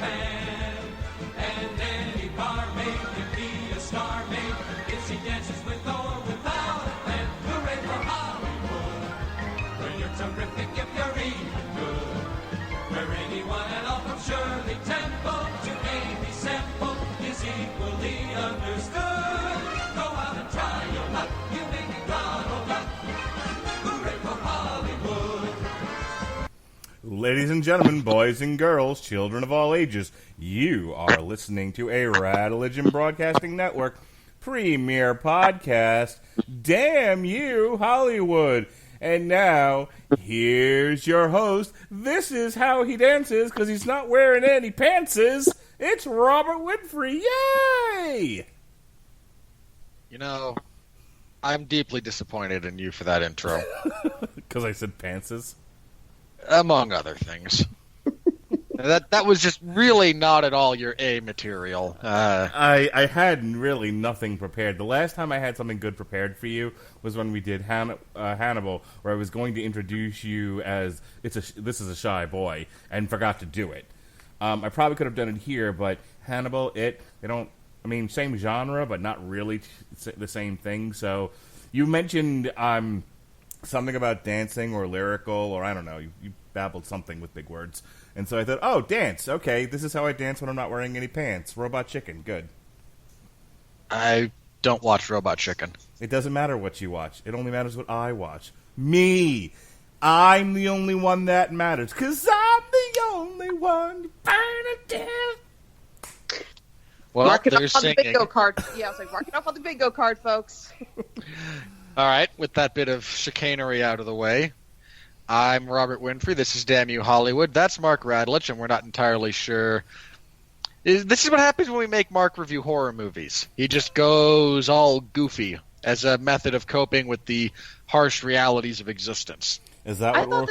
fan. And any barmaid can be a star maid if she dances with or without a plan. Hooray for Hollywood, where you're terrific if you're even good. Where anyone at all from Shirley Temple to Amy Semple is equally understood. Go out and try your luck, you may be Donald Duck. Hooray for Hollywood. Ladies and gentlemen, boys and girls, children of all ages, you are listening to a Radulich Broadcasting Network premiere podcast, Damn You, Hollywood. And now, here's your host. This is how he dances, because he's not wearing any pantses. It's Robert Winfree. Yay! You know, I'm deeply disappointed in you for that intro. Because I said pantses? Among other things. That was just really not at all your A material. I had really nothing prepared. The last time I had something good prepared for you was when we did Hannibal, where I was going to introduce you as this is a shy boy, and forgot to do it. I probably could have done it here, but Hannibal, same genre, but not really the same thing. So you mentioned something about dancing or lyrical, or I don't know, you babbled something with big words. And so I thought, oh, dance. Okay, this is how I dance when I'm not wearing any pants. Robot Chicken, good. I don't watch Robot Chicken. It doesn't matter what you watch. It only matters what I watch. Me. I'm the only one that matters, because I'm the only one. Well, mark it they're off on singing. the bingo card. Yeah, I was like, mark it off on the bingo card, folks. All right, with that bit of chicanery out of the way, I'm Robert Winfree. This is Damn You Hollywood. That's Mark Radulich, and we're not entirely sure. This is what happens when we make Mark review horror movies. He just goes all goofy as a method of coping with the harsh realities of existence. Is that I thought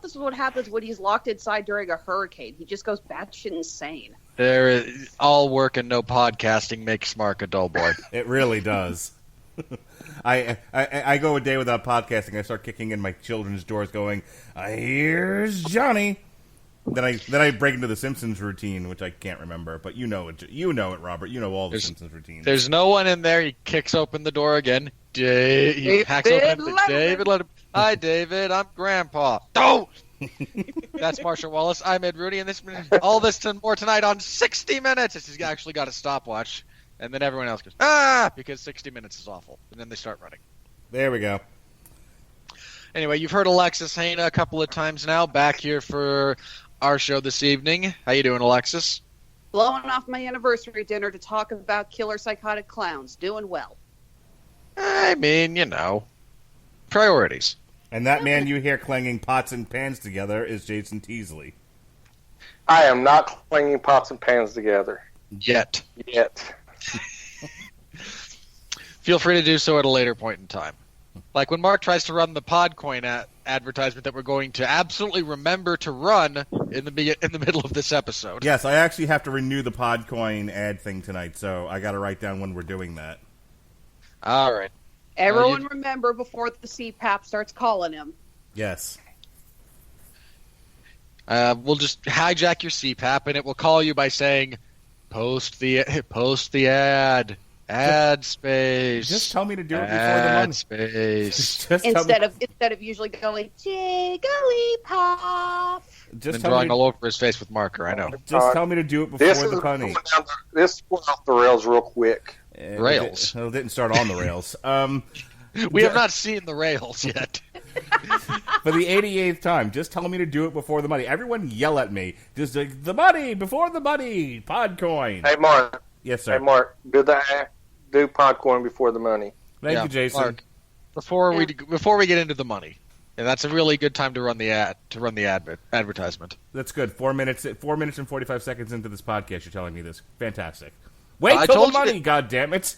this was what happens when he's locked inside during a hurricane. He just goes batshit insane. All work and no podcasting makes Mark a dull boy. It really does. I go a day without podcasting. I start kicking in my children's doors going, here's Johnny. Then I break into the Simpsons routine, which I can't remember, but you know it, Robert. You know all the Simpsons routines. There's no one in there. He kicks open the door again. He hacks open it. David, let him. Hi, David. I'm Grandpa. Oh! That's Marshall Wallace. I'm Ed Rudy, and all this and more tonight on 60 Minutes. He's actually got a stopwatch. And then everyone else goes, because 60 Minutes is awful. And then they start running. There we go. Anyway, you've heard Alexis Hejna a couple of times now, back here for our show this evening. How you doing, Alexis? Blowing off my anniversary dinner to talk about killer psychotic clowns. Doing well. I mean, priorities. And that man you hear clanging pots and pans together is Jason Teasley. I am not clanging pots and pans together. Yet. Feel free to do so at a later point in time. Like when Mark tries to run the Podcoin advertisement that we're going to absolutely remember to run in the middle of this episode. Yes, I actually have to renew the Podcoin ad thing tonight, so I got to write down when we're doing that. All right. Everyone remember before the CPAP starts calling him. Yes. We'll just hijack your CPAP, and it will call you by saying, post the ad. Ad space. Just tell me to do it before the money. Ad space. Instead of usually going Jigglypuff. Just drawing all over his face with marker. I know. Just tell me to do it before the punny. This went off the rails real quick. Rails. It didn't start on the rails. We have not seen the rails yet. For the 88th time, just tell me to do it before the money. Everyone yell at me. Just like, the money, before the money. Podcoin. Hey, Mark. Yes, sir. Hey, Mark. Do Podcoin before the money. Thank you, Jason. Mark, before we get into the money, and that's a really good time to run the advertisement. That's good. 4 minutes and 45 seconds into this podcast, you're telling me this. Fantastic. Wait till the money, goddammit.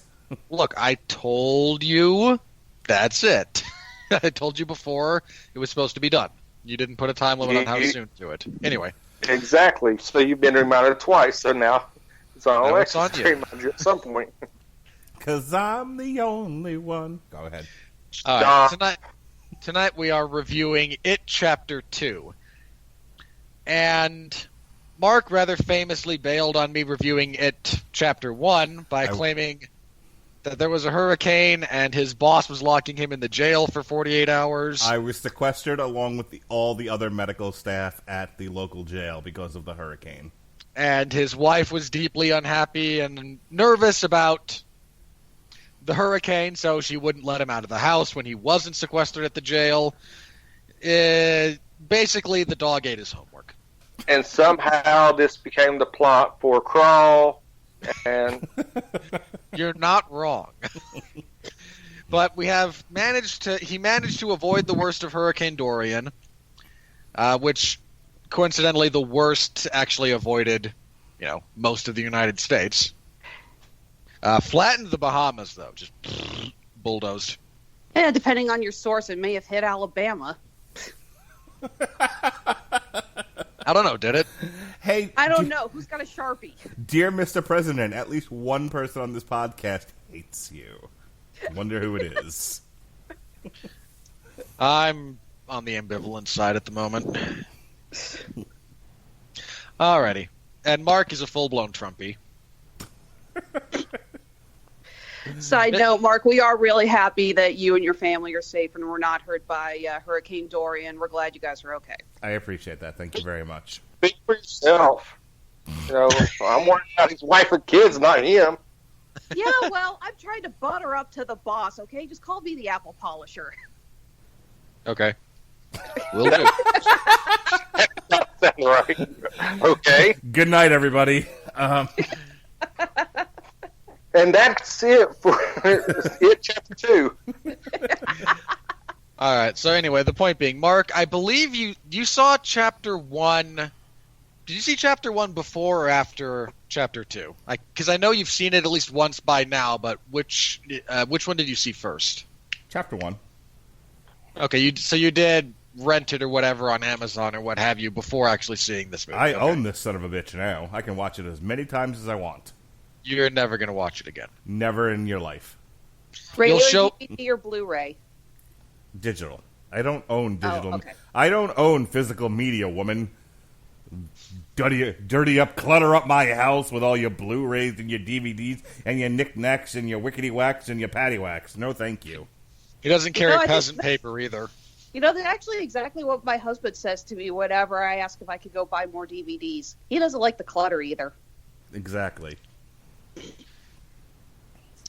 Look, I told you. That's it. I told you before it was supposed to be done. You didn't put a time limit on how soon to do it. Anyway. Exactly. So you've been reminded twice, so now it's on Alexis to remind you at some point. Because I'm the only one. Go ahead. All right. Tonight we are reviewing It Chapter 2. And Mark rather famously bailed on me reviewing It Chapter 1 by claiming that there was a hurricane and his boss was locking him in the jail for 48 hours. I was sequestered along with all the other medical staff at the local jail because of the hurricane. And his wife was deeply unhappy and nervous about the hurricane, so she wouldn't let him out of the house when he wasn't sequestered at the jail. Basically, the dog ate his homework. And somehow this became the plot for Crawl, and You're not wrong. But he managed to avoid the worst of Hurricane Dorian, which coincidentally the worst actually avoided, most of the United States. Flattened the Bahamas though, just bulldozed. Yeah, depending on your source, it may have hit Alabama. I don't know, did it? Hey, I don't know. Who's got a Sharpie? Dear Mr. President, at least one person on this podcast hates you. Wonder who it is. I'm on the ambivalent side at the moment. Alrighty. And Mark is a full-blown Trumpy. Side note, Mark, we are really happy that you and your family are safe and were not hurt by Hurricane Dorian. We're glad you guys are okay. I appreciate that. Thank you very much. Speak for yourself. I'm worried about his wife and kids, not him. Yeah, well, I'm trying to butter up to the boss, okay? Just call me the apple polisher. Okay. Will do. That's right. Okay. Good night, everybody. And that's it for It Chapter 2. All right. So anyway, the point being, Mark, I believe you saw Chapter 1. Did you see Chapter 1 before or after Chapter 2? Because I know you've seen it at least once by now, but which one did you see first? Chapter 1. Okay. So you did rent it or whatever on Amazon or what have you before actually seeing this movie. I own this son of a bitch now. I can watch it as many times as I want. You're never going to watch it again. Never in your life. Regular DVD or Blu-ray? Digital. I don't own digital. Oh, okay. I don't own physical media, woman. Dirty up, clutter up my house with all your Blu-rays and your DVDs and your knickknacks and your wickety-whacks and your paddywhacks. No, thank you. He doesn't carry peasant paper either. That's actually exactly what my husband says to me whenever I ask if I could go buy more DVDs. He doesn't like the clutter either. Exactly.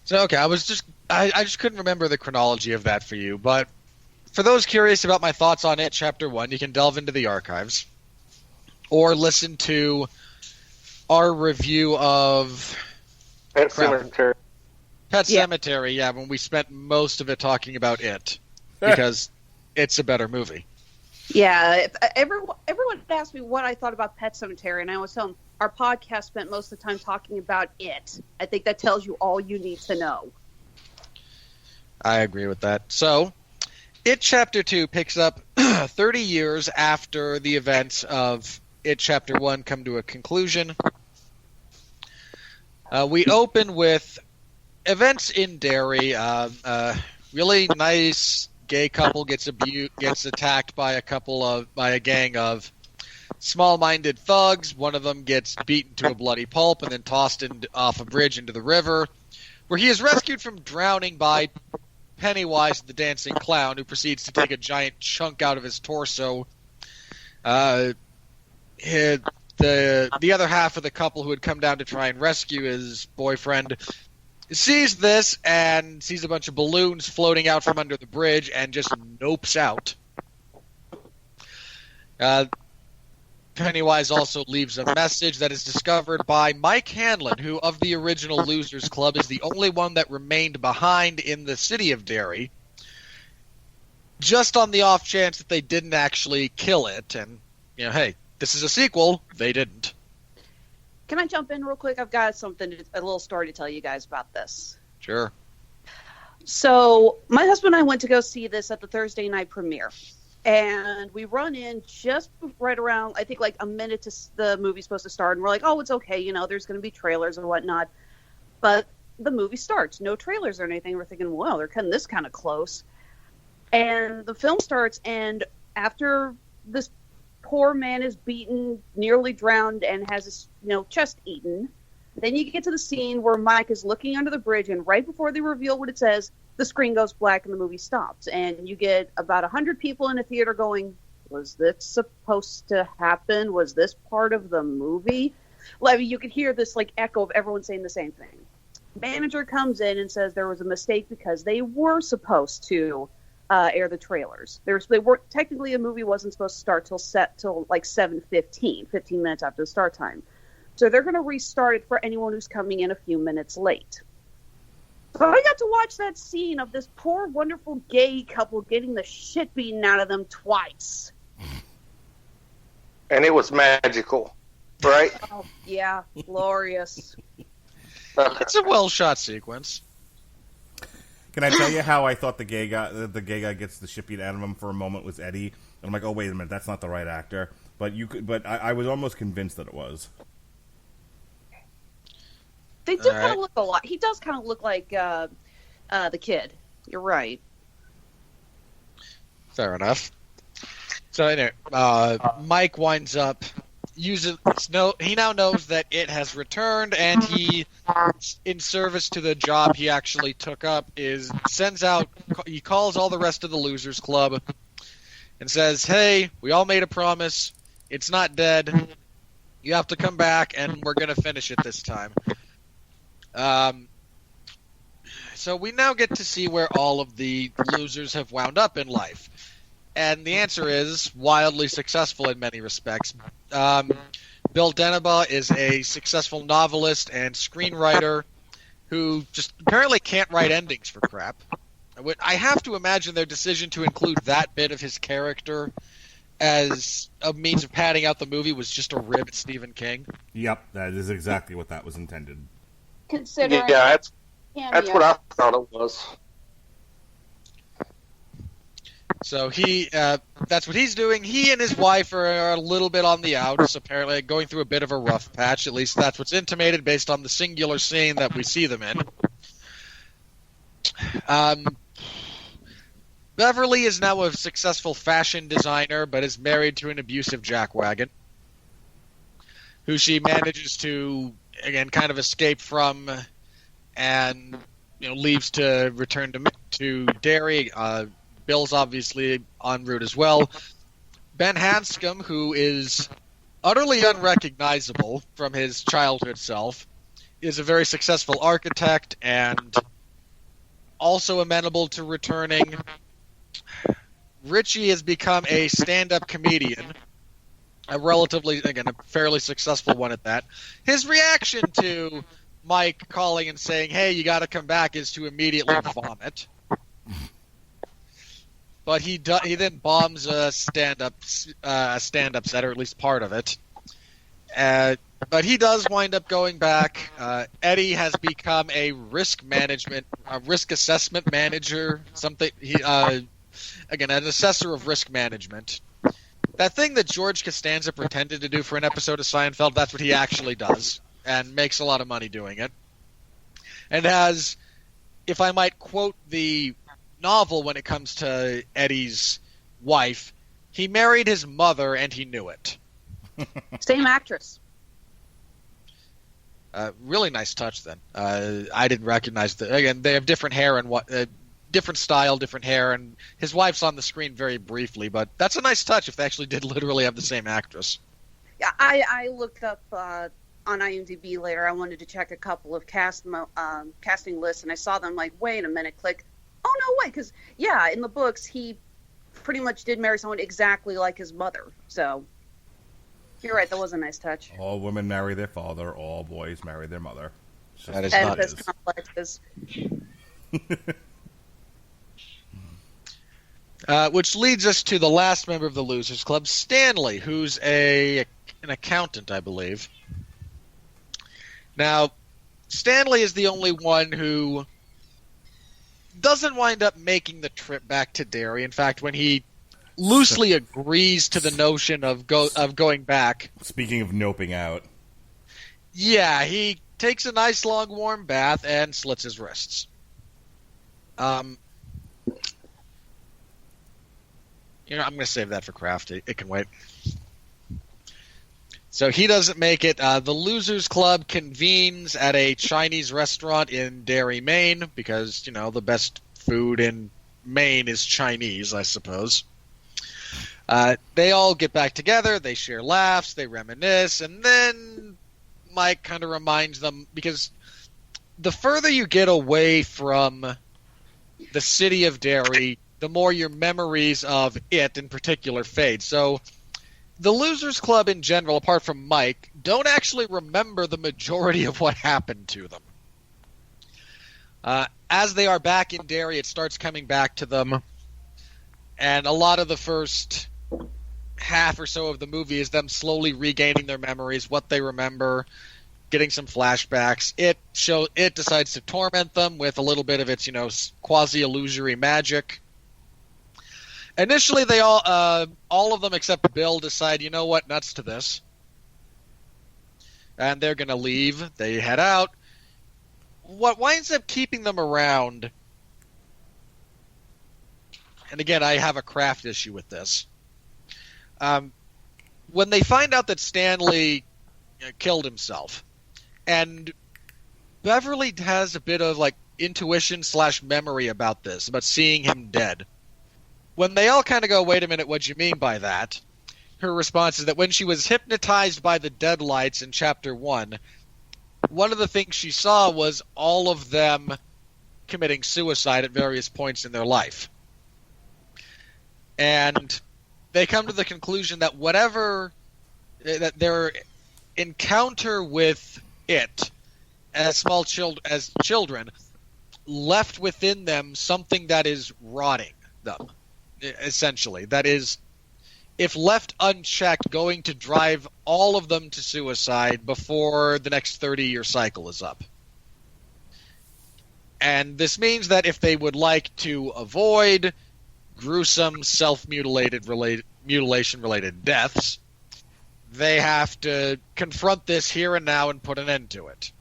So, okay, I just couldn't remember the chronology of that for you, but for those curious about my thoughts on It Chapter 1, you can delve into the archives or listen to our review of Pet Cemetery. Pet Cemetery, yeah, when we spent most of it talking about it, because it's a better movie. Yeah, everyone asked me what I thought about Pet Cemetery, and I was telling them our podcast spent most of the time talking about it. I think that tells you all you need to know. I agree with that. So, It Chapter 2 picks up 30 years after the events of It Chapter 1 come to a conclusion. We open with events in Derry. Really nice gay couple gets attacked by a gang of small-minded thugs. One of them gets beaten to a bloody pulp and then tossed off a bridge into the river, where he is rescued from drowning by Pennywise, the dancing clown, who proceeds to take a giant chunk out of his torso. The other half of the couple who had come down to try and rescue his boyfriend sees this and sees a bunch of balloons floating out from under the bridge and just nopes out. Pennywise also leaves a message that is discovered by Mike Hanlon, who of the original Losers Club is the only one that remained behind in the city of Derry, just on the off chance that they didn't actually kill it. And, hey, this is a sequel. They didn't. Can I jump in real quick? I've got a little story to tell you guys about this. Sure. So my husband and I went to go see this at the Thursday night premiere. And we run in just right around, I think, like a minute to the movie's supposed to start. And we're like, oh, it's okay. There's going to be trailers and whatnot. But the movie starts. No trailers or anything. We're thinking, well, they're cutting this kind of close. And the film starts. And after this poor man is beaten, nearly drowned, and has his chest eaten. Then you get to the scene where Mike is looking under the bridge, and right before they reveal what it says, the screen goes black and the movie stops. And you get about 100 people in a theater going, was this supposed to happen? Was this part of the movie? Like, you could hear this echo of everyone saying the same thing. Manager comes in and says there was a mistake because they were supposed to air the trailers. They weren't technically. A movie wasn't supposed to start till 7:15, 15 minutes after the start time. So they're going to restart it for anyone who's coming in a few minutes late. So I got to watch that scene of this poor, wonderful gay couple getting the shit beaten out of them twice. And it was magical, right? Oh, yeah, glorious. It's a well-shot sequence. Can I tell you how I thought the gay guy gets the shit beat out of him for a moment was Eddie? And I'm like, oh, wait a minute, that's not the right actor. But I was almost convinced that it was. They do kind of look a lot. He does kind of look like the kid. You're right. Fair enough. So anyway, Mike winds up he now knows that it has returned, and he, in service to the job he actually took up, he calls all the rest of the Losers Club and says, hey, we all made a promise. It's not dead. You have to come back, and we're going to finish it this time. So we now get to see where all of the losers have wound up in life. And the answer is wildly successful in many respects. Bill Deneba is a successful novelist and screenwriter who just apparently can't write endings for crap. I have to imagine their decision to include that bit of his character as a means of padding out the movie was just a rib at Stephen King. Yep, that is exactly what that was intended. Considering that's what I thought it was. So that's what he's doing. He and his wife are a little bit on the outs, apparently going through a bit of a rough patch. At least that's what's intimated based on the singular scene that we see them in. Beverly is now a successful fashion designer, but is married to an abusive jackwagon, who she manages to, again, kind of escape from, and leaves to return to Derry. Bill's obviously en route as well. Ben Hanscom, who is utterly unrecognizable from his childhood self, is a very successful architect and also amenable to returning. Richie has become a stand-up comedian, a fairly successful one at that. His reaction to Mike calling and saying, hey, you got to come back, is to immediately vomit. But he then bombs a stand-up set, or at least part of it. But he does wind up going back. Eddie has become a risk assessment manager. An assessor of risk management. That thing that George Costanza pretended to do for an episode of Seinfeld, that's what he actually does, and makes a lot of money doing it. And has, if I might quote the novel when it comes to Eddie's wife, he married his mother and he knew it. Same actress. Really nice touch then. I didn't recognize that. Again, they have different hair and different style, different hair, and his wife's on the screen very briefly, but that's a nice touch if they actually did literally have the same actress. Yeah, I looked up on IMDb later. I wanted to check a couple of casting lists, and I saw them like, wait a minute, click. Oh, no way, because, yeah, in the books, he pretty much did marry someone exactly like his mother. So, you're right, that was a nice touch. All women marry their father, all boys marry their mother. That is not as complexes. Which leads us to the last member of the Losers Club, Stanley, who's an accountant, I believe. Now, Stanley is the only one who doesn't wind up making the trip back to Derry. In fact, when he loosely agrees to the notion of going back... Speaking of noping out. Yeah, he takes a nice long warm bath and slits his wrists. I'm going to save that for Kraft. It can wait. So he doesn't make it. The Losers Club convenes at a Chinese restaurant in Derry, Maine, because, the best food in Maine is Chinese, I suppose. They all get back together, they share laughs, they reminisce, and then Mike kind of reminds them, because the further you get away from the city of Derry, the more your memories of it in particular fade. So the Losers Club in general, apart from Mike, don't actually remember the majority of what happened to them. As they are back in Derry, it starts coming back to them, and a lot of the first half or so of the movie is them slowly regaining their memories, what they remember, getting some flashbacks. It decides to torment them with a little bit of its, quasi-illusory magic. Initially, they all of them except Bill decide, you know what, nuts to this. And they're going to leave. They head out. What winds up keeping them around, and again, I have a craft issue with this. When they find out that Stanley killed himself, and Beverly has a bit of intuition / memory about this, about seeing him dead. When they all kind of go, wait a minute, what do you mean by that? Her response is that when she was hypnotized by the deadlights in Chapter 1, one of the things she saw was all of them committing suicide at various points in their life. And they come to the conclusion that that their encounter with it as children left within them something that is rotting them, essentially. That is, if left unchecked, going to drive all of them to suicide before the next 30-year cycle is up. And this means that if they would like to avoid gruesome mutilation-related deaths, they have to confront this here and now and put an end to it.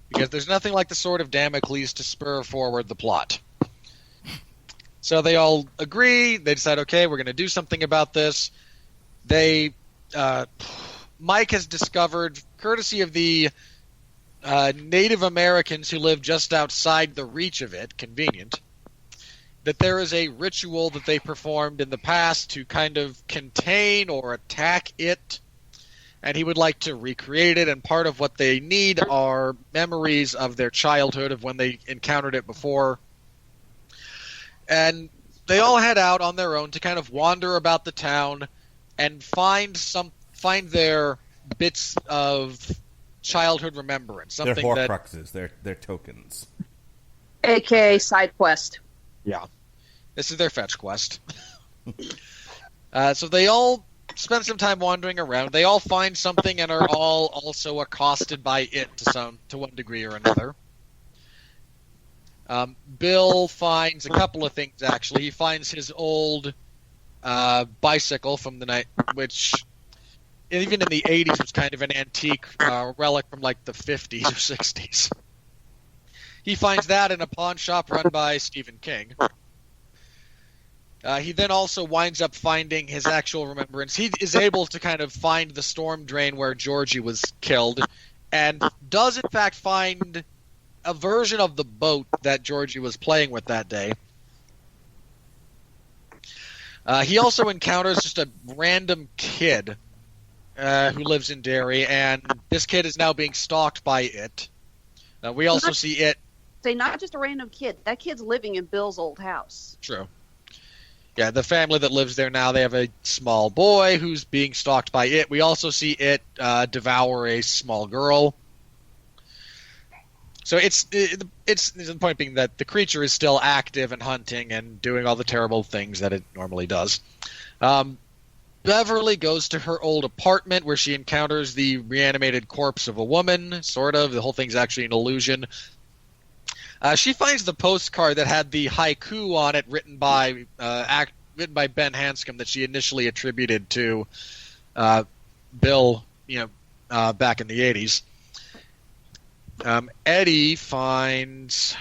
Because there's nothing like the sword of Damocles to spur forward the plot. So they all agree. They decide, okay, we're going to do something about this. Mike has discovered, courtesy of the Native Americans who live just outside the reach of it, convenient, that there is a ritual that they performed in the past to kind of contain or attack it, and he would like to recreate it, and part of what they need are memories of their childhood, of when they encountered it before. And they all head out on their own to kind of wander about the town and find their bits of childhood remembrance. Their Horcruxes, their tokens. AKA side quest. Yeah. This is their fetch quest. So they all spend some time wandering around. They all find something and are all also accosted by it to one degree or another. Bill finds a couple of things, actually. He finds his old bicycle from the night, which even in the 80s was kind of an antique relic from the 50s or 60s. He finds that in a pawn shop run by Stephen King. He then also winds up finding his actual remembrance. He is able to kind of find the storm drain where Georgie was killed, and does in fact find a version of the boat that Georgie was playing with that day. He also encounters just a random kid who lives in Derry, and this kid is now being stalked by it. We also see it. Say, not just a random kid. That kid's living in Bill's old house. True. Yeah, the family that lives there now, they have a small boy who's being stalked by it. We also see it devour a small girl. So it's the point being that the creature is still active and hunting and doing all the terrible things that it normally does. Beverly goes to her old apartment where she encounters the reanimated corpse of a woman, sort of. The whole thing's actually an illusion. She finds the postcard that had the haiku on it written by Ben Hanscom that she initially attributed to Bill, back in the 80s. Eddie finds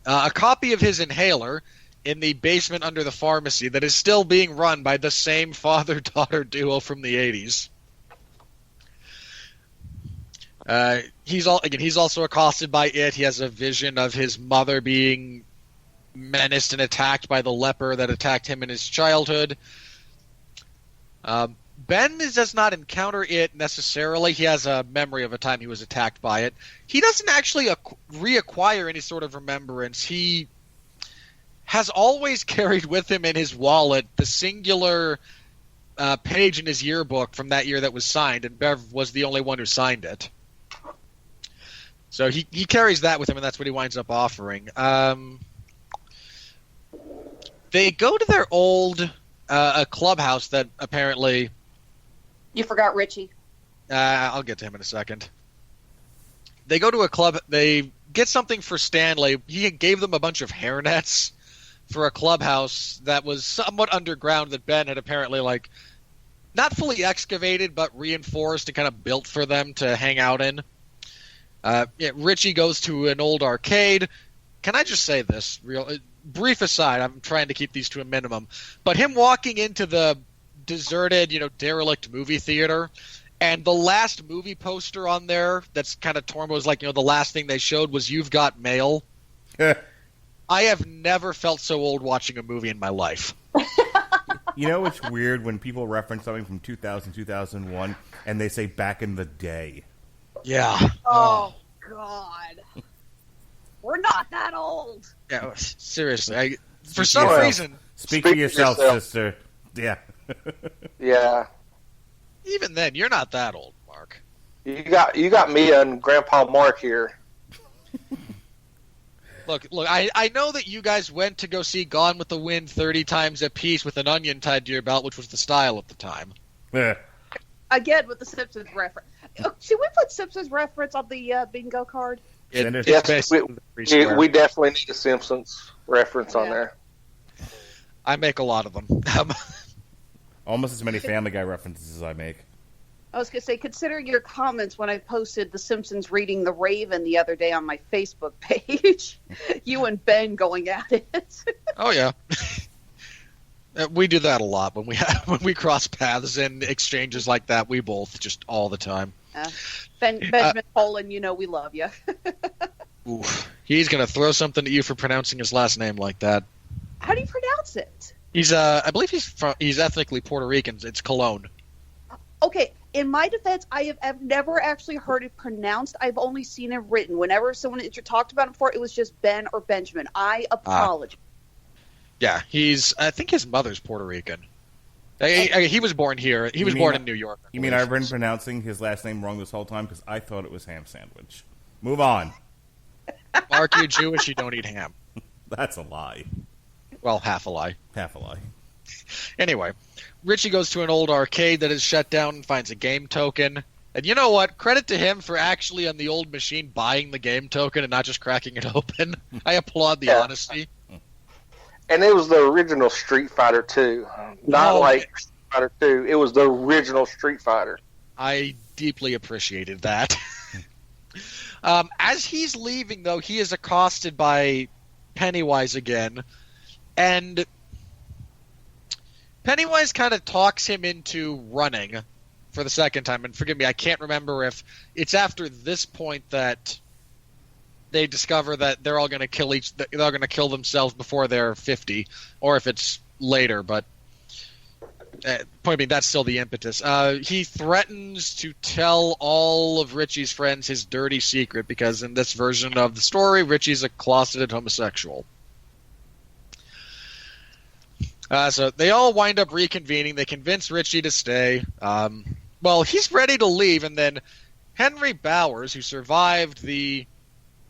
a copy of his inhaler in the basement under the pharmacy that is still being run by the same father-daughter duo from the 80s. He's also accosted by it. He has a vision of his mother being menaced and attacked by the leper that attacked him in his childhood. Ben does not encounter it necessarily. He has a memory of a time he was attacked by it. He doesn't actually reacquire any sort of remembrance. He has always carried with him in his wallet the singular page in his yearbook from that year that was signed, and Bev was the only one who signed it. So he carries that with him, and that's what he winds up offering. They go to their old a clubhouse that apparently... You forgot Richie. I'll get to him in a second. They go to a club. They get something for Stanley. He gave them a bunch of hairnets for a clubhouse that was somewhat underground that Ben had apparently, like, not fully excavated, but reinforced and kind of built for them to hang out in. Richie goes to an old arcade. Can I just say this? Brief aside, I'm trying to keep these to a minimum. But him walking into the deserted, derelict movie theater, and the last movie poster on there that's kind of torn was like, the last thing they showed was "You've Got Mail." I have never felt so old watching a movie in my life. It's weird when people reference something from 2000, 2001, and they say "back in the day." Yeah. Oh God. We're not that old. Yeah, seriously. For some reason... Speak for yourself, sister. Yeah. Yeah. Even then, you're not that old, Mark. You got me and Grandpa Mark here. Look, I know that you guys went to go see Gone with the Wind 30 times a piece with an onion tied to your belt, which was the style at the time. Yeah. Again, with the Simpsons reference. Should we put Simpsons reference on the bingo card? Yes, we definitely need a Simpsons reference on there. I make a lot of them. Almost as many Family Guy references as I make. I was going to say, considering your comments when I posted The Simpsons reading The Raven the other day on my Facebook page, you and Ben going at it. Oh, yeah. We do that a lot when we cross paths in exchanges like that. We both just all the time. Benjamin Poland, we love you. Oof. He's going to throw something at you for pronouncing his last name like that. How do you pronounce it? I believe he's ethnically Puerto Rican. It's Colon. Okay, in my defense, I've never actually heard it pronounced. I've only seen it written. Whenever someone talked about it before, it was just Ben or Benjamin. I apologize. Yeah, I think his mother's Puerto Rican. He was born here. He was born in New York. You mean I've been pronouncing his last name wrong this whole time? Because I thought it was ham sandwich. Move on. Mark, you're Jewish, you don't eat ham. That's a lie. Well, half a lie. Half a lie. Anyway, Richie goes to an old arcade that is shut down and finds a game token. And you know what? Credit to him for actually on the old machine buying the game token and not just cracking it open. I applaud the honesty. And it was the original Street Fighter 2. Not like Street Fighter 2. It was the original Street Fighter. I deeply appreciated that. As he's leaving, though, he is accosted by Pennywise again. And Pennywise kind of talks him into running for the second time. And forgive me, I can't remember if it's after this point that they discover that they're all going to kill themselves before they're 50, or if it's later. But point being, that's still the impetus. He threatens to tell all of Richie's friends his dirty secret because in this version of the story, Richie's a closeted homosexual. So they all wind up reconvening. They convince Richie to stay. Well, he's ready to leave, and then Henry Bowers, who survived the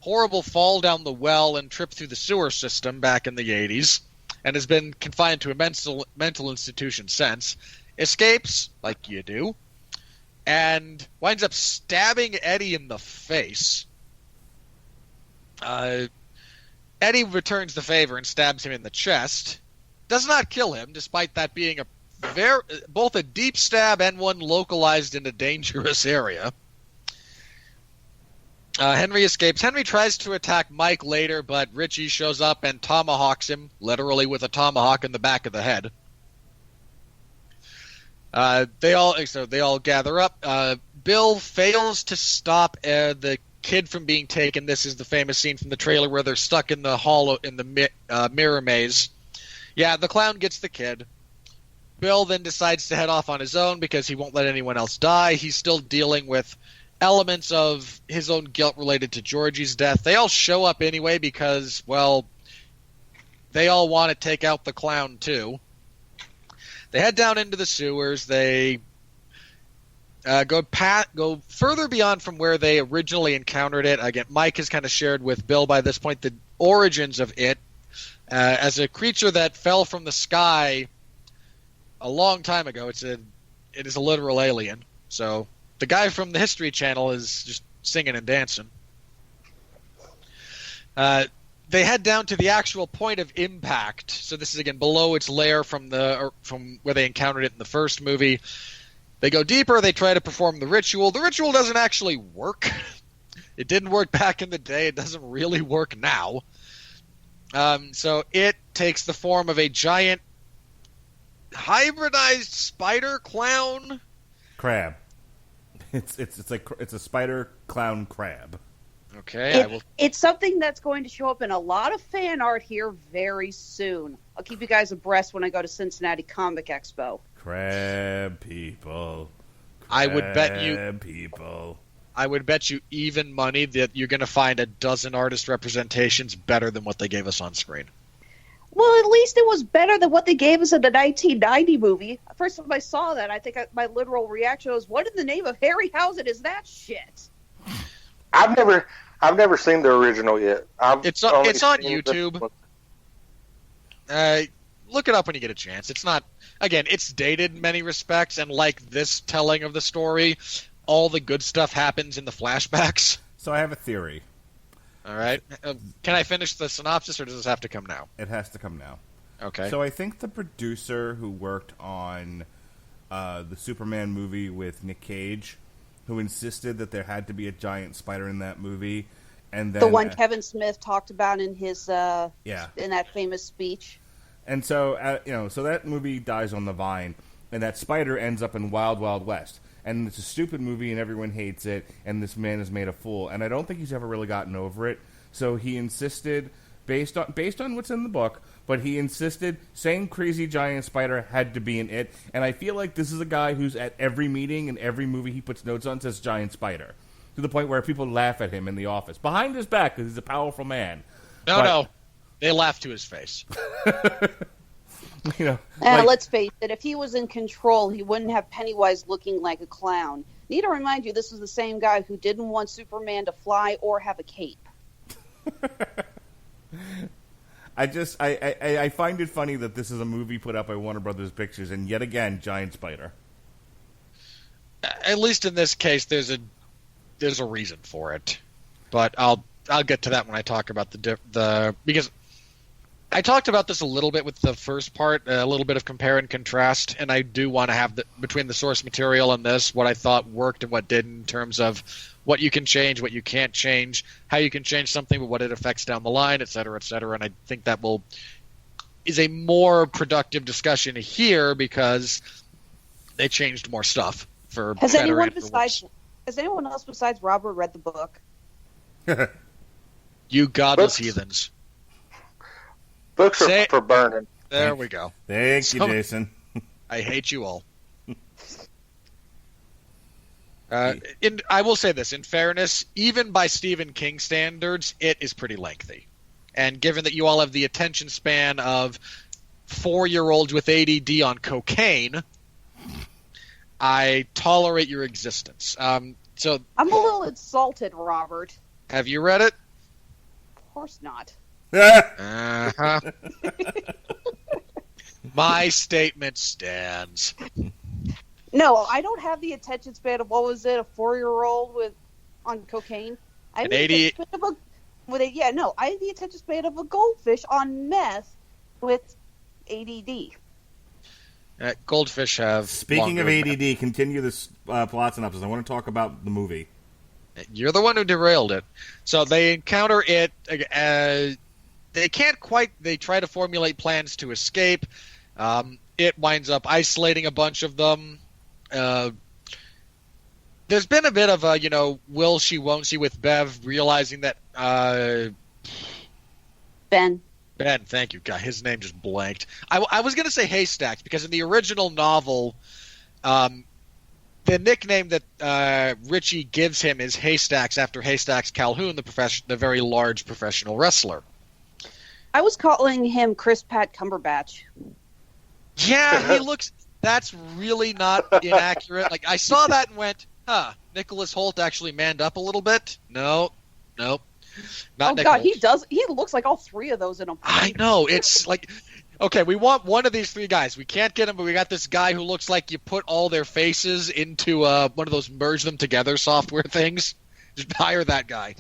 horrible fall down the well and trip through the sewer system back in the 80s, and has been confined to a mental institution since, escapes, like you do, and winds up stabbing Eddie in the face. Eddie returns the favor and stabs him in the chest. Does not kill him, despite that being both a deep stab and one localized in a dangerous area. Henry escapes. Henry tries to attack Mike later, but Richie shows up and tomahawks him, literally with a tomahawk in the back of the head. They all gather up. Bill fails to stop the kid from being taken. This is the famous scene from the trailer where they're stuck in the hollow in the mirror maze. Yeah, the clown gets the kid. Bill then decides to head off on his own because he won't let anyone else die. He's still dealing with elements of his own guilt related to Georgie's death. They all show up anyway because, well, they all want to take out the clown too. They head down into the sewers. They go further beyond from where they originally encountered it. Again, Mike has kind of shared with Bill by this point the origins of it as a creature that fell from the sky a long time ago. It is a literal alien. So the guy from the History Channel is just singing and dancing. They head down to the actual point of impact. So this is, again, below its lair from where they encountered it in the first movie. They go deeper. They try to perform the ritual. The ritual doesn't actually work. It didn't work back in the day. It doesn't really work now. So it takes the form of a giant hybridized spider clown. Crab. It's a spider clown crab. Okay, it's something that's going to show up in a lot of fan art here very soon. I'll keep you guys abreast when I go to Cincinnati Comic Expo. Crab people. I would bet you even money that you're going to find a dozen artist representations better than what they gave us on screen. Well, at least it was better than what they gave us in the 1990 movie. First time I saw that, I think my literal reaction was, "What in the name of Harryhausen is that shit?" I've never seen the original yet. It's on YouTube. Look it up when you get a chance. It's not, again, it's dated in many respects, and like this telling of the story, all the good stuff happens in the flashbacks. So I have a theory. All right. Can I finish the synopsis, or does this have to come now? It has to come now. Okay. So I think the producer who worked on the Superman movie with Nick Cage, who insisted that there had to be a giant spider in that movie, and then the one Kevin Smith talked about in his in that famous speech. And so so that movie dies on the vine, and that spider ends up in Wild Wild West, and it's a stupid movie, and everyone hates it, and this man is made a fool, and I don't think he's ever really gotten over it. So he insisted, based on what's in the book, but he insisted same crazy giant spider had to be in it, and I feel like this is a guy who's at every meeting and every movie he puts notes on says giant spider, to the point where people laugh at him in the office behind his back because he's a powerful man. No, they laugh to his face. Let's face it, if he was in control, he wouldn't have Pennywise looking like a clown. Need to remind you, this is the same guy who didn't want Superman to fly or have a cape. I find it funny that this is a movie put out by Warner Brothers Pictures, and yet again, giant spider. At least in this case, there's a reason for it, but I'll get to that when I talk about because I talked about this a little bit with the first part, a little bit of compare and contrast, and I do want to have between the source material and this, what I thought worked and what didn't in terms of what you can change, what you can't change, how you can change something, but what it affects down the line, et cetera, and I think that is a more productive discussion here because they changed more stuff for Has better anyone and for worse. Has anyone else besides Robert read the book? You godless heathens. Books are for burning. There we go. Thank you, Jason. I hate you all. I will say this, in fairness, even by Stephen King standards, it is pretty lengthy. And given that you all have the attention span of 4-year-olds with ADD on cocaine, I tolerate your existence. So I'm a little insulted, Robert. Have you read it? Of course not. Uh-huh. My statement stands. No, I don't have the attention span of, what was it, a 4-year-old on cocaine? I have I have the attention span of a goldfish on meth with ADD. Goldfish have. Speaking of ADD, continue this plot synopsis. I want to talk about the movie. You're the one who derailed it. So they encounter it. They can't quite. They try to formulate plans to escape. It winds up isolating a bunch of them. there's been a bit of a, will she, won't she with Bev realizing that Ben. Ben, thank you. God, his name just blanked. I was going to say Haystacks because in the original novel, the nickname that Richie gives him is Haystacks after Haystacks Calhoun, the very large professional wrestler. I was calling him Chris Pat Cumberbatch. Yeah, he looks. That's really not inaccurate. Like I saw that and went, Nicholas Hoult actually manned up a little bit. Nope. Not God, he does. He looks like all three of those in a plate. I know. It's like, okay, we want one of these three guys. We can't get him, but we got this guy who looks like you put all their faces into one of those merge them together software things. Just hire that guy.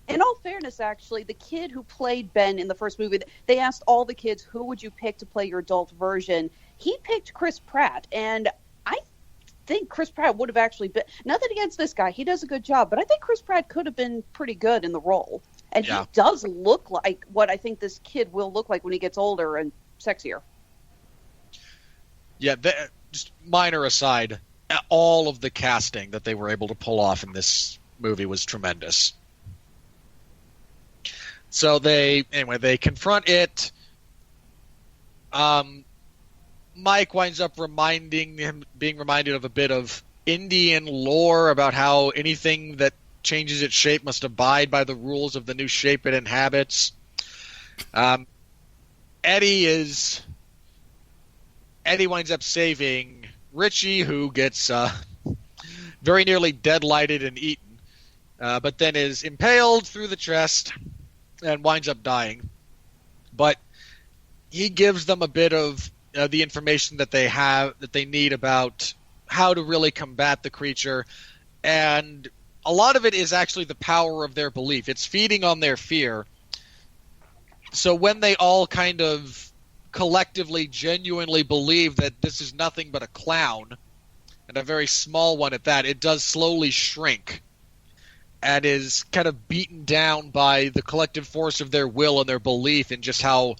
In all fairness, actually, the kid who played Ben in the first movie, they asked all the kids, who would you pick to play your adult version? He picked Chris Pratt, and I think Chris Pratt would have actually been, nothing against this guy, he does a good job, but I think Chris Pratt could have been pretty good in the role. And he does look like what I think this kid will look like when he gets older and sexier. Yeah, just minor aside, all of the casting that they were able to pull off in this movie was tremendous. So they confront it. Mike winds up being reminded of a bit of Indian lore about how anything that changes its shape must abide by the rules of the new shape it inhabits. Eddie winds up saving Richie, who gets very nearly dead-lighted and eaten, but then is impaled through the chest and winds up dying. But he gives them a bit of the information that they need about how to really combat the creature, and a lot of it is actually the power of their belief. It's feeding on their fear. So when they all kind of collectively, genuinely believe that this is nothing but a clown, and a very small one at that, it does slowly shrink and is kind of beaten down by the collective force of their will and their belief in just how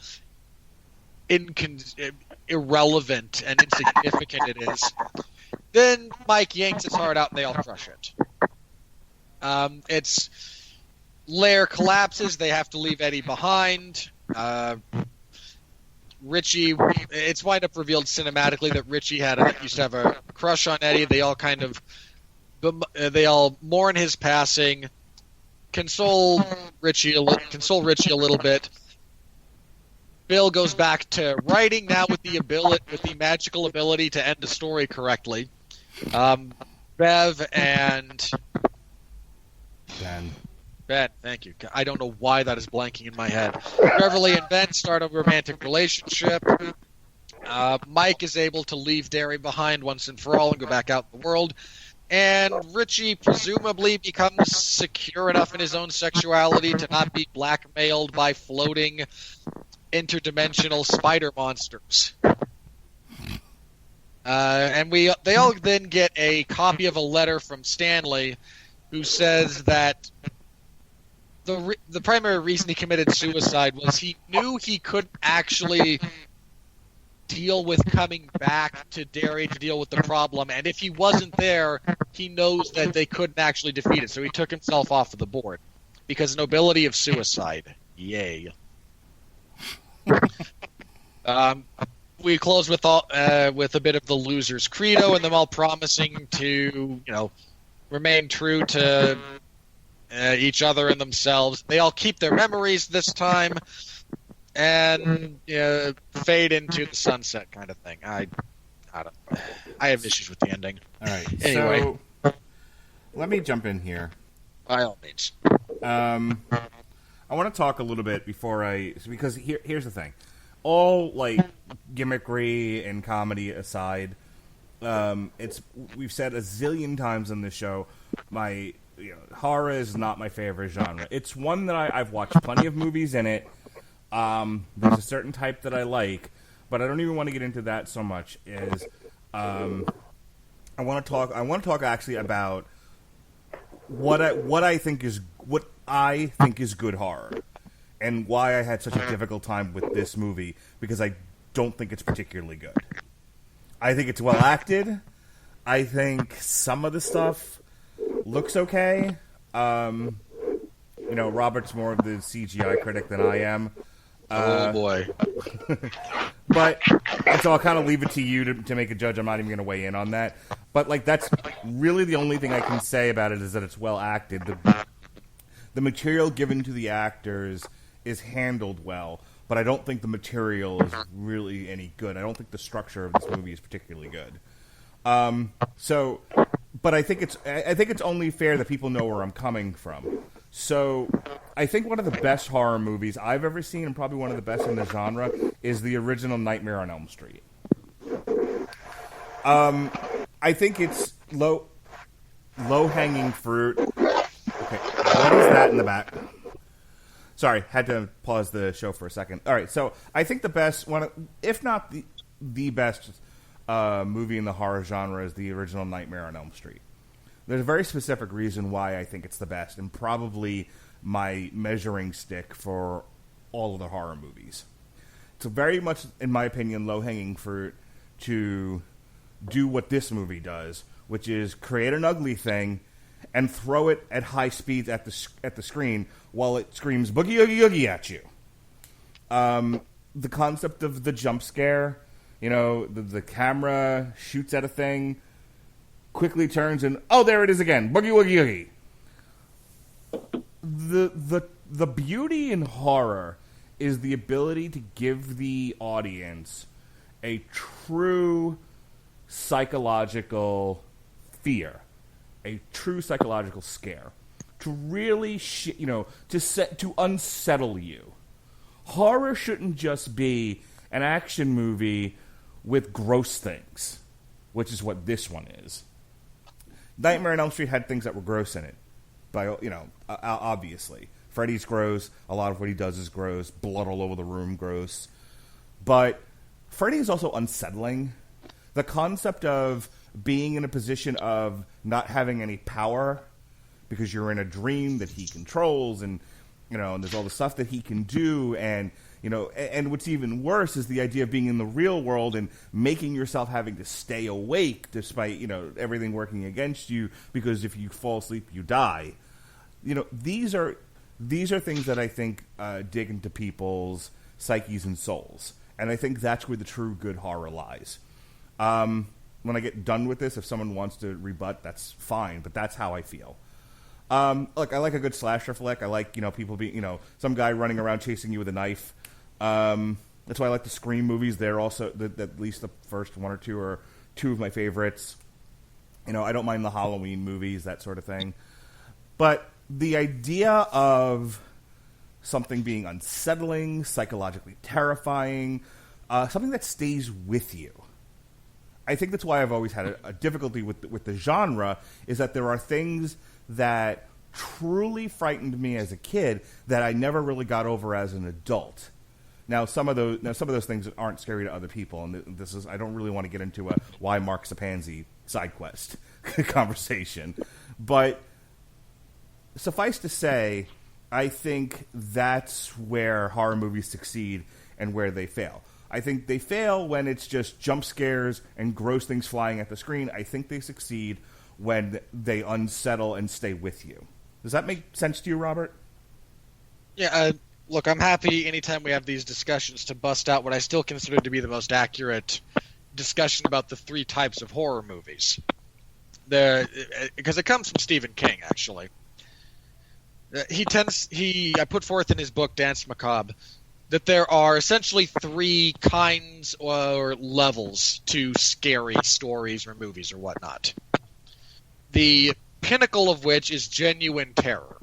irrelevant and insignificant it is. Then Mike yanks his heart out and they all crush it. Its lair collapses. They have to leave Eddie behind. Richie, it's wind up revealed cinematically that Richie used to have a crush on Eddie. They all mourn his passing, console Richie a little bit. Bill goes back to writing now with the magical ability to end a story correctly. Bev and Ben, thank you. I don't know why that is blanking in my head. Beverly and Ben start a romantic relationship. Mike is able to leave Derry behind once and for all and go back out in the world. And Richie presumably becomes secure enough in his own sexuality to not be blackmailed by floating interdimensional spider monsters. And they all then get a copy of a letter from Stanley, who says that the primary reason he committed suicide was he knew he couldn't actually deal with coming back to Derry to deal with the problem, and if he wasn't there, he knows that they couldn't actually defeat it, so he took himself off of the board. Because nobility of suicide. Yay. We close with a bit of the loser's credo, and them all promising to, remain true to each other and themselves. They all keep their memories this time, and fade into the sunset kind of thing. I don't know. I have issues with the ending. All right. Anyway, So let me jump in here. By all means. I want to talk a little bit because here's the thing. All gimmickry and comedy aside, we've said a zillion times on this show, horror is not my favorite genre. It's one that I've watched plenty of movies in it. There's a certain type that I like, but I don't even want to get into that so much. I want to talk actually about what I think is good horror, and why I had such a difficult time with this movie, because I don't think it's particularly good. I think it's well acted. I think some of the stuff looks okay. Robert's more of the CGI critic than I am. Oh boy. But so I'll kind of leave it to you to make a judge. I'm not even going to weigh in on that. But that's really the only thing I can say about it is that it's well acted. The material given to the actors is handled well, but I don't think the material is really any good. I don't think the structure of this movie is particularly good. But I think it's only fair that people know where I'm coming from. So I think one of the best horror movies I've ever seen, and probably one of the best in the genre, is the original Nightmare on Elm Street. I think it's low-hanging fruit. Okay, what is that in the back? Sorry, had to pause the show for a second. All right, so I think the best one, if not the best movie in the horror genre, is the original Nightmare on Elm Street. There's a very specific reason why I think it's the best, and probably my measuring stick for all of the horror movies. It's very much, in my opinion, low-hanging fruit to do what this movie does, which is create an ugly thing and throw it at high speeds at the screen while it screams "boogie oogie oogie" at you. The concept of the jump scare, the camera shoots at a thing, quickly turns, and there it is again, boogie woogie oogie. The beauty in horror is the ability to give the audience a true psychological fear, a true psychological scare, to really to unsettle you. Horror shouldn't just be an action movie with gross things, which is what this one is. Nightmare on Elm Street had things that were gross in it, obviously. Freddy's gross. A lot of what he does is gross. Blood all over the room, gross. But Freddy is also unsettling. The concept of being in a position of not having any power because you're in a dream that he controls, and and there's all the stuff that he can do, and and what's even worse is the idea of being in the real world and making yourself having to stay awake despite everything working against you, because if you fall asleep you die. These are things that I think dig into people's psyches and souls, and I think that's where the true good horror lies. When I get done with this, if someone wants to rebut, that's fine, but that's how I feel. Look, I like a good slasher flick. I like, people being, some guy running around chasing you with a knife. That's why I like the Scream movies. They're also, at least the first one or two are two of my favorites. I don't mind the Halloween movies, that sort of thing. But the idea of something being unsettling, psychologically terrifying, something that stays with you. I think that's why I've always had a difficulty with the genre, is that there are things that truly frightened me as a kid that I never really got over as an adult. Now, some of those things aren't scary to other people, and I don't really want to get into a why Mark's a pansy side quest conversation. But suffice to say, I think that's where horror movies succeed and where they fail. I think they fail when it's just jump scares and gross things flying at the screen. I think they succeed when they unsettle and stay with you. Does that make sense to you, Robert? Yeah, look, I'm happy anytime we have these discussions to bust out what I still consider to be the most accurate discussion about the three types of horror movies. Because it comes from Stephen King, actually. I put forth in his book, Dance Macabre, that there are essentially three kinds or levels to scary stories or movies or whatnot. The pinnacle of which is genuine terror.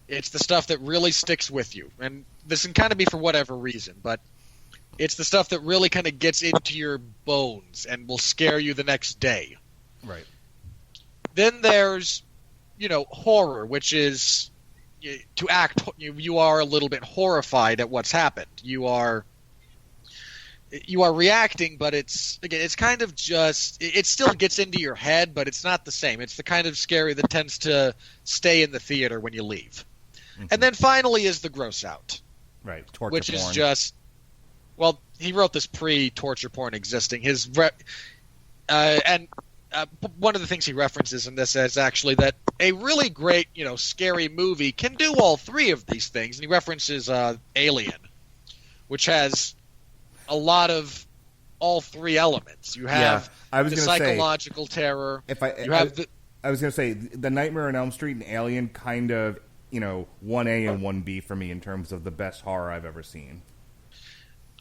It's the stuff that really sticks with you. And this can kind of be for whatever reason, but it's the stuff that really kind of gets into your bones and will scare you the next day. Right. Then there's, horror, which is to act. You are a little bit horrified at what's happened. You are reacting, but it's kind of just, it still gets into your head, but it's not the same. It's the kind of scary that tends to stay in the theater when you leave. Mm-hmm. And then finally is the gross out. Right. Torture which porn. Is just, he wrote this pre-torture porn existing. one of the things he references in this is actually that a really great, scary movie can do all three of these things. And he references Alien, which has a lot of all three elements. You have the psychological terror. I was going to say, the Nightmare on Elm Street and Alien kind of, 1A and 1B for me in terms of the best horror I've ever seen.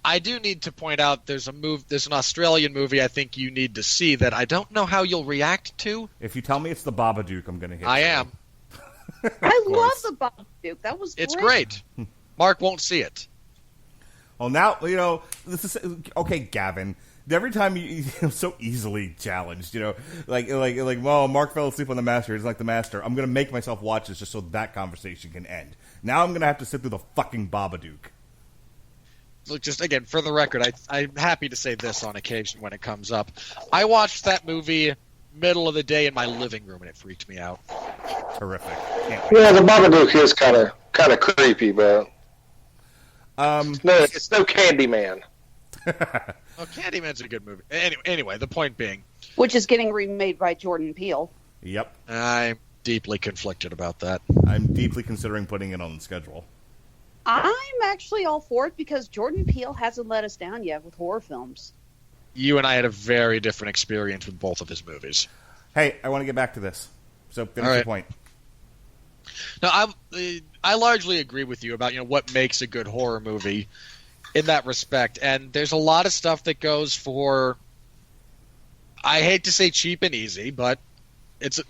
I do need to point out there's an Australian movie I think you need to see that I don't know how you'll react to. If you tell me it's the Babadook, I'm going to hit I you. am. I love the Babadook. That was great. It's great. Mark won't see it. Well, now, this is... Okay, Gavin. Every time you're so easily challenged, well, Mark fell asleep on the Master. He's like the Master. I'm going to make myself watch this just so that conversation can end. Now I'm going to have to sit through the fucking Babadook. Look, just again, for the record, I'm happy to say this on occasion when it comes up. I watched that movie middle of the day in my living room, and it freaked me out. Terrific. Yeah, the Babadook is kind of creepy, but it's no Candyman. Well, Candyman's a good movie. Anyway, the point being, which is getting remade by Jordan Peele. Yep. I'm deeply conflicted about that. I'm deeply considering putting it on the schedule. I'm actually all for it because Jordan Peele hasn't let us down yet with horror films. You and I had a very different experience with both of his movies. Hey, I want to get back to this. So finish your point. No, I largely agree with you about what makes a good horror movie in that respect. And there's a lot of stuff that goes for, I hate to say cheap and easy, but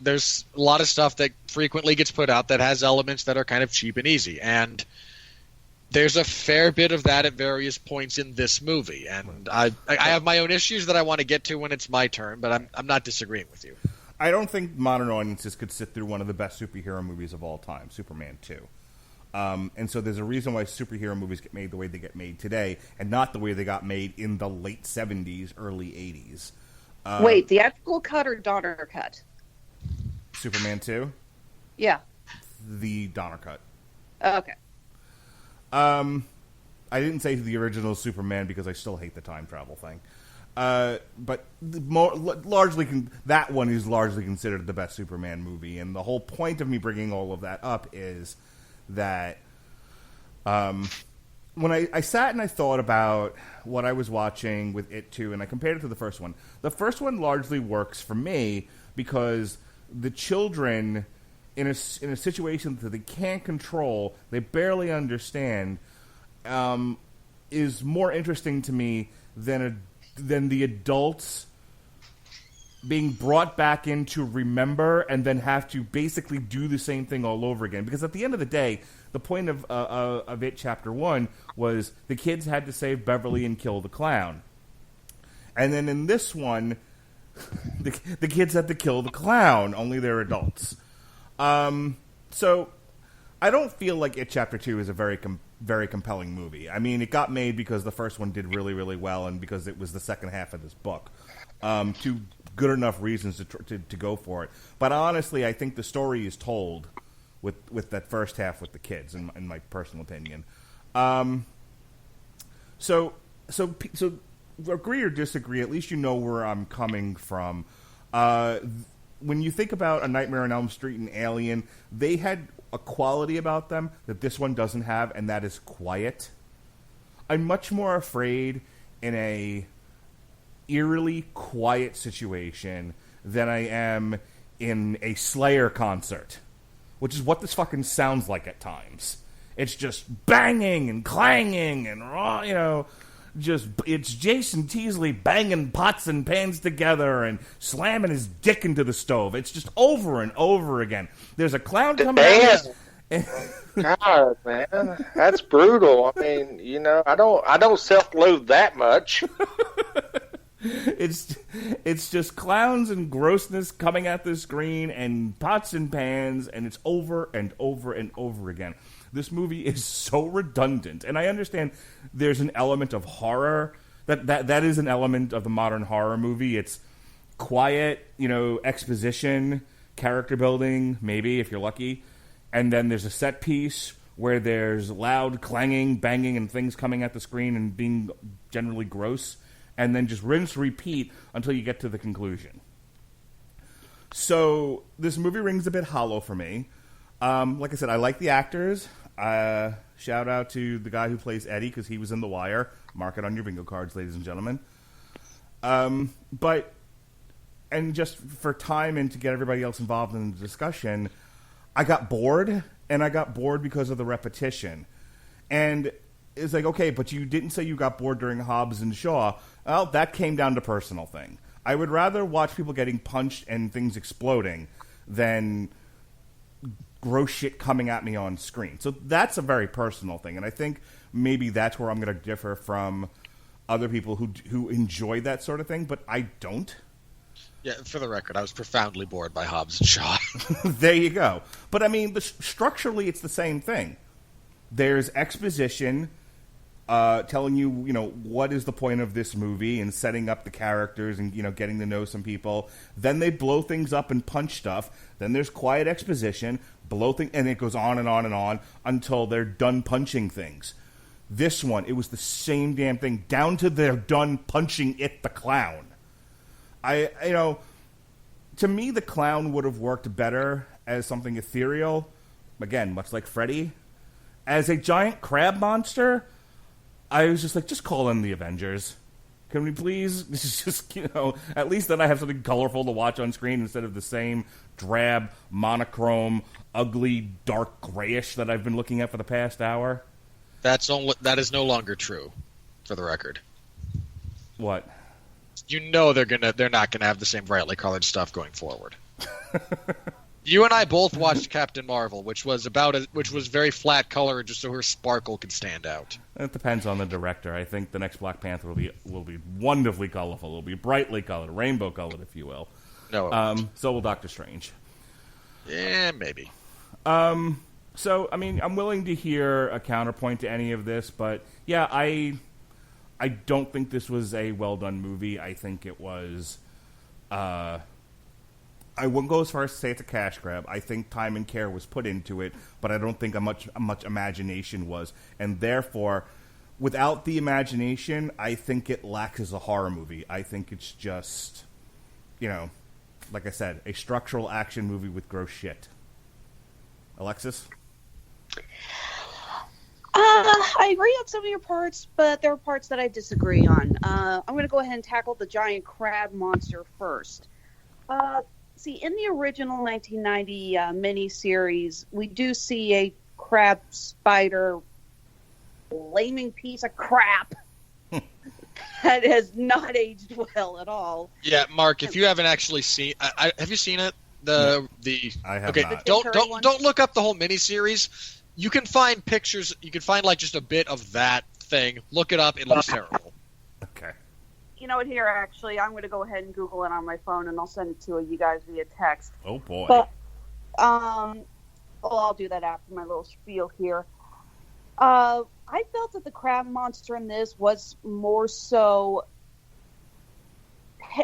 there's a lot of stuff that frequently gets put out that has elements that are kind of cheap and easy. And there's a fair bit of that at various points in this movie, and I have my own issues that I want to get to when it's my turn, but I'm not disagreeing with you. I don't think modern audiences could sit through one of the best superhero movies of all time, Superman 2. And so there's a reason why superhero movies get made the way they get made today, and not the way they got made in the late 70s, early 80s. Wait, theatrical cut or Donner cut? Superman 2? Yeah. The Donner cut. Okay. I didn't say the original Superman because I still hate the time travel thing. But that one is largely considered the best Superman movie. And the whole point of me bringing all of that up is that when I sat and I thought about what I was watching with It Too, and I compared it to the first one largely works for me because the children... In a situation that they can't control, they barely understand, is more interesting to me than the adults being brought back in to remember and then have to basically do the same thing all over again. Because at the end of the day, the point of It Chapter 1 was the kids had to save Beverly and kill the clown. And then in this one, the kids had to kill the clown, only they're adults. So I don't feel like It Chapter 2 is a very compelling movie. I mean, it got made because the first one did really, really well and because it was the second half of this book. Two good enough reasons to go for it. But honestly, I think the story is told with that first half with the kids, in my personal opinion. So agree or disagree, at least you know where I'm coming from. When you think about A Nightmare on Elm Street and Alien, they had a quality about them that this one doesn't have, and that is quiet. I'm much more afraid in a eerily quiet situation than I am in a Slayer concert, which is what this fucking sounds like at times. It's just banging and clanging and, it's Jason Teasley banging pots and pans together and slamming his dick into the stove. It's just over and over again. There's a clown coming out. God, man, that's brutal. I mean, I don't self-loathe that much. It's just clowns and grossness coming at the screen and pots and pans, and it's over and over and over again. This movie is so redundant, and I understand there's an element of horror. That is an element of the modern horror movie. It's quiet, exposition, character building, maybe, if you're lucky. And then there's a set piece where there's loud clanging, banging, and things coming at the screen and being generally gross. And then just rinse, repeat until you get to the conclusion. So this movie rings a bit hollow for me. Like I said, I like the actors. Shout out to the guy who plays Eddie because he was in The Wire. Mark it on your bingo cards, ladies and gentlemen. But just for time and to get everybody else involved in the discussion, I got bored, and I got bored because of the repetition. And it's like, okay, but you didn't say you got bored during Hobbs and Shaw. Well, that came down to personal thing. I would rather watch people getting punched and things exploding than gross shit coming at me on screen. So that's a very personal thing, and I think maybe that's where I'm going to differ from other people who enjoy that sort of thing, but I don't. Yeah, for the record, I was profoundly bored by Hobbs and Shaw. There you go. But I mean, structurally, it's the same thing. There's exposition telling you, what is the point of this movie and setting up the characters and, getting to know some people. Then they blow things up and punch stuff. Then there's quiet exposition, and it goes on and on and on until they're done punching things. This one, it was the same damn thing, down to they're done punching it, the clown. To me, the clown would have worked better as something ethereal. Again, much like Freddy. As a giant crab monster, I was just like, just call in the Avengers. Can we please? This is just, at least then I have something colorful to watch on screen instead of the same drab, monochrome, ugly, dark grayish that I've been looking at for the past hour. That is no longer true, for the record. What? They're not gonna have the same brightly colored stuff going forward. You and I both watched Captain Marvel, which was very flat color, just so her sparkle could stand out. It depends on the director. I think the next Black Panther will be wonderfully colorful. It'll be brightly colored, rainbow colored, if you will. No. So will Doctor Strange. Yeah, maybe. So I mean, I'm willing to hear a counterpoint to any of this, but yeah, I don't think this was a well done movie. I think it was. I wouldn't go as far as to say it's a cash grab. I think time and care was put into it, but I don't think a much imagination was. And therefore, without the imagination, I think it lacks as a horror movie. I think it's just, like I said, a structural action movie with gross shit. Alexis? I agree on some of your parts, but there are parts that I disagree on. I'm going to go ahead and tackle the giant crab monster first. See, in the original 1990 miniseries, we do see a crab spider flaming piece of crap that has not aged well at all. Yeah, Mark, if you haven't actually seen, have you seen it? I have not. Don't look up the whole miniseries. You can find pictures. You can find just a bit of that thing. Look it up. It looks terrible. Okay. You know what? Here, actually, I'm going to go ahead and Google it on my phone, and I'll send it to you guys via text. Oh boy. But, I'll do that after my little spiel here. I felt that the crab monster in this was more so.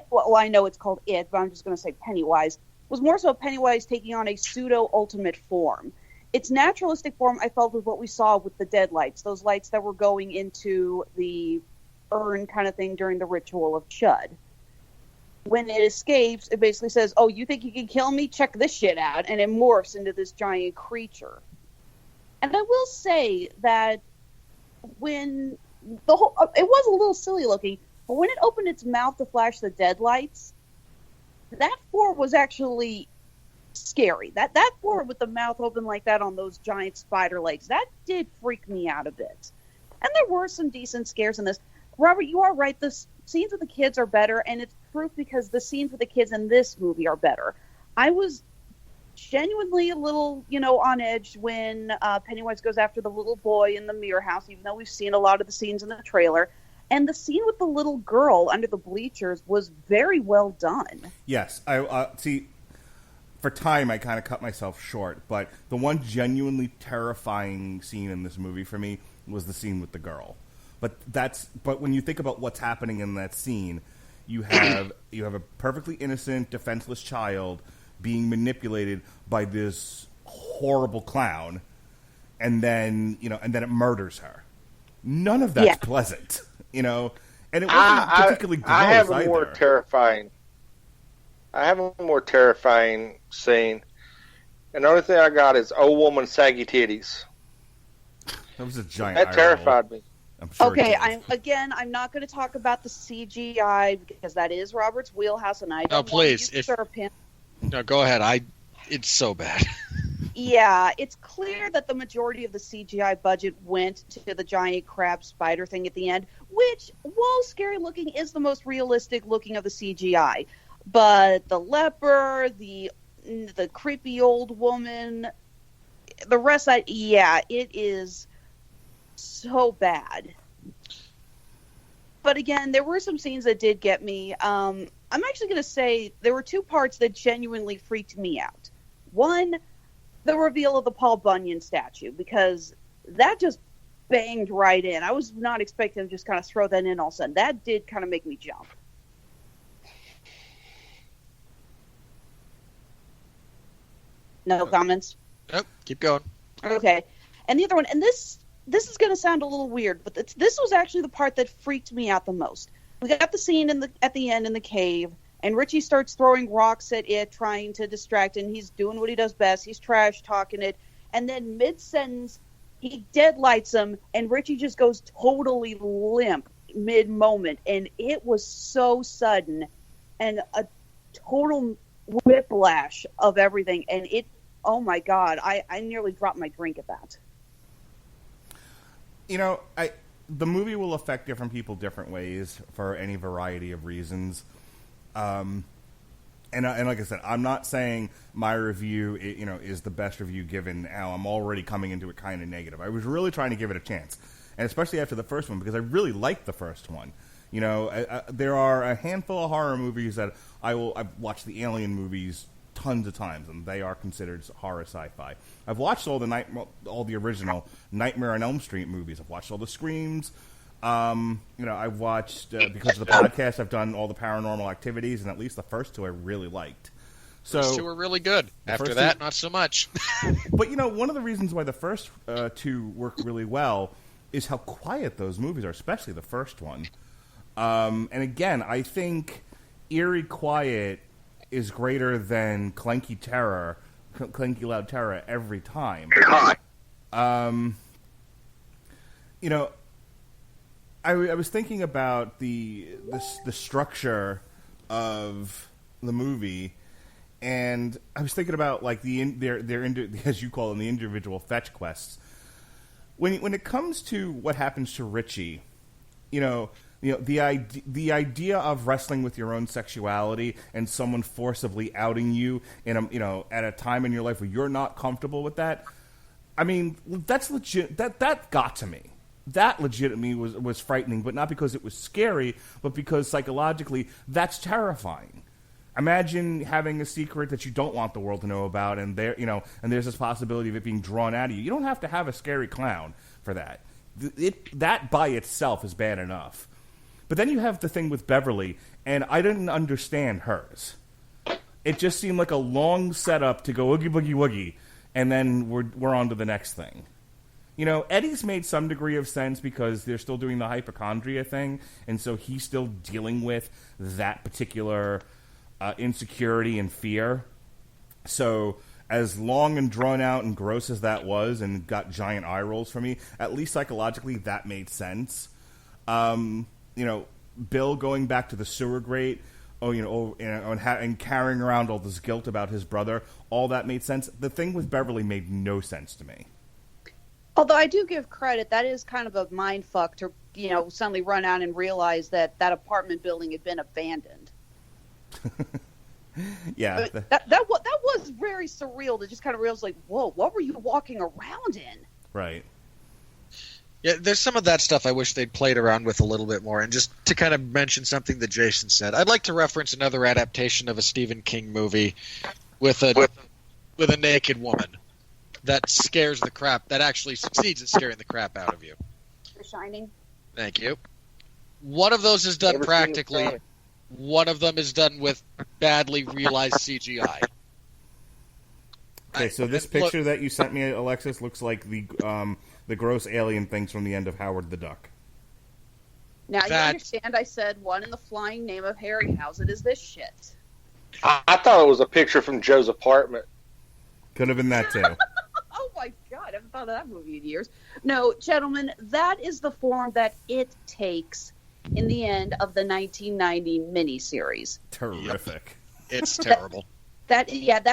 Well, I know it's called It, but I'm just going to say Pennywise. Was more so Pennywise taking on a pseudo ultimate form. Its naturalistic form, I felt, was what we saw with the dead lights, those lights that were going into the urn kind of thing during the ritual of Chud. When it escapes, it basically says, "Oh, you think you can kill me? Check this shit out," and it morphs into this giant creature. And I will say that when it was a little silly looking, but when it opened its mouth to flash the dead lights, that form was actually scary. That form with the mouth open like that on those giant spider legs, that did freak me out a bit. And there were some decent scares in this. Robert, you are right. The scenes with the kids are better, and it's proof because the scenes with the kids in this movie are better. I was genuinely a little, on edge when Pennywise goes after the little boy in the mirror house, even though we've seen a lot of the scenes in the trailer. And the scene with the little girl under the bleachers was very well done. Yes. I see. For time, I kind of cut myself short, but the one genuinely terrifying scene in this movie for me was the scene with the girl. But when you think about what's happening in that scene, you have a perfectly innocent, defenseless child being manipulated by this horrible clown, and then it murders her. None of that's pleasant, and it wasn't particularly gross I have a either. more terrifying. I have a more terrifying scene. And the only thing I got is old woman saggy titties. That was a giant. That terrified me. I'm sure. Okay, I'm not going to talk about the CGI because that is Robert's wheelhouse, and I don't want to usurp him. No, go ahead. It's so bad. Yeah, it's clear that the majority of the CGI budget went to the giant crab spider thing at the end, which, while scary looking, is the most realistic looking of the CGI. But the leper, the creepy old woman, the rest, it is so bad. But again, there were some scenes that did get me. I'm actually going to say there were two parts that genuinely freaked me out. One, the reveal of the Paul Bunyan statue, because that just banged right in. I was not expecting to just kind of throw that in all of a sudden. That did kind of make me jump. No comments? Nope, keep going. Okay. And the other one, and this is going to sound a little weird, but this was actually the part that freaked me out the most. We got the scene at the end in the cave, and Richie starts throwing rocks at it, trying to distract it, and he's doing what he does best. He's trash talking it. And then mid-sentence, he deadlights him, and Richie just goes totally limp mid-moment. And it was so sudden and a total whiplash of everything. And it, oh my God, I nearly dropped my drink at that. You know, the movie will affect different people different ways for any variety of reasons. And like I said, I'm not saying my review, is the best review given now. I'm already coming into it kind of negative. I was really trying to give it a chance, and especially after the first one, because I really liked the first one. You know, there are a handful of horror movies that I've watched the Alien movies tons of times, and they are considered horror sci-fi. I've watched all the original Nightmare on Elm Street movies. I've watched all the Screams. I've watched, because of the podcast, I've done all the Paranormal Activities, and at least the first two I really liked. So First two were really good. After that, not so much. But, one of the reasons why the first two work really well is how quiet those movies are, especially the first one. And again, I think eerie quiet is greater than clanky loud terror every time. I was thinking about the structure of the movie, and I was thinking about like their as you call them, the individual fetch quests. When it comes to what happens to Richie, the idea of wrestling with your own sexuality and someone forcibly outing you at a time in your life where you're not comfortable with that. I mean, that's legit. That got to me. That legitimately was frightening, but not because it was scary, but because psychologically that's terrifying. Imagine having a secret that you don't want the world to know about, and there's this possibility of it being drawn out of you. You don't have to have a scary clown for that. That by itself is bad enough. But then you have the thing with Beverly, and I didn't understand hers. It just seemed like a long setup to go oogie boogie woogie, and then we're on to the next thing. Eddie's made some degree of sense because they're still doing the hypochondria thing, and so he's still dealing with that particular insecurity and fear. So as long and drawn out and gross as that was and got giant eye rolls for me, at least psychologically that made sense. Bill going back to the sewer grate, and carrying around all this guilt about his brother, all that made sense. The thing with Beverly made no sense to me. Although I do give credit, that is kind of a mind fuck to, suddenly run out and realize that apartment building had been abandoned. Yeah. That was very surreal to just kind of realize, like, whoa, what were you walking around in? Right. Yeah, there's some of that stuff I wish they'd played around with a little bit more. And just to kind of mention something that Jason said, I'd like to reference another adaptation of a Stephen King movie with a naked woman that actually succeeds at scaring the crap out of you. The Shining. Thank you. One of those is done practically. One of them is done with badly realized CGI. Okay, so this picture that you sent me, Alexis, looks like the gross alien things from the end of Howard the Duck. Now you understand I said one in the flying name of Harryhausen is this shit. I thought it was a picture from Joe's apartment. Could have been that too. Oh my God, I haven't thought of that movie in years. No, gentlemen, that is the form that it takes in the end of the 1990 miniseries. Terrific. It's terrible. That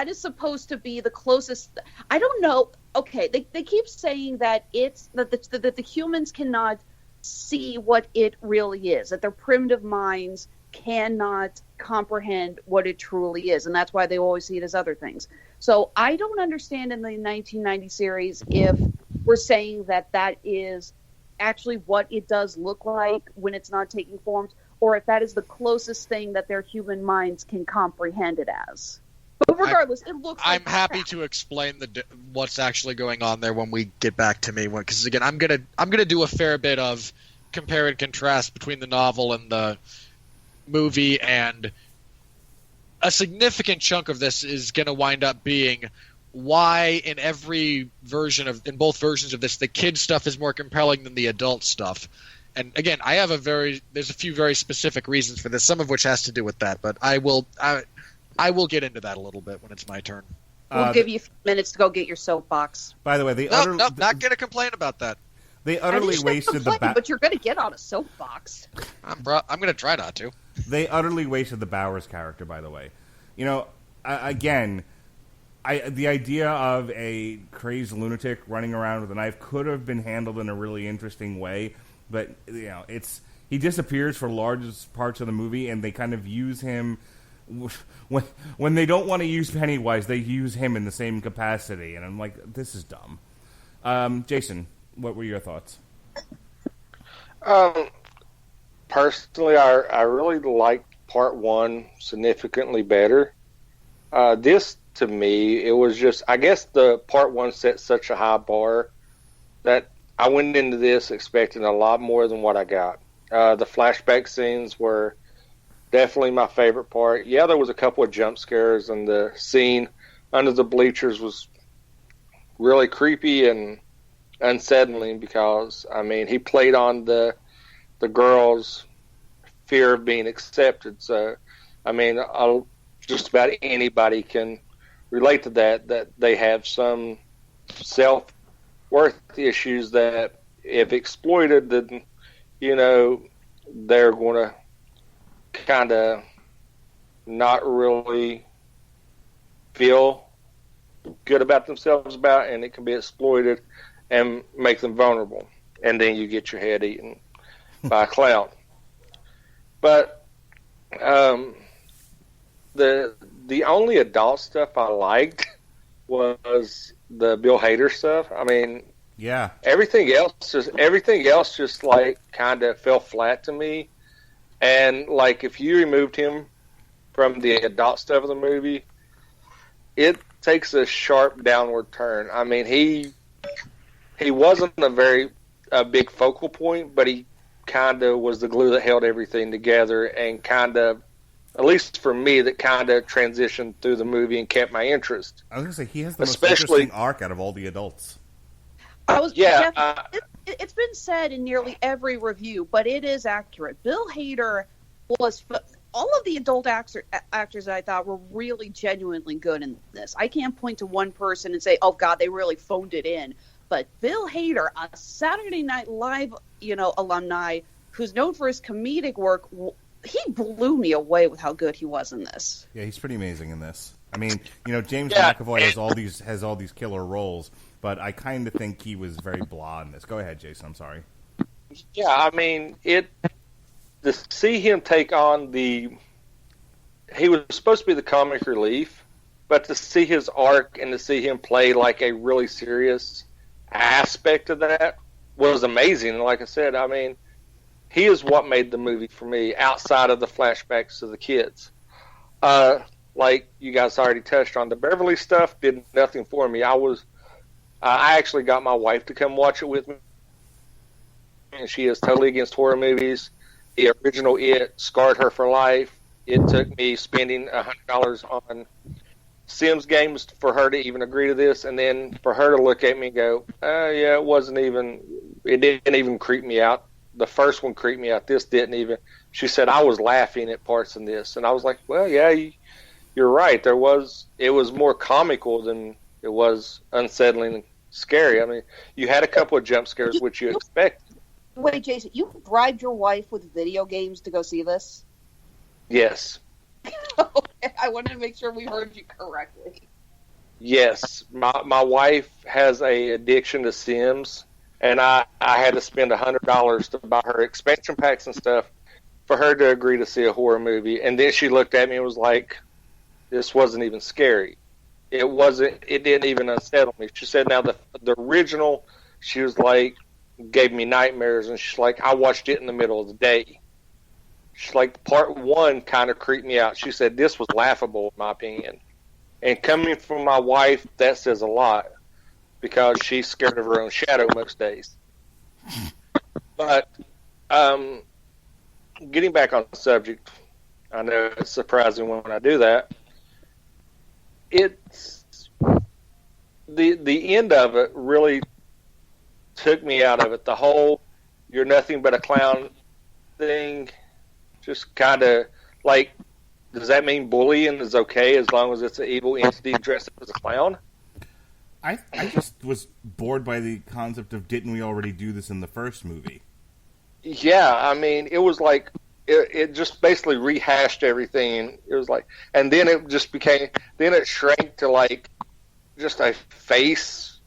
is supposed to be the closest. I don't know. Okay, they keep saying that it's that the humans cannot see what it really is, that their primitive minds cannot comprehend what it truly is, and that's why they always see it as other things. So I don't understand in the 1990 series if we're saying that that is actually what it does look like when it's not taking forms, or if that is the closest thing that their human minds can comprehend it as. But regardless, it looks like I'm happy crap. to explain what's actually going on there when we get back to me. Because again, I'm gonna do a fair bit of compare and contrast between the novel and the movie, and a significant chunk of this is going to wind up being why in both versions of this, the kid stuff is more compelling than the adult stuff. And again, there's a few very specific reasons for this, some of which has to do with that, but I will get into that a little bit when it's my turn. We'll give you a few minutes to go get your soapbox. By the way, Not going to complain about that. They utterly wasted the but you're going to get on a soapbox. I'm going to try not to. They utterly wasted the Bowers character, by the way. You know, again, the idea of a crazed lunatic running around with a knife could have been handled in a really interesting way, but he disappears for large parts of the movie, and they kind of use him when they don't want to use Pennywise. They use him in the same capacity, and I'm like, this is dumb. Jason, what were your thoughts? Personally, I really liked part one significantly better. This, to me, it was just, I guess the part one set such a high bar that I went into this expecting a lot more than what I got. The flashback scenes were definitely my favorite part. Yeah, there was a couple of jump scares, and the scene under the bleachers was really creepy and unsettling because, I mean, he played on the girl's fear of being accepted. So, I mean, just about anybody can relate to that they have some self-worth issues that, if exploited, then, they're going to kind of not really feel good about themselves and it can be exploited and make them vulnerable. And then you get your head eaten by a clown. But the only adult stuff I liked was the Bill Hader stuff. I mean, yeah, everything else just like kind of fell flat to me. And like, if you removed him from the adult stuff of the movie, it takes a sharp downward turn. I mean, he wasn't a big focal point, but he kind of was the glue that held everything together, and kind of, at least for me, that kind of transitioned through the movie and kept my interest. I was going to say, he has the most interesting arc out of all the adults. It's been said in nearly every review, but it is accurate. Bill Hader was... all of the adult actors I thought were really genuinely good in this. I can't point to one person and say, oh, God, they really phoned it in. But Bill Hader, a Saturday Night Live, alumni, who's known for his comedic work, he blew me away with how good he was in this. Yeah, he's pretty amazing in this. I mean, James McAvoy has all these killer roles, but I kind of think he was very blah in this. Go ahead, Jason. I'm sorry. Yeah, I mean, to see him take on he was supposed to be the comic relief, but to see his arc and to see him play like a really serious aspect of that was amazing. Like I said, I mean, he is what made the movie for me outside of the flashbacks of the kids. Like you guys already touched on, the Beverly stuff did nothing for me. I actually got my wife to come watch it with me, and she is totally against horror movies. The original It scarred her for life. It took me spending $100 on Sims games for her to even agree to this, and then for her to look at me and go, yeah, it didn't even creep me out. The first one creeped me out. This didn't even. She said I was laughing at parts in this, and I was like, well, yeah, you're right. It was more comical than it was unsettling and scary. I mean, you had a couple of jump scares, which you expect. Wait, Jason, you bribed your wife with video games to go see this? Yes. Okay, I wanted to make sure we heard you correctly. Yes. My wife has a addiction to Sims, and I had to spend $100 to buy her expansion packs and stuff for her to agree to see a horror movie. And then she looked at me and was like, this wasn't even scary. It didn't even unsettle me. She said, now the original, she was like, gave me nightmares, and she's like, I watched it in the middle of the day. She's like, part one kind of creeped me out. She said, this was laughable, in my opinion. And coming from my wife, that says a lot, because she's scared of her own shadow most days. But, getting back on the subject, I know it's surprising when I do that. It's the end of it really took me out of it. The whole "you're nothing but a clown" thing, just kind of like, does that mean bullying is okay as long as it's an evil entity dressed up as a clown? I just was bored by the concept of, didn't we already do this in the first movie? Yeah, I mean, it was like it just basically rehashed everything. It was like, and then it just became, then it shrank to like just a face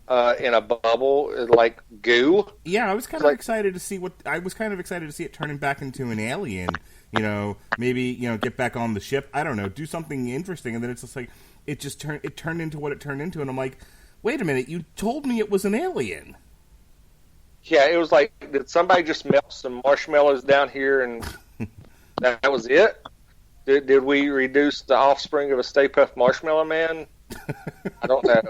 in a bubble, like goo. Yeah, I was kind of excited to see it turning back into an alien. You know, maybe, get back on the ship. I don't know, do something interesting, and then it's just like it turned into what it turned into, and I'm like, wait a minute, you told me it was an alien. Yeah, it was like, did somebody just melt some marshmallows down here and that was it? Did we reduce the offspring of a Stay Puft Marshmallow Man? I don't know.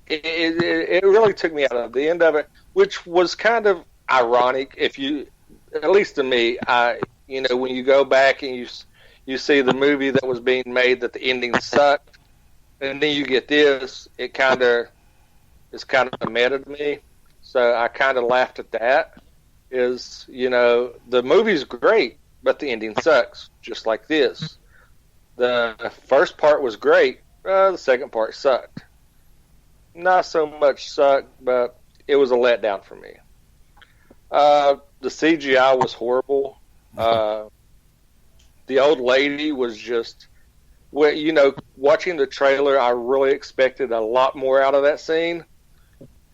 It really took me out of the end of it, which was kind of ironic. If you, at least to me, when you go back and you see the movie that was being made, that the ending sucked, and then you get this, it's kind of meta to me. So I kind of laughed at that. The movie's great, but the ending sucks, just like this. The first part was great. The second part sucked. Not so much sucked, but it was a letdown for me. The CGI was horrible. The old lady was just, watching the trailer, I really expected a lot more out of that scene.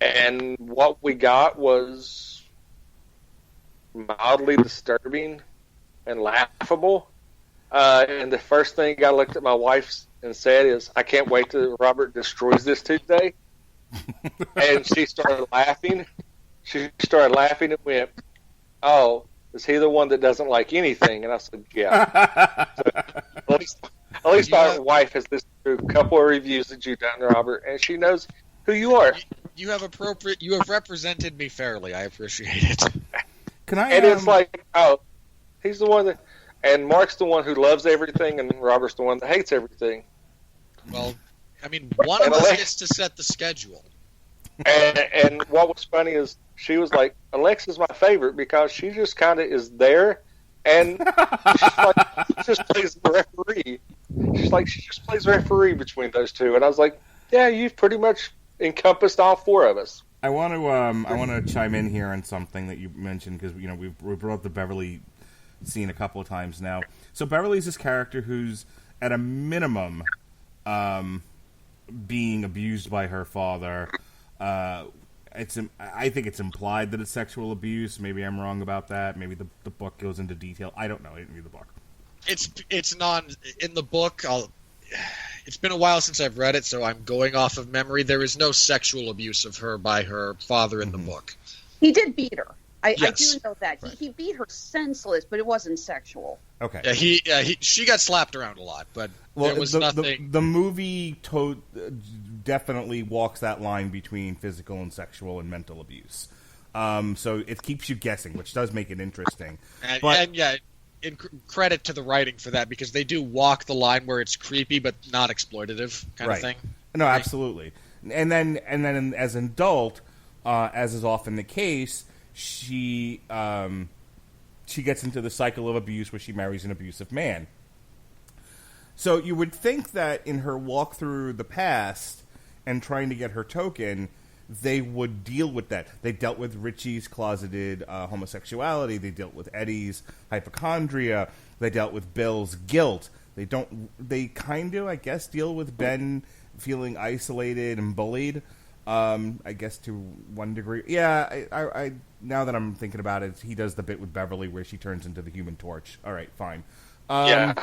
And what we got was mildly disturbing and laughable. And the first thing I looked at my wife and said is, I can't wait till Robert destroys this Tuesday. And she started laughing. She started laughing and went, oh, is he the one that doesn't like anything? And I said, yeah. So at least my wife has listened to a couple of reviews that you've done, Robert, and she knows who you are. You have represented me fairly. I appreciate it. And it's like, oh, he's the one that, and Mark's the one who loves everything, and Robert's the one that hates everything. Well, I mean, one of us gets to set the schedule. And what was funny is she was like, Alexis is my favorite because she just kind of is there, and she just plays the referee. She's like, she just plays referee between those two, and I was like, yeah, you've pretty much encompassed all four of us. I want to chime in here on something that you mentioned, because we brought up the Beverly scene a couple of times now. So Beverly's this character who's at a minimum being abused by her father. I think it's implied that it's sexual abuse. Maybe I'm wrong about that. Maybe the book goes into detail. I don't know. I didn't read the book. It's not in the book. It's been a while since I've read it, so I'm going off of memory. There is no sexual abuse of her by her father in the book. He did beat her. I do know that. Right. He beat her senseless, but it wasn't sexual. Okay. She got slapped around a lot, but there was nothing. The movie definitely walks that line between physical and sexual and mental abuse. So it keeps you guessing, which does make it interesting. In credit to the writing for that, because they do walk the line where it's creepy but not exploitative kind of thing. No, absolutely. And then as an adult, as is often the case, she she gets into the cycle of abuse where she marries an abusive man. So you would think that in her walk through the past and trying to get her token, they would deal with that. They dealt with Richie's closeted homosexuality. They dealt with Eddie's hypochondria. They dealt with Bill's guilt. They kind of, I guess, deal with Ben feeling isolated and bullied. I guess to one degree. Yeah, I now that I'm thinking about it, he does the bit with Beverly where she turns into the Human Torch. All right, fine. Yeah.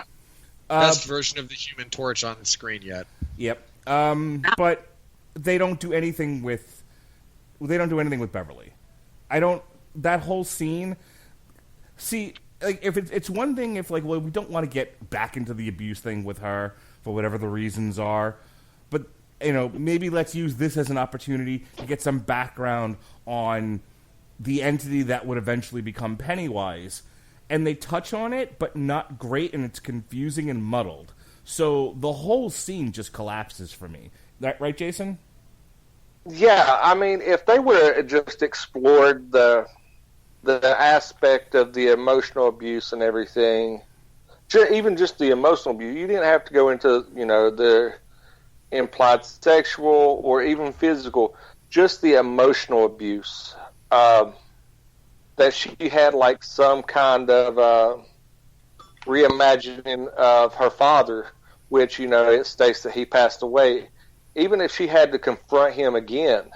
Best version of the Human Torch on screen yet. Yep. But they don't do anything with Beverly. That whole scene. See, like, if it's one thing if, like, well, we don't want to get back into the abuse thing with her for whatever the reasons are, but, you know, maybe let's use this as an opportunity to get some background on the entity that would eventually become Pennywise. And they touch on it, but not great, and it's confusing and muddled. So the whole scene just collapses for me. That right, Jason? Yeah, I mean, if they would have just explored the aspect of the emotional abuse and everything, even just the emotional abuse, you didn't have to go into, you know, the implied sexual or even physical, just the emotional abuse. That she had, like, some kind of reimagining of her father, which, you know, it states that he passed away. Even if she had to confront him again,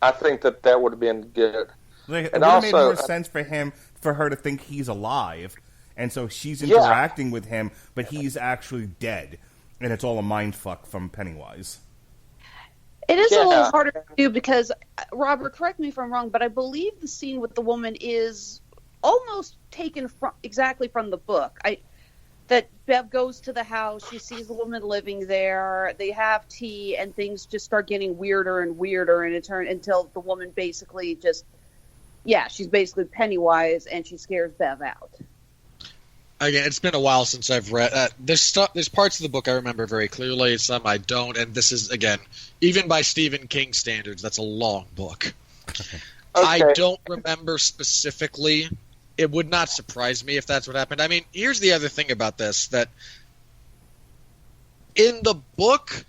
I think that would have been good. Like, it would have made more sense for her to think he's alive, and so she's interacting with him, but he's actually dead, and it's all a mind fuck from Pennywise. It is a little harder to do because, Robert, correct me if I'm wrong, but I believe the scene with the woman is almost taken exactly from the book. That Bev goes to the house, she sees the woman living there, they have tea, and things just start getting weirder and weirder, and until the woman basically just, she's basically Pennywise, and she scares Bev out. Again, it's been a while since I've read. There's parts of the book I remember very clearly, some I don't, and this is, again, even by Stephen King standards, that's a long book. Okay. I don't remember specifically. It would not surprise me if that's what happened. I mean, here's the other thing about this, that in the book,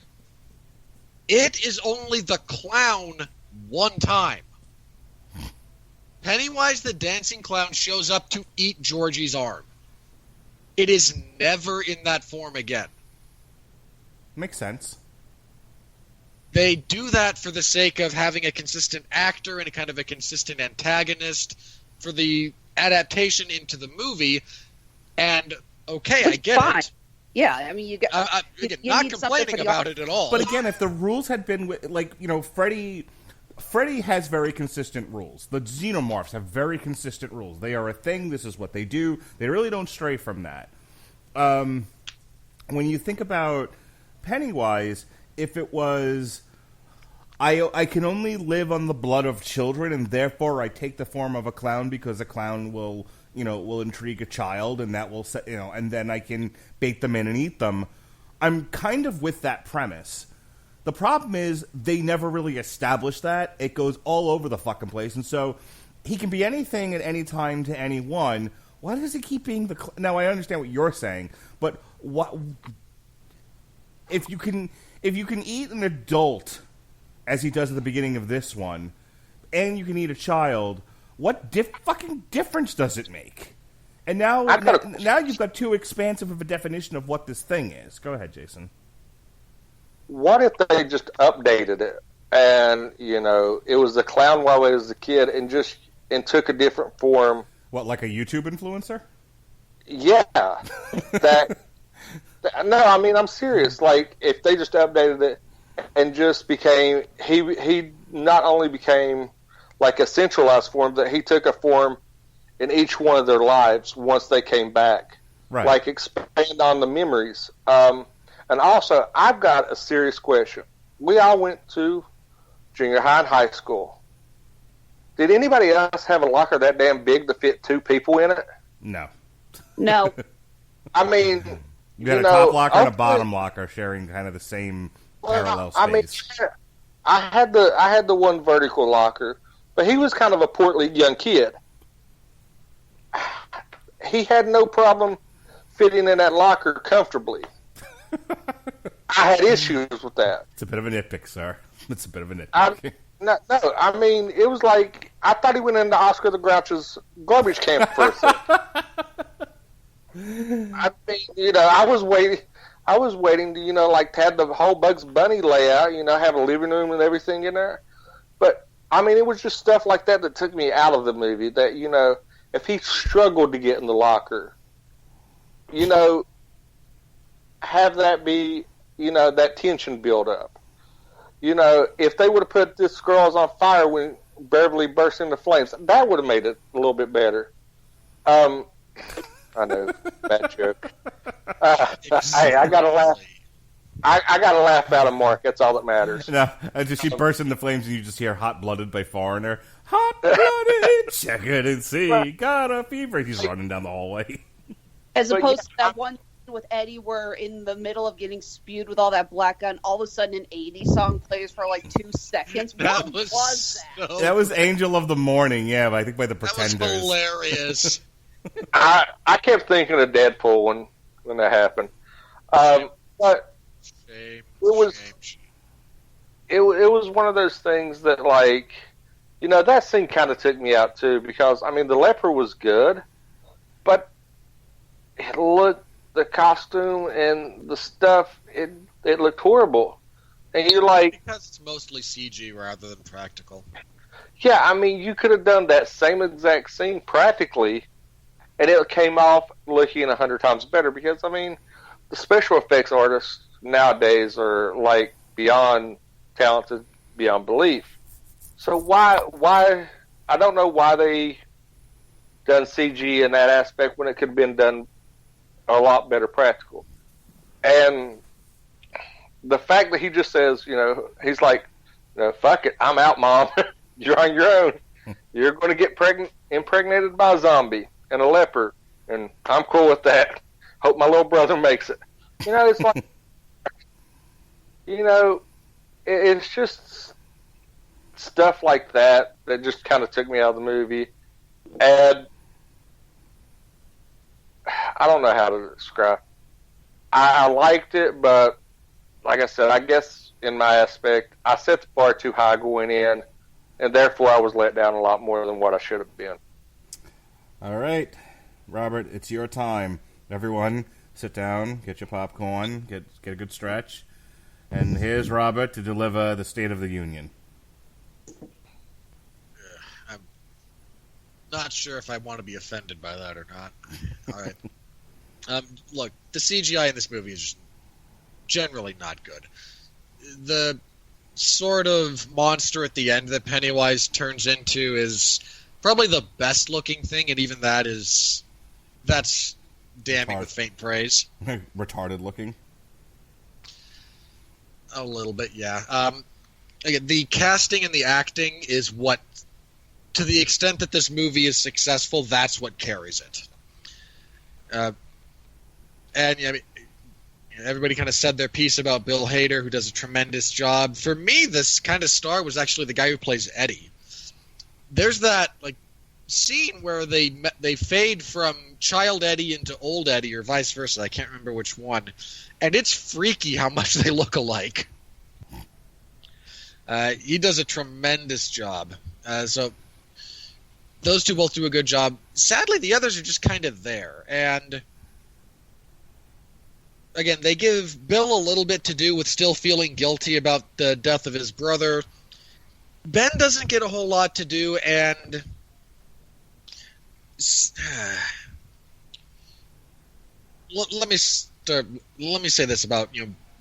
it is only the clown one time. Pennywise the Dancing Clown shows up to eat Georgie's arm. It is never in that form again. Makes sense. They do that for the sake of having a consistent actor and a kind of a consistent antagonist for the adaptation into the movie. And, okay, I get it. Yeah, I mean, you not complaining about it at all. But again, if the rules had been, like, you know, Freddy has very consistent rules. The Xenomorphs have very consistent rules. They are a thing. This is what they do. They really don't stray from that. When you think about Pennywise, if it was, I can only live on the blood of children, and therefore I take the form of a clown because a clown will intrigue a child, and that will, and then I can bait them in and eat them. I'm kind of with that premise. The problem is they never really establish that. It goes all over the fucking place. And so he can be anything at any time to anyone. Why does he keep being the... Now, I understand what you're saying, but what... If you can eat an adult, as he does at the beginning of this one, and you can eat a child, what fucking difference does it make? And now you've got too expansive of a definition of what this thing is. Go ahead, Jason. What if they just updated it and, you know, it was the clown while he was a kid and took a different form? What, like a YouTube influencer? Yeah. No, I mean, I'm serious. Like, if they just updated it and just became, he not only became like a centralized form, that he took a form in each one of their lives once they came back. Right. Like, expand on the memories. And also, I've got a serious question. We all went to junior high and high school. Did anybody else have a locker that damn big to fit two people in it? No. I mean, you had a top locker and a bottom locker sharing kind of the same parallel space. I mean, I had the one vertical locker, but he was kind of a portly young kid. he had no problem fitting in that locker comfortably. I had issues with that. It's a bit of a nitpick, sir. It's a bit of a nitpick. No, I mean, it was like, I thought he went into Oscar the Grouch's garbage can for a second. I mean, you know, I was waiting to, you know, like, to have the whole Bugs Bunny layout, you know, have a living room and everything in there. But, I mean, it was just stuff like that that took me out of the movie. That, you know, if he struggled to get in the locker, you know, have that be, you know, that tension build up. You know, if they would have put this girl's on fire when Beverly burst into flames, that would have made it a little bit better. I know, bad joke. Hey, I gotta laugh. I gotta laugh out of Mark. That's all that matters. No, she bursts into flames and you just hear "Hot Blooded" by Foreigner. Hot blooded, check it and see. Got a fever. He's running down the hallway. As opposed to that one with Eddie where in the middle of getting spewed with all that black gun, all of a sudden an 80s song plays for like 2 seconds. What was that? That was Angel of the Morning, yeah, but I think by the Pretenders. That was hilarious. I kept thinking of Deadpool when that happened. But Shame. it was one of those things that, like, you know, that scene kind of took me out too, because, I mean, the leper was good, but it looked, the costume and the stuff, it looked horrible. And you're like... Because it's mostly CG rather than practical. Yeah, I mean, you could have done that same exact scene practically, and it came off looking 100 times better, because, I mean, the special effects artists nowadays are, like, beyond talented, beyond belief. So why I don't know why they done CG in that aspect when it could have been done a lot better practical. And the fact that he just says, you know, he's like, you know, fuck it, I'm out, Mom. You're on your own. You're going to get impregnated by a zombie and a leper, and I'm cool with that. Hope my little brother makes it. You know, it's like, you know, it's just stuff like that that just kind of took me out of the movie. And I don't know how to describe. I liked it, but like I said, I guess in my aspect, I set the bar too high going in, and therefore I was let down a lot more than what I should have been. All right, Robert, it's your time. Everyone, sit down, get your popcorn, get a good stretch, and here's Robert to deliver the State of the Union. I'm not sure if I want to be offended by that or not. All right. Look, the CGI in this movie is generally not good. The sort of monster at the end that Pennywise turns into is probably the best looking thing, and even that's damning with faint praise. Retarded looking. A little bit, yeah. Again, the casting and the acting is what, to the extent that this movie is successful, that's what carries it. And I mean, everybody kind of said their piece about Bill Hader, who does a tremendous job. For me, this kind of star was actually the guy who plays Eddie. There's that like scene where they fade from child Eddie into old Eddie, or vice versa. I can't remember which one, and it's freaky how much they look alike. He does a tremendous job. So those two both do a good job. Sadly, the others are just kind of there, and again, they give Bill a little bit to do with still feeling guilty about the death of his brother. Ben doesn't get a whole lot to do, and let me say this about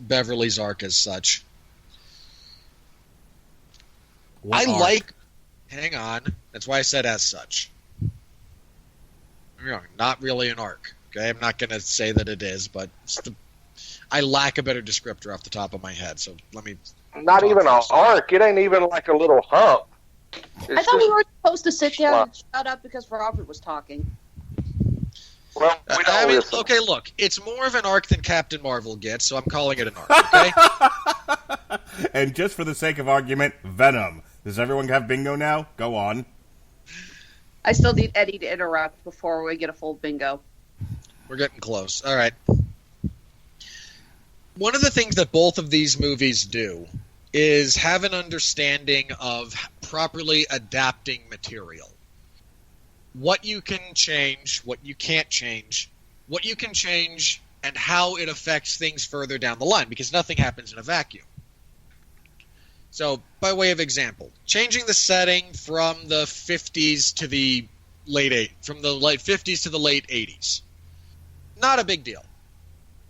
Beverly's arc as such. Hang on. That's why I said as such. Not really an arc. Okay, I'm not going to say that it is, but I lack a better descriptor off the top of my head. So let me. Not even an arc. It ain't even like a little hump. I thought we were supposed to sit down and shut up because Robert was talking. Well, we don't listen. Okay, look, it's more of an arc than Captain Marvel gets, so I'm calling it an arc. Okay. And just for the sake of argument, Venom. Does everyone have bingo now? Go on. I still need Eddie to interrupt before we get a full bingo. We're getting close. All right. One of the things that both of these movies do is have an understanding of properly adapting material. What you can change, what you can't change, what you can change, and how it affects things further down the line, because nothing happens in a vacuum. So, by way of example, changing the setting from the 50s to the late 50s to the late 80s. Not a big deal.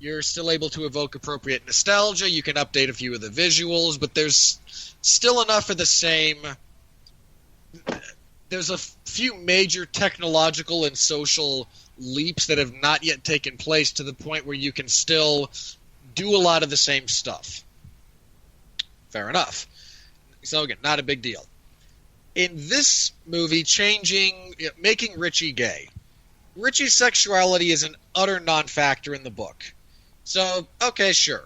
You're still able to evoke appropriate nostalgia, you can update a few of the visuals, but there's still enough of the same. There's a few major technological and social leaps that have not yet taken place to the point where you can still do a lot of the same stuff. Fair enough. So again, not a big deal. In this movie, making Richie gay. Richie's sexuality is an utter non-factor in the book. So, okay, sure.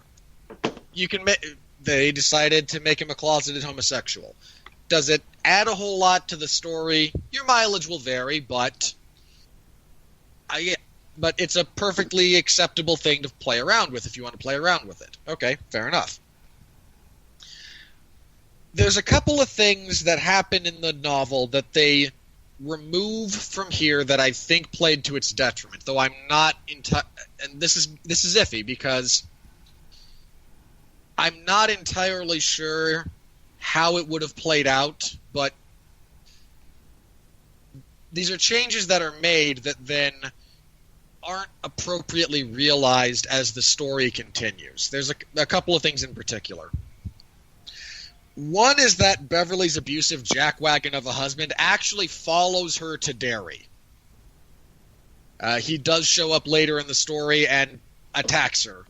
They decided to make him a closeted homosexual. Does it add a whole lot to the story? Your mileage will vary, but it's a perfectly acceptable thing to play around with if you want to play around with it. Okay, fair enough. There's a couple of things that happen in the novel that they remove from here that I think played to its detriment, though I'm not and this is iffy because I'm not entirely sure how it would have played out, but these are changes that are made that then aren't appropriately realized as the story continues. There's a couple of things in particular. One is that Beverly's abusive jackwagon of a husband actually follows her to Derry. He does show up later in the story and attacks her.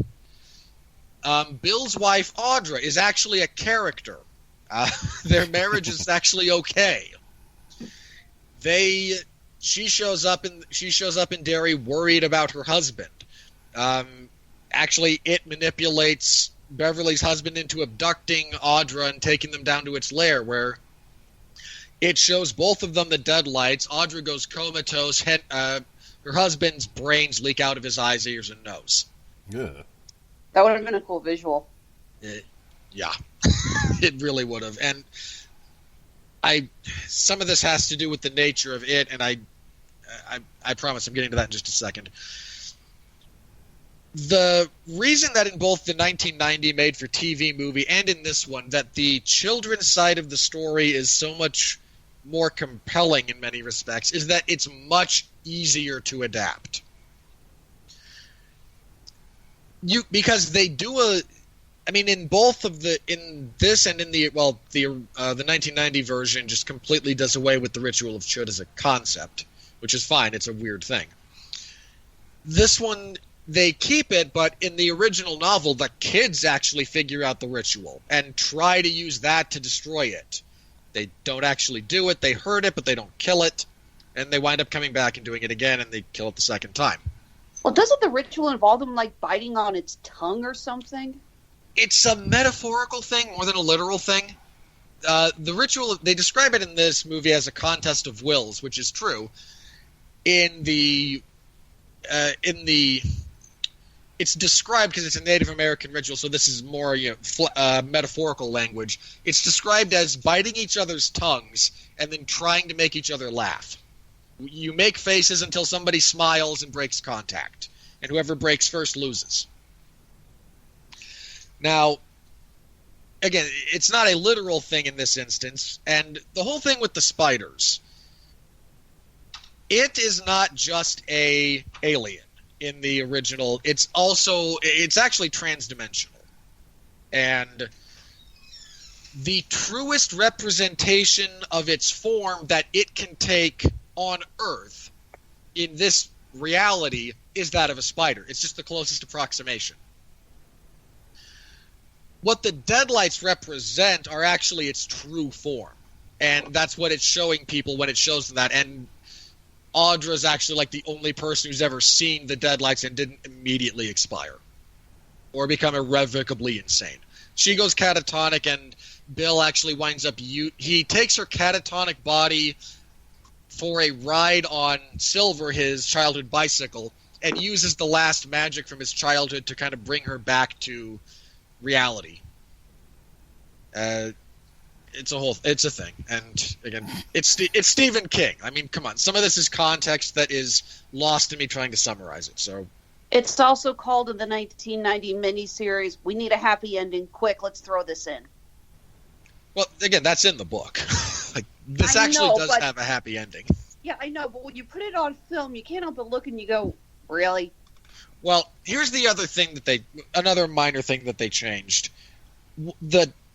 Bill's wife, Audra, is actually a character. Their marriage is actually okay. She shows up in Derry worried about her husband. Actually, it manipulates Beverly's husband into abducting Audra and taking them down to its lair, where it shows both of them the deadlights. Audra goes comatose. Her husband's brains leak out of his eyes, ears, and nose. Yeah. That would have been a cool visual. Yeah, it really would have. And some of this has to do with the nature of it, and I promise I'm getting to that in just a second. The reason that in both the 1990 made-for-TV movie and in this one that the children's side of the story is so much more compelling in many respects is that it's much easier to adapt. Because they do in both of in this and in the 1990 version just completely does away with the ritual of chud as a concept, which is fine. It's a weird thing. This one, they keep it, but in the original novel, the kids actually figure out the ritual and try to use that to destroy it. They don't actually do it. They hurt it, but they don't kill it. And they wind up coming back and doing it again, and they kill it the second time. Well, doesn't the ritual involve them, biting on its tongue or something? It's a metaphorical thing more than a literal thing. The ritual, they describe it in this movie as a contest of wills, which is true. It's described because it's a Native American ritual, so this is more metaphorical language. It's described as biting each other's tongues and then trying to make each other laugh. You make faces until somebody smiles and breaks contact, and whoever breaks first loses. Now, again, it's not a literal thing in this instance, and the whole thing with the spiders, it is not just a alien in the original. It's actually transdimensional. And the truest representation of its form that it can take on Earth in this reality is that of a spider. It's just the closest approximation. What the deadlights represent are actually its true form. And that's what it's showing people when it shows them that. And Audra's actually the only person who's ever seen the deadlights and didn't immediately expire or become irrevocably insane. She goes catatonic, and Bill actually winds up... He takes her catatonic body for a ride on Silver, his childhood bicycle, and uses the last magic from his childhood to kind of bring her back to reality. It's a thing, and again, it's Stephen King. I mean, come on, some of this is context that is lost to me trying to summarize it. So, it's also called in the 1990 miniseries, "We Need a Happy Ending. Quick, let's throw this in." well, again, that's in the book. Like this I actually know, does but- have a happy ending. Yeah, I know, but when you put it on film, you can't help but look and you go, "Really?" Well, here's the other thing another minor thing that they changed.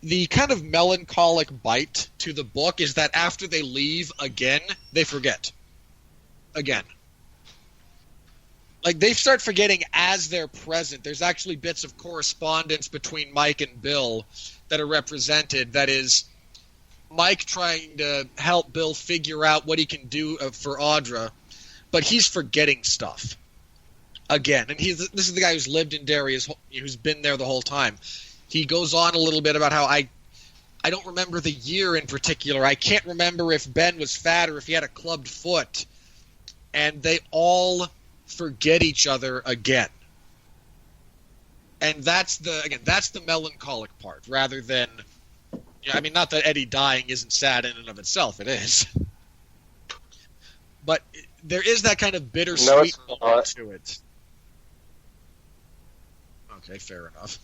The kind of melancholic bite to the book is that after they leave again, they forget. Again. Like, they start forgetting as they're present. There's actually bits of correspondence between Mike and Bill that are represented. That is, Mike trying to help Bill figure out what he can do for Audra, but he's forgetting stuff. Again. And this is the guy who's lived in Derry, who's been there the whole time. He goes on a little bit about how I don't remember the year in particular. I can't remember if Ben was fat or if he had a clubbed foot. And they all forget each other again. And that's the melancholic part, rather than, I mean, not that Eddie dying isn't sad in and of itself. It is. But there is that kind of bittersweet moment to it. Okay, fair enough.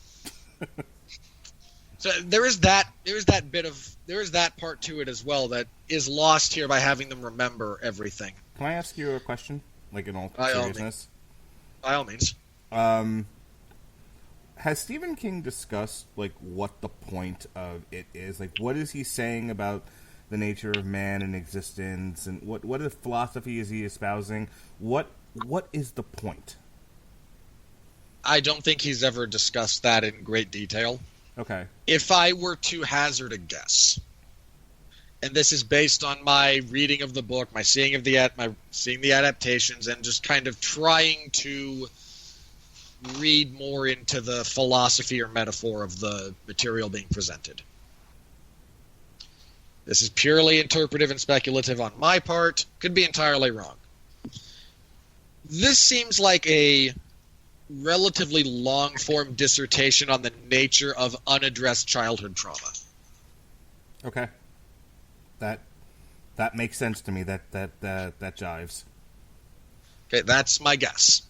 So there is that part to it as well that is lost here by having them remember everything. Can I ask you a question? Like, in all By all seriousness? By all means. Has Stephen King discussed, like, what the point of it is? Like, what is he saying about the nature of man and existence, and what philosophy is he espousing? What is the point? I don't think he's ever discussed that in great detail. Okay. If I were to hazard a guess, and this is based on my reading of the book, my seeing the adaptations, and just kind of trying to read more into the philosophy or metaphor of the material being presented. This is purely interpretive and speculative on my part. Could be entirely wrong. This seems like a relatively long-form dissertation on the nature of unaddressed childhood trauma. Okay. That makes sense to me. That jives. Okay, that's my guess.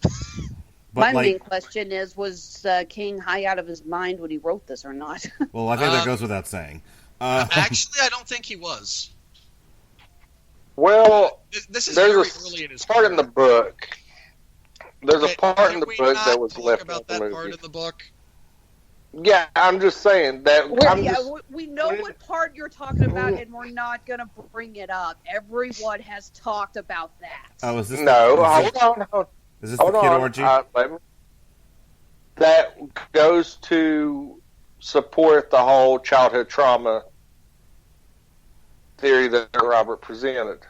But My main question is, was King high out of his mind when he wrote this or not? Well, I think that goes without saying. Actually, I don't think he was. Well, This is very there's early in his part in the book. There's Okay, a part can in the we book not that was talk left about out the that movie. part in the book. Yeah, I'm just saying that. We know what part you're talking about, and we're not going to bring it up. Everyone has talked about that. Oh, is this No, hold on. Is this the kid orgy? That goes to support the whole childhood trauma theory that Robert presented.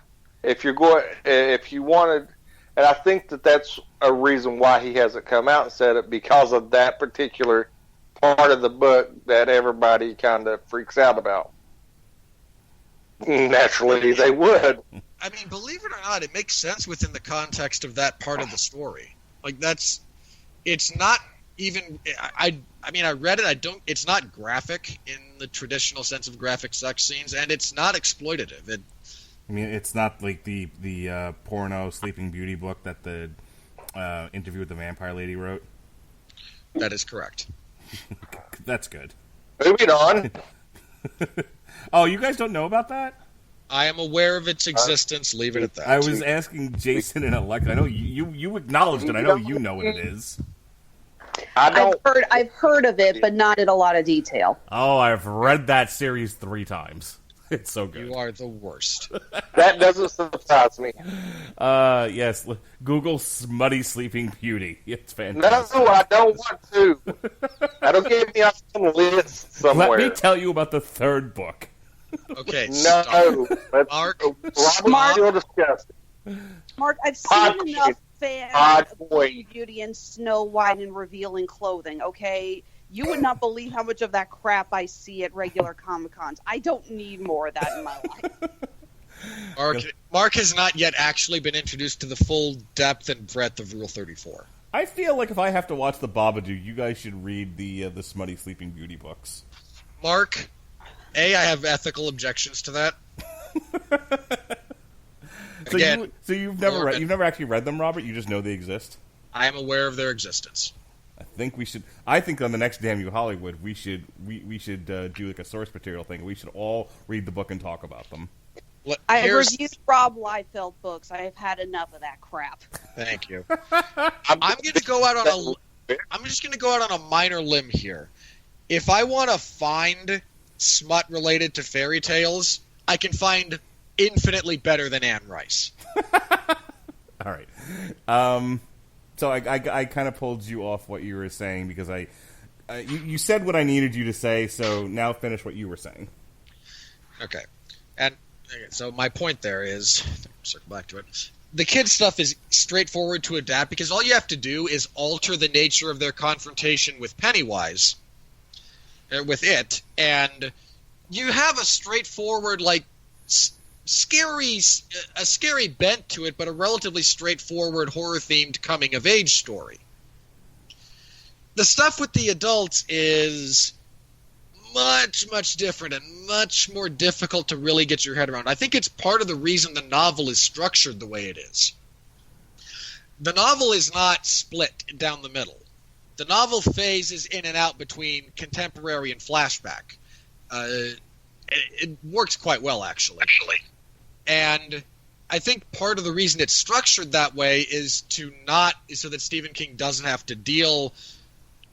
If you wanted, and I think that's a reason why he hasn't come out and said it, because of that particular part of the book that everybody kind of freaks out about. Naturally, they would. I mean, believe it or not, it makes sense within the context of that part of the story. Like, it's not even, I mean, I read it, it's not graphic in the traditional sense of graphic sex scenes, and it's not exploitative. I mean, it's not like the porno Sleeping Beauty book that the Interview with the Vampire Lady wrote. That is correct. That's good. Moving on. Oh, you guys don't know about that? I am aware of its existence. Leave it at that. I was asking Jason and Alexa. I know you acknowledged it. I know you know what it is. I've heard of it, but not in a lot of detail. Oh, I've read that series 3 times. It's so good. You are the worst. That doesn't surprise me. Yes. Google Smutty Sleeping Beauty. It's fantastic. No, I don't want to. That'll get me on some list somewhere. Let me tell you about the 3rd book. Okay, No. Mark, Robert's still disgusting. Mark, I've Podcoin. seen enough fans of Podcoin. Sleeping Beauty and Snow White and revealing clothing, okay? You would not believe how much of that crap I see at regular Comic-Cons. I don't need more of that in my life. Mark has not yet actually been introduced to the full depth and breadth of Rule 34. I feel like if I have to watch the Babadook, you guys should read the Smutty Sleeping Beauty books. Mark, I have ethical objections to that. So you've never actually read them, Robert? You just know they exist? I am aware of their existence. I think on the next Damn You Hollywood, we should do like a source material thing. We should all read the book and talk about them. I have reviewed Rob Liefeld books. I have had enough of that crap. Thank you. I'm going to go out on I'm just going to go out on a minor limb here. If I want to find smut related to fairy tales, I can find infinitely better than Anne Rice. All right. So I kind of pulled you off what you were saying because you said what I needed you to say. So now finish what you were saying. Okay. So my point there is, circle back to it, the kids' stuff is straightforward to adapt because all you have to do is alter the nature of their confrontation with Pennywise, with it, and you have a straightforward, like, scary bent to it, but a relatively straightforward horror-themed coming-of-age story. The stuff with the adults is much, much different and much more difficult to really get your head around. I think it's part of the reason the novel is structured the way it is. The novel is not split down the middle. The novel phases in and out between contemporary and flashback. It works quite well, actually. And I think part of the reason it's structured that way is so that Stephen King doesn't have to deal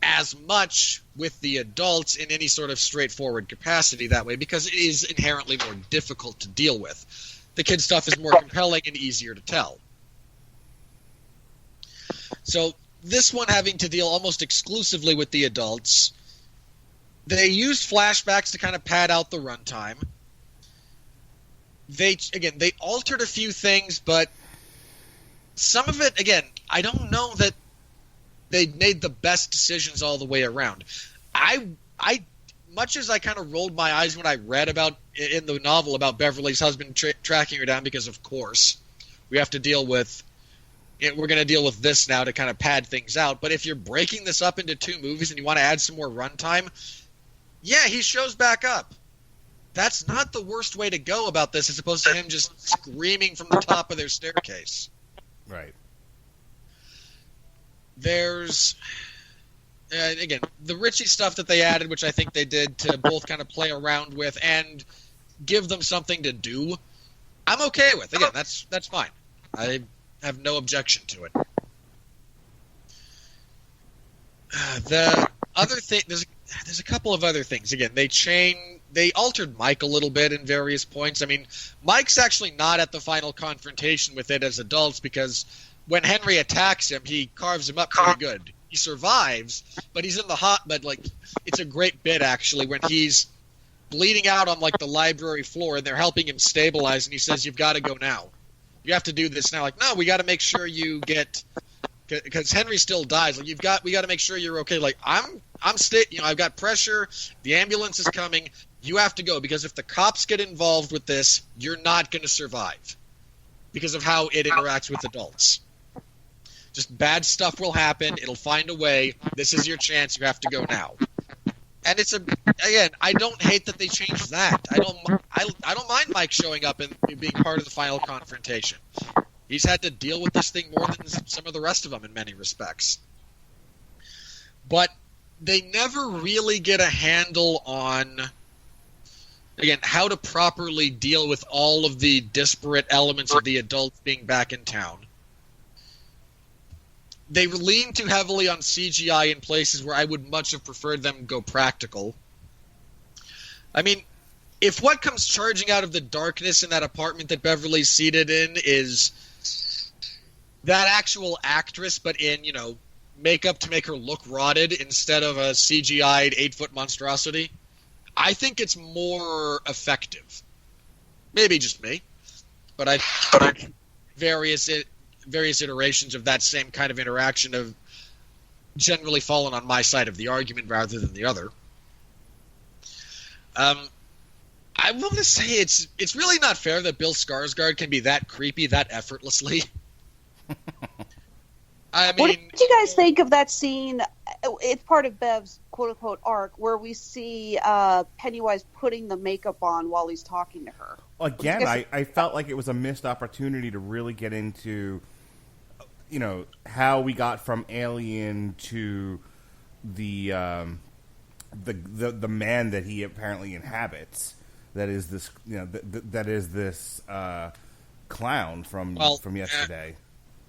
as much with the adults in any sort of straightforward capacity that way, because it is inherently more difficult to deal with. The kid stuff is more compelling and easier to tell. So this one having to deal almost exclusively with the adults, they used flashbacks to kind of pad out the runtime. They altered a few things, but some of it, again, I don't know that they made the best decisions all the way around. I much as I kind of rolled my eyes when I read about in the novel about Beverly's husband tracking her down, because of course we have to deal with it. We're going to deal with this now to kind of pad things out. But if you're breaking this up into 2 movies and you want to add some more runtime, yeah, he shows back up. That's not the worst way to go about this, as opposed to him just screaming from the top of their staircase. Right. There's, again, the Richie stuff that they added, which I think they did to both kind of play around with and give them something to do, I'm okay with. Again, that's fine. I have no objection to it. The other thing, there's a couple of other things. Again, they altered Mike a little bit in various points. I mean, Mike's actually not at the final confrontation with it as adults, because when Henry attacks him, he carves him up pretty good. He survives, but he's in the but like, it's a great bit actually when he's bleeding out on like the library floor and they're helping him stabilize, and he says, "You've got to go now. You have to do this now." Like, no, we got to make sure you get, because Henry still dies. Like, we got to make sure you're okay. Like, I've got pressure. The ambulance is coming. You have to go, because if the cops get involved with this, you're not going to survive because of how it interacts with adults. Just bad stuff will happen. It'll find a way. This is your chance. You have to go now. And again, I don't hate that they changed that. I don't mind Mike showing up and being part of the final confrontation. He's had to deal with this thing more than some of the rest of them in many respects. But they never really get a handle on, again, how to properly deal with all of the disparate elements of the adults being back in town. They lean too heavily on CGI in places where I would much have preferred them go practical. I mean, if what comes charging out of the darkness in that apartment that Beverly's seated in is that actual actress, but in, makeup to make her look rotted instead of a CGI'd 8-foot monstrosity, I think it's more effective. Maybe just me, but I think various iterations of that same kind of interaction have generally fallen on my side of the argument rather than the other. I I want to say it's really not fair that Bill Skarsgård can be that creepy that effortlessly. I mean, What did you guys think of that scene? It's part of Bev's quote-unquote arc where we see Pennywise putting the makeup on while he's talking to her. Again, I felt like it was a missed opportunity to really get into, how we got from Alien to the man that he apparently inhabits. That is this, that is this clown from yesterday.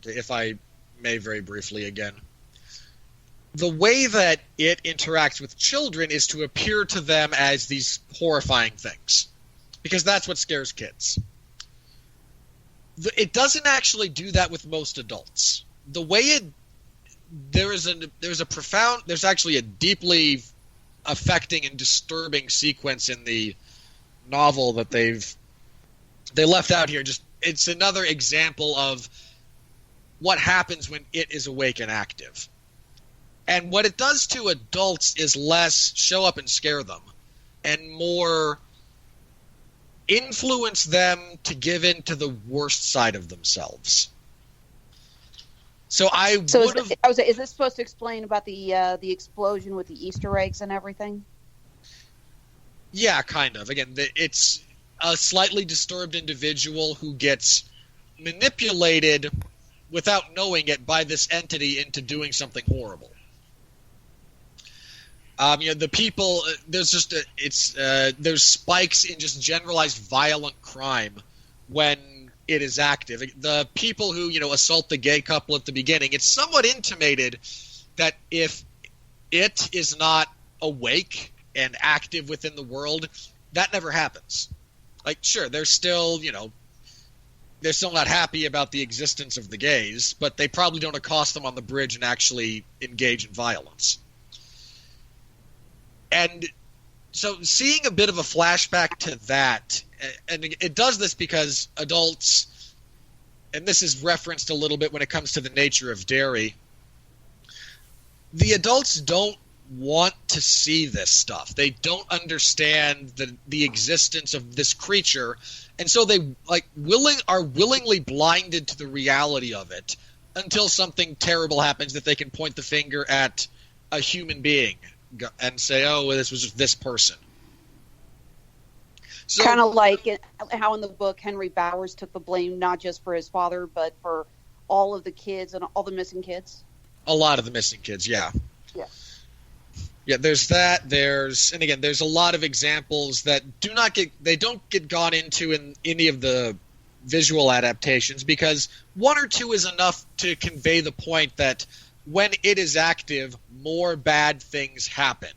If I may very briefly again. The way that it interacts with children is to appear to them as these horrifying things. Because that's what scares kids. It doesn't actually do that with most adults. The way there's actually a deeply affecting and disturbing sequence in the novel that they left out here. It's another example of what happens when it is awake and active. And what it does to adults is less show up and scare them and more influence them to give in to the worst side of themselves. So is this supposed to explain about the explosion with the Easter eggs and everything? Yeah, kind of. Again, it's a slightly disturbed individual who gets manipulated without knowing it by this entity into doing something horrible. The people there's spikes in just generalized violent crime when it is active. The people who assault the gay couple at the beginning, it's somewhat intimated that if it is not awake and active within the world, that never happens. Like, sure, they're still not happy about the existence of the gays, but they probably don't accost them on the bridge and actually engage in violence. And so seeing a bit of a flashback to that, and it does this because adults, and this is referenced a little bit when it comes to the nature of dairy, the adults don't want to see this stuff. They don't understand the existence of this creature, and so they are willingly blinded to the reality of it until something terrible happens that they can point the finger at a human being and say, oh, well, this was just this person. So, kind of like how in the book Henry Bowers took the blame not just for his father, but for all of the kids and all the missing kids. A lot of the missing kids, yeah. Yeah. Yeah, there's that. There's a lot of examples that don't get gone into in any of the visual adaptations because one or two is enough to convey the point that when it is active, more bad things happen.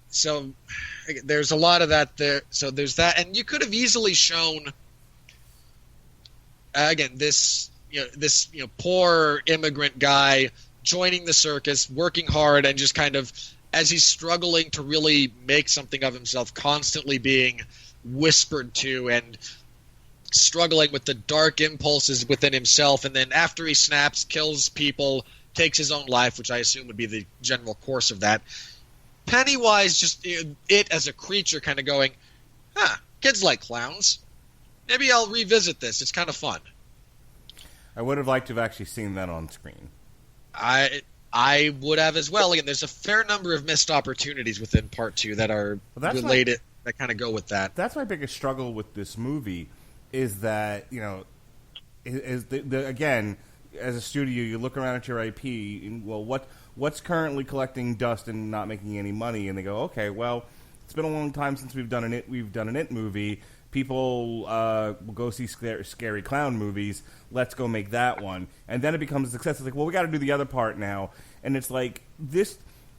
So there's a lot of that there. So there's that, and you could have easily shown this poor immigrant guy joining the circus, working hard, and just kind of as he's struggling to really make something of himself, constantly being whispered to and struggling with the dark impulses within himself, and then after he snaps, kills people, takes his own life, which I assume would be the general course of that. Pennywise, just it as a creature kind of going, kids like clowns. Maybe I'll revisit this. It's kind of fun. I would have liked to have actually seen that on screen. I would have as well. Again, there's a fair number of missed opportunities within Part 2 that are related, that kind of go with that. That's my biggest struggle with this movie. Is that again, as a studio, you look around at your IP, and what's currently collecting dust and not making any money, and they go, okay, well, it's been a long time since we've done an It movie. People will go see scary clown movies. Let's go make that one, and then it becomes a success. It's like, well, we got to do the other part now, and it's like this.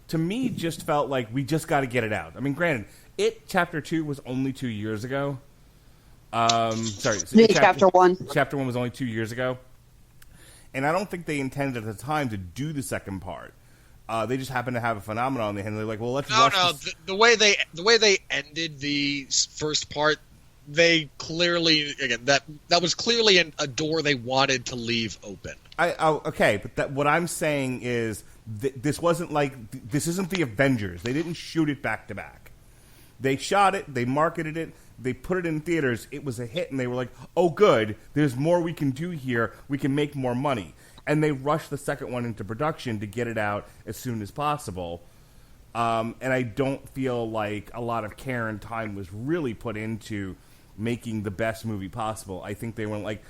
To me, just felt like we just got to get it out. I mean, granted, It Chapter 2 was only 2 years ago. Chapter 1. Chapter 1 was only 2 years ago. And I don't think they intended at the time to do the second part. They just happened to have a phenomenon on their hand. They're like, well, let's rush this. The way they ended the first part, they clearly, again, that was clearly a door they wanted to leave open. Okay, but what I'm saying is this wasn't like, this isn't the Avengers. They didn't shoot it back to back. They shot it, they marketed it, they put it in theaters, it was a hit, and they were like, oh good, there's more we can do here, we can make more money. And they rushed the second one into production to get it out as soon as possible. And I don't feel like a lot of care and time was really put into making the best movie possible. I think they went like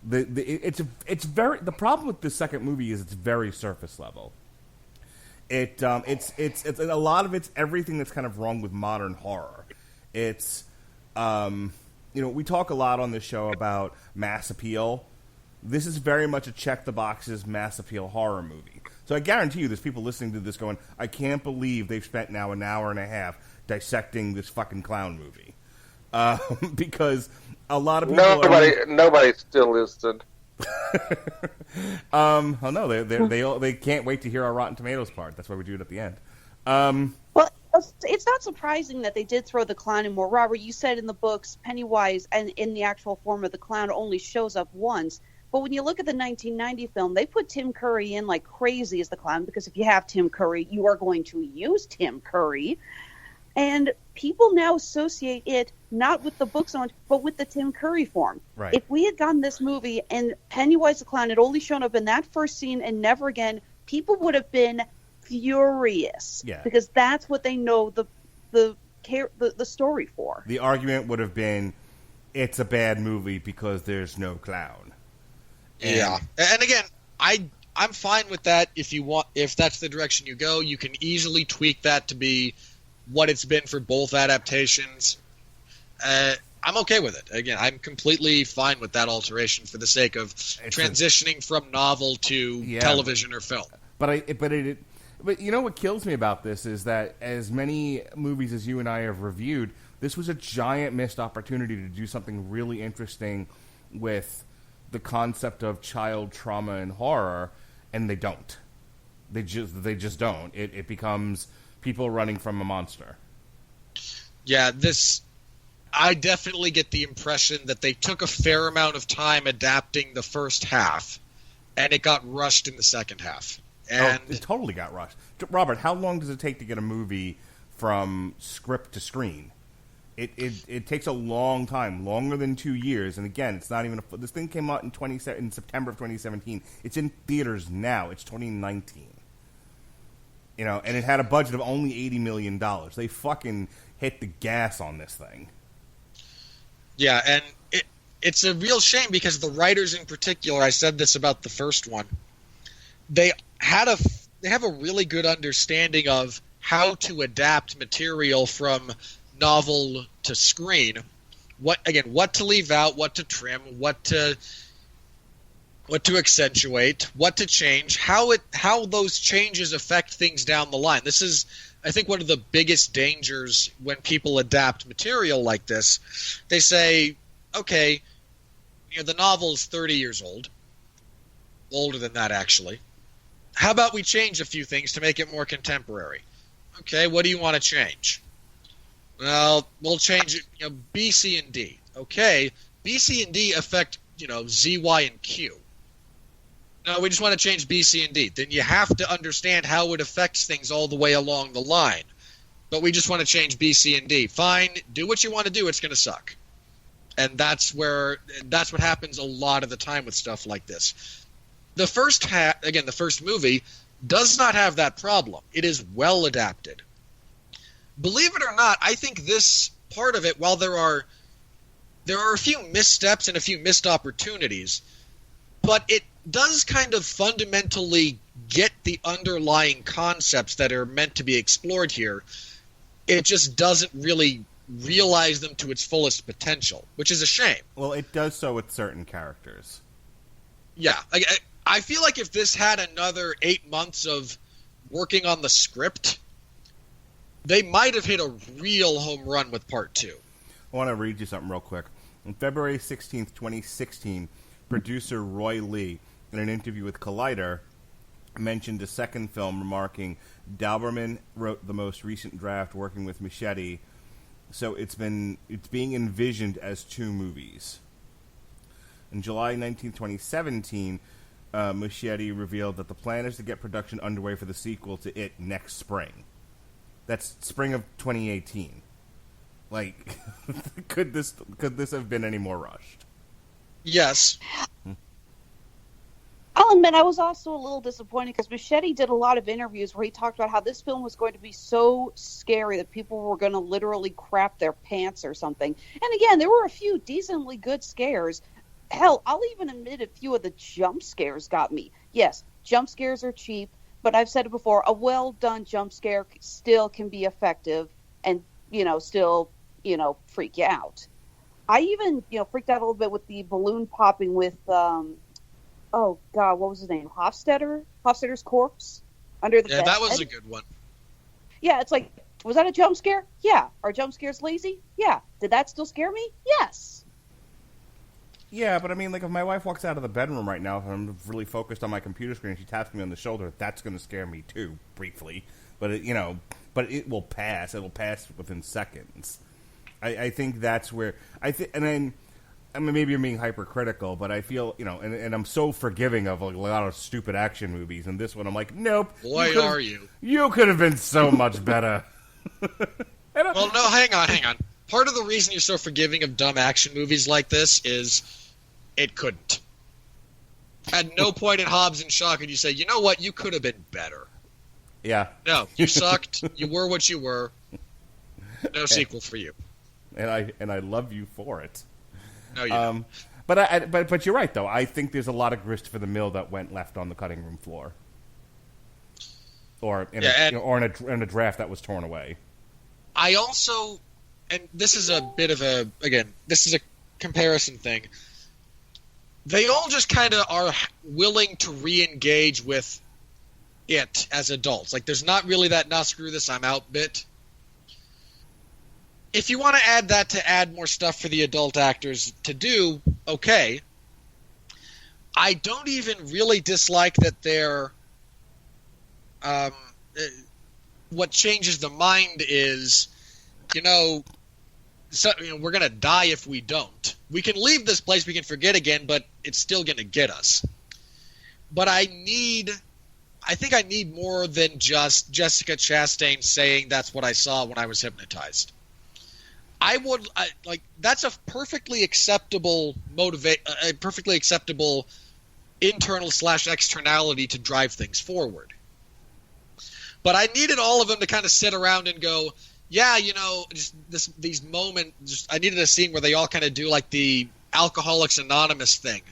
it's very, the problem with this second movie is it's very surface level. It's a lot of it's everything that's kind of wrong with modern horror. It's we talk a lot on this show about mass appeal. This is very much a check the boxes mass appeal horror movie. So I guarantee you there's people listening to this going, I can't believe they've spent now an hour and a half dissecting this fucking clown movie. Because a lot of people nobody still listened. Oh no, they can't wait to hear our Rotten Tomatoes part. That's why we do it at the end. Well, it's not surprising that they did throw the clown in more. Robert, you said in the books, Pennywise, and in the actual form of the clown, only shows up once. But when you look at the 1990 film, they put Tim Curry in like crazy as the clown, because if you have Tim Curry, you are going to use Tim Curry. And people now associate it not with the books on, but with the Tim Curry form. Right. If we had gotten this movie and Pennywise the clown had only shown up in that first scene and never again, people would have been furious. Yeah. Because that's what they know the story for. The argument would have been, it's a bad movie because there's no clown. Yeah, and again, I'm fine with that. If that's the direction you go, you can easily tweak that to be what it's been for both adaptations. I'm okay with it. Again, I'm completely fine with that alteration for the sake of transitioning from novel to television or film. But you know what kills me about this is that as many movies as you and I have reviewed, this was a giant missed opportunity to do something really interesting with the concept of child trauma and horror, and they don't. They just don't. It becomes people running from a monster. Yeah, I definitely get the impression that they took a fair amount of time adapting the first half, and it got rushed in the second half. And it totally got rushed. Robert, how long does it take to get a movie from script to screen? It takes a long time, longer than 2 years. And again, it's not even this thing came out in September of 2017. It's in theaters now. It's 2019. And it had a budget of only $80 million. They fucking hit the gas on this thing. Yeah, and it's a real shame because the writers in particular, I said this about the first one, they have a really good understanding of how to adapt material from novel to screen. What to leave out, what to trim, what to accentuate, what to change, how those changes affect things down the line. This is, I think, one of the biggest dangers when people adapt material like this. They say, okay, the novel is 30 years old, older than that actually. How about we change a few things to make it more contemporary? Okay, what do you want to change? Well, we'll change it, B, C, and D. Okay, B, C, and D affect, Z, Y, and Q. No, we just want to change B, C, and D. Then you have to understand how it affects things all the way along the line. But we just want to change B, C, and D. Fine, do what you want to do, it's going to suck. And that's what happens a lot of the time with stuff like this. The first movie does not have that problem. It is well adapted. Believe it or not, I think this part of it, while there are a few missteps and a few missed opportunities, but it does kind of fundamentally get the underlying concepts that are meant to be explored here. It just doesn't really realize them to its fullest potential, which is a shame. Well, it does so with certain characters. Yeah, I feel like if this had another 8 months of working on the script, they might have hit a real home run with part 2. I want to read you something real quick. On February 16th, 2016, producer Roy Lee, in an interview with Collider, mentioned a second film, remarking, Dauberman wrote the most recent draft working with Machete, so it's being envisioned as 2 movies. In July 19, 2017, Machete revealed that the plan is to get production underway for the sequel to It next spring. That's spring of 2018. Like, could this have been any more rushed? Yes. I'll admit I was also a little disappointed because Machete did a lot of interviews where he talked about how this film was going to be so scary that people were going to literally crap their pants or something. And again, there were a few decently good scares. Hell, I'll even admit a few of the jump scares got me. Yes, jump scares are cheap, but I've said it before, a well-done jump scare still can be effective and, still, freak you out. I even, freaked out a little bit with the balloon popping with, oh God, what was his name? Hofstadter's corpse under the bed. Yeah, that was a good one. Yeah, it's like, was that a jump scare? Yeah. Are jump scares lazy? Yeah. Did that still scare me? Yes. Yeah, but I mean, like, if my wife walks out of the bedroom right now, if I'm really focused on my computer screen and she taps me on the shoulder, that's going to scare me too, briefly. But, but it will pass. It'll pass within seconds. I think that's where, and then, I mean, maybe I'm being hypercritical, but I feel, and I'm so forgiving of like, a lot of stupid action movies, and this one I'm like, nope. Boy, are you. You could have been so much better. Well, no, hang on. Part of the reason you're so forgiving of dumb action movies like this is it couldn't. At no point in Hobbs and Shaw could you say, you know what, you could have been better. Yeah. No, you sucked. You were what you were. No sequel for you. And I love you for it. No, you don't. But you're right though. I think there's a lot of grist for the mill that went left on the cutting room floor, or in a draft that was torn away. I also, and this is a bit of this is a comparison thing. They all just kind of are willing to re-engage with it as adults. Like, there's not really that "nah, screw this, I'm out" bit. If you want to add that to add more stuff for the adult actors to do, okay. I don't even really dislike that they're... what changes the mind is, we're going to die if we don't. We can leave this place, we can forget again, but it's still going to get us. But I think I need more than just Jessica Chastain saying that's what I saw when I was hypnotized. That's a perfectly acceptable a perfectly acceptable internal/externality to drive things forward. But I needed all of them to kind of sit around and go, yeah, these moments. I needed a scene where they all kind of do like the Alcoholics Anonymous thing.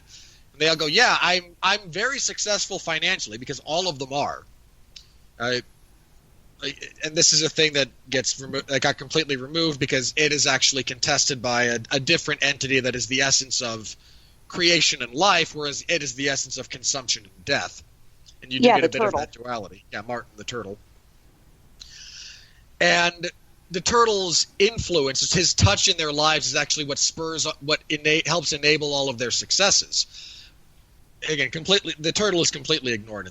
And they all go, yeah, I'm very successful financially, because all of them are. And this is a thing that got completely removed because it is actually contested by a different entity that is the essence of creation and life, whereas it is the essence of consumption and death. And you do get a bit of that duality. Yeah, Martin the Turtle. And the Turtle's influence, his touch in their lives, is actually what helps enable all of their successes. Again, the Turtle is completely ignored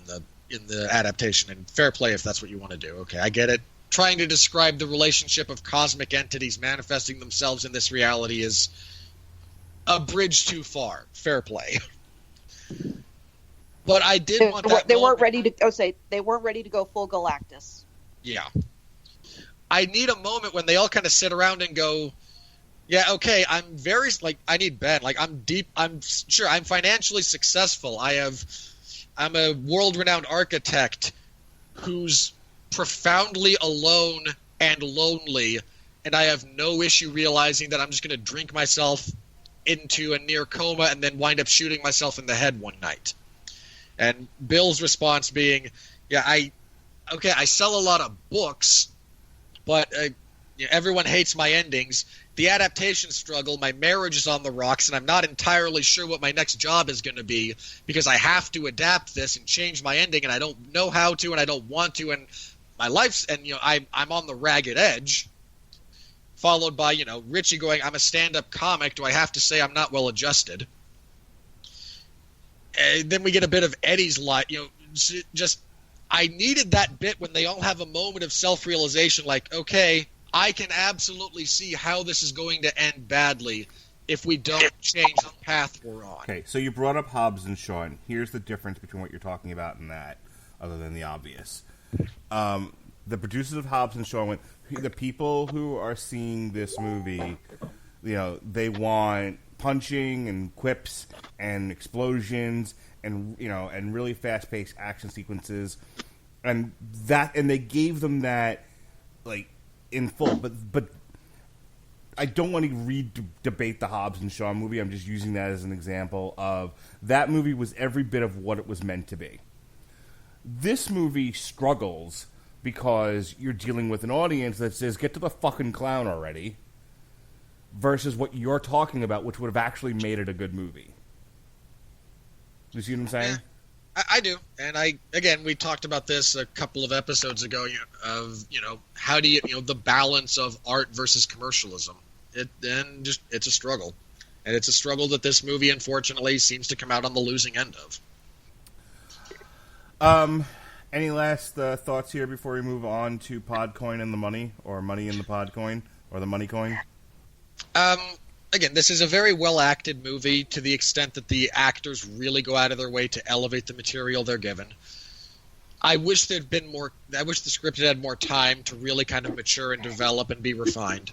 in the adaptation, and fair play if that's what you want to do. Okay, I get it. Trying to describe the relationship of cosmic entities manifesting themselves in this reality is a bridge too far. Fair play. But I did want that. They weren't ready to go full Galactus. Yeah. I need a moment when they all kind of sit around and go, yeah, okay, I need Ben. Like, I'm sure I'm financially successful. I'm a world-renowned architect who's profoundly alone and lonely, and I have no issue realizing that I'm just going to drink myself into a near coma and then wind up shooting myself in the head one night. And Bill's response being, yeah, I sell a lot of books, but everyone hates my endings. The adaptation struggle, my marriage is on the rocks, and I'm not entirely sure what my next job is going to be because I have to adapt this and change my ending, and I don't know how to, and I don't want to, and my life's, and I'm on the ragged edge. Followed by Richie going, I'm a stand-up comic. Do I have to say I'm not well adjusted? And then we get a bit of Eddie's life. Just I needed that bit when they all have a moment of self-realization, like, okay, I can absolutely see how this is going to end badly if we don't change the path we're on. Okay, so you brought up Hobbs and Shaw. Here's the difference between what you're talking about and that, other than the obvious. the producers of Hobbs and Shaw went, the people who are seeing this movie, they want punching and quips and explosions and and really fast-paced action sequences, and they gave them that like in full. But I don't want to re-debate the Hobbs and Shaw movie. I'm just using that as an example of that movie was every bit of what it was meant to be. This movie struggles because you're dealing with an audience that says, get to the fucking clown already, versus what you're talking about, which would have actually made it a good movie. You see what I'm saying? Yeah, I do. And we talked about this a couple of episodes ago, how do you, the balance of art versus commercialism. It's a struggle. And it's a struggle that this movie, unfortunately, seems to come out on the losing end of. Any last thoughts here before we move on to Podcoin and the money, or money in the Podcoin, or the money coin? Again, this is a very well-acted movie to the extent that the actors really go out of their way to elevate the material they're given. I wish there'd been more. I wish the script had more time to really kind of mature and develop and be refined.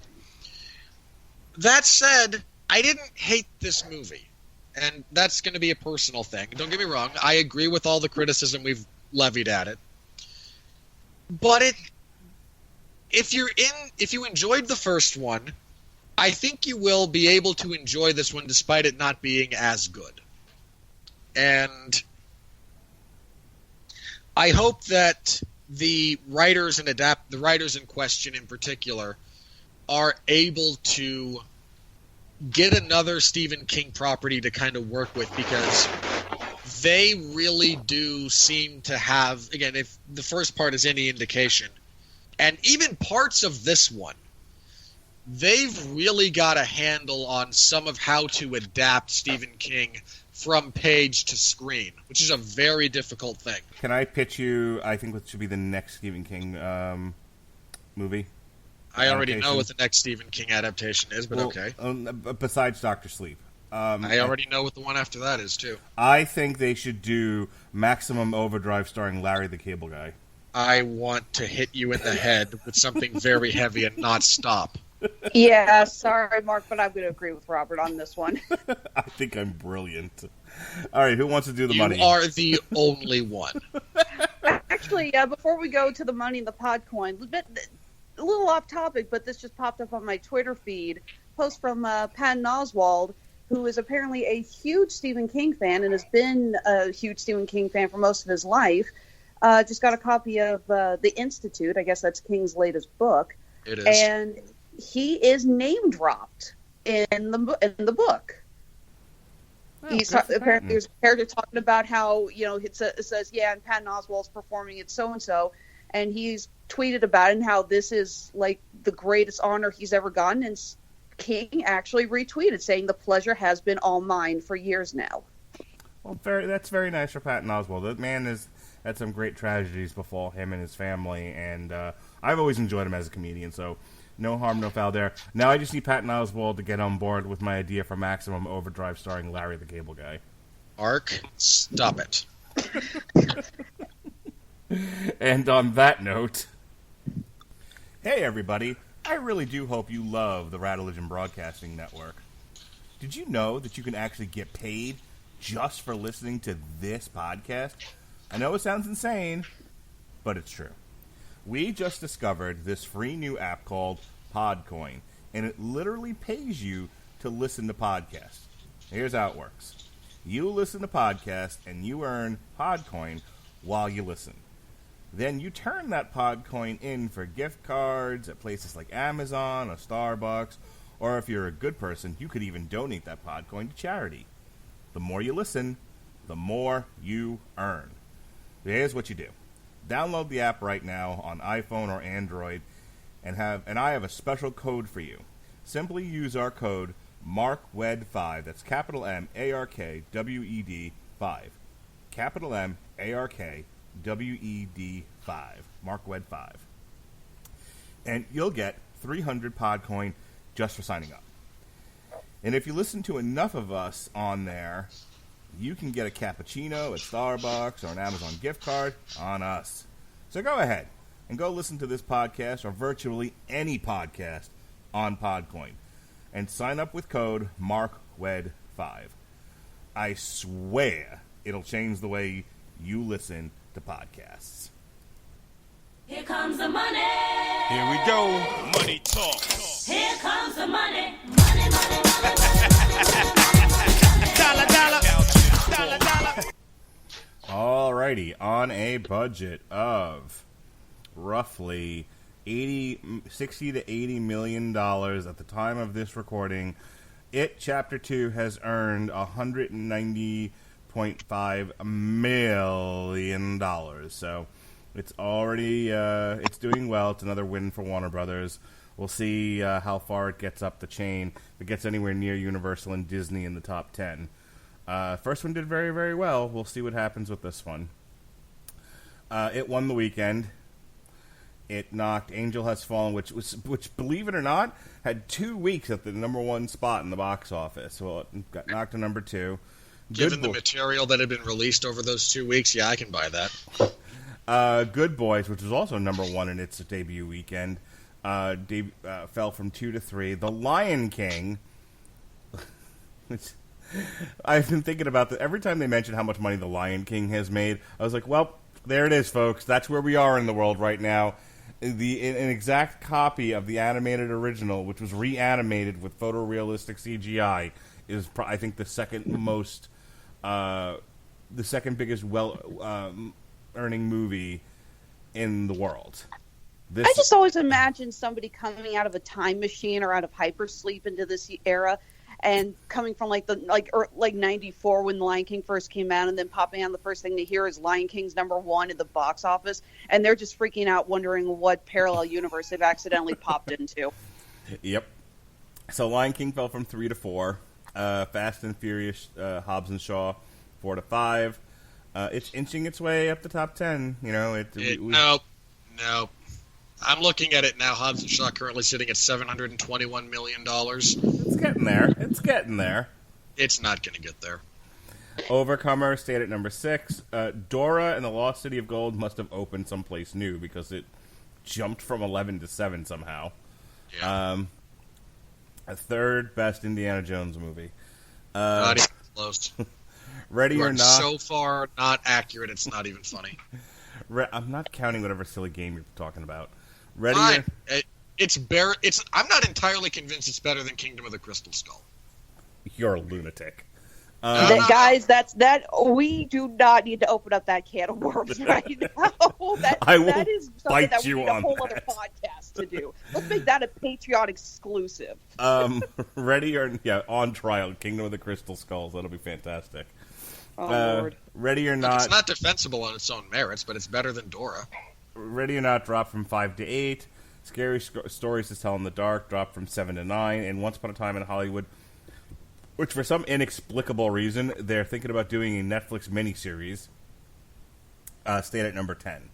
That said, I didn't hate this movie, and that's going to be a personal thing. Don't get me wrong. I agree with all the criticism we've levied at it. But if you enjoyed the first one, I think you will be able to enjoy this one despite it not being as good. And I hope that the writers in question in particular are able to get another Stephen King property to kind of work with, because they really do seem to have, again, if the first part is any indication, and even parts of this one, they've really got a handle on some of how to adapt Stephen King from page to screen, which is a very difficult thing. Can I pitch you, I think, what should be the next Stephen King movie? I already know what the next Stephen King adaptation is, but okay. Besides Dr. Sleep. I already know what the one after that is, too. I think they should do Maximum Overdrive starring Larry the Cable Guy. I want to hit you in the head with something very heavy and not stop. Yeah, sorry, Mark, but I'm going to agree with Robert on this one. I think I'm brilliant. All right, who wants to do the money? You are the only one. Actually, before we go to the money and the Podcoin, a little off topic, but this just popped up on my Twitter feed. Post from Patton Oswalt, who is apparently a huge Stephen King fan and has been a huge Stephen King fan for most of his life. Just got a copy of The Institute. I guess that's King's latest book. It is. And he is name dropped in the book. Oh, Apparently there's a character talking about how, it says, and Patton Oswalt's performing at so-and-so, and he's tweeted about it and how this is like the greatest honor he's ever gotten, and King actually retweeted saying the pleasure has been all mine for years now. Well, that's very nice for Patton Oswalt. That man has had some great tragedies befall him and his family, and I've always enjoyed him as a comedian, so no harm, no foul there. Now I just need Patton Oswalt to get on board with my idea for Maximum Overdrive starring Larry the Cable Guy. Ark, stop it. And on that note, hey everybody, I really do hope you love the Radulich Broadcasting Network. Did you know that you can actually get paid just for listening to this podcast? I know it sounds insane, but it's true. We just discovered this free new app called Podcoin, and it literally pays you to listen to podcasts. Here's how it works. You listen to podcasts, and you earn Podcoin while you listen. Then you turn that Podcoin in for gift cards at places like Amazon or Starbucks, or if you're a good person, you could even donate that Podcoin to charity. The more you listen, the more you earn. Here's what you do. Download the app right now on iPhone or Android, and I have a special code for you. Simply use our code MARKWED5. That's capital MARKWED 5. Capital MARKWED 5. MARKWED 5. And you'll get 300 Podcoin just for signing up. And if you listen to enough of us on there, you can get a cappuccino at Starbucks or an Amazon gift card on us. So go ahead. and go listen to this podcast or virtually any podcast on Podcoin. And sign up with code MARKWED5. I swear it'll change the way you listen to podcasts. Here comes the money. Here we go. Money talk. Here comes the money. Money, money, money, money. Dollar, dollar. Dollar, dollar. Alrighty, on a budget of roughly 60 to $80 million at the time of this recording, It Chapter 2 has earned $190.5 million. So it's already it's doing well. It's another win for Warner Brothers. We'll see how far it gets up the chain. If it gets anywhere near Universal and Disney in the top 10. First one did very, very well. We'll see what happens with this one. It won the weekend. It knocked Angel Has Fallen, which, believe it or not, had 2 weeks at the number one spot in the box office. Well, it got knocked to number 2. Given the material that had been released over those 2 weeks, yeah, I can buy that. Good Boys, which was also number 1 in its debut weekend, fell from 2 to 3. The Lion King, which I've been thinking about that every time they mention how much money The Lion King has made. I was like, well, there it is, folks. That's where we are in the world right now. An exact copy of the animated original, which was reanimated with photorealistic CGI, is I think the second biggest earning movie in the world. I just always imagine somebody coming out of a time machine or out of hypersleep into this era, and coming from like 94 when The Lion King first came out, and then popping on, the first thing they hear is Lion King's number 1 in the box office, and they're just freaking out, wondering what parallel universe they've accidentally popped into. Yep. So Lion King fell from 3 to 4. Fast and Furious, Hobbs and Shaw, 4 to 5. It's inching its way up the top 10. You know, No. I'm looking at it now. Hobbs and Shaw currently sitting at $721 million. It's getting there. It's not going to get there. Overcomer stayed at number 6. Dora and the Lost City of Gold must have opened someplace new because it jumped from 11 to 7 somehow. Yeah. A third best Indiana Jones movie. Not even close. Ready or Not. So far, not accurate. It's not even funny. I'm not counting whatever silly game you're talking about. Fine. I'm not entirely convinced it's better than Kingdom of the Crystal Skull. You're a lunatic. Guys, we do not need to open up that can of worms right now. That is something that we need a whole other podcast to do. Let's make that a Patreon exclusive. On trial, Kingdom of the Crystal Skulls. That'll be fantastic. Oh, Lord. Ready or Not. It's not defensible on its own merits, but it's better than Dora. Ready or Not dropped from 5 to 8. Scary Stories to Tell in the Dark dropped from 7 to 9. And Once Upon a Time in Hollywood, which for some inexplicable reason, they're thinking about doing a Netflix miniseries, stayed at number 10.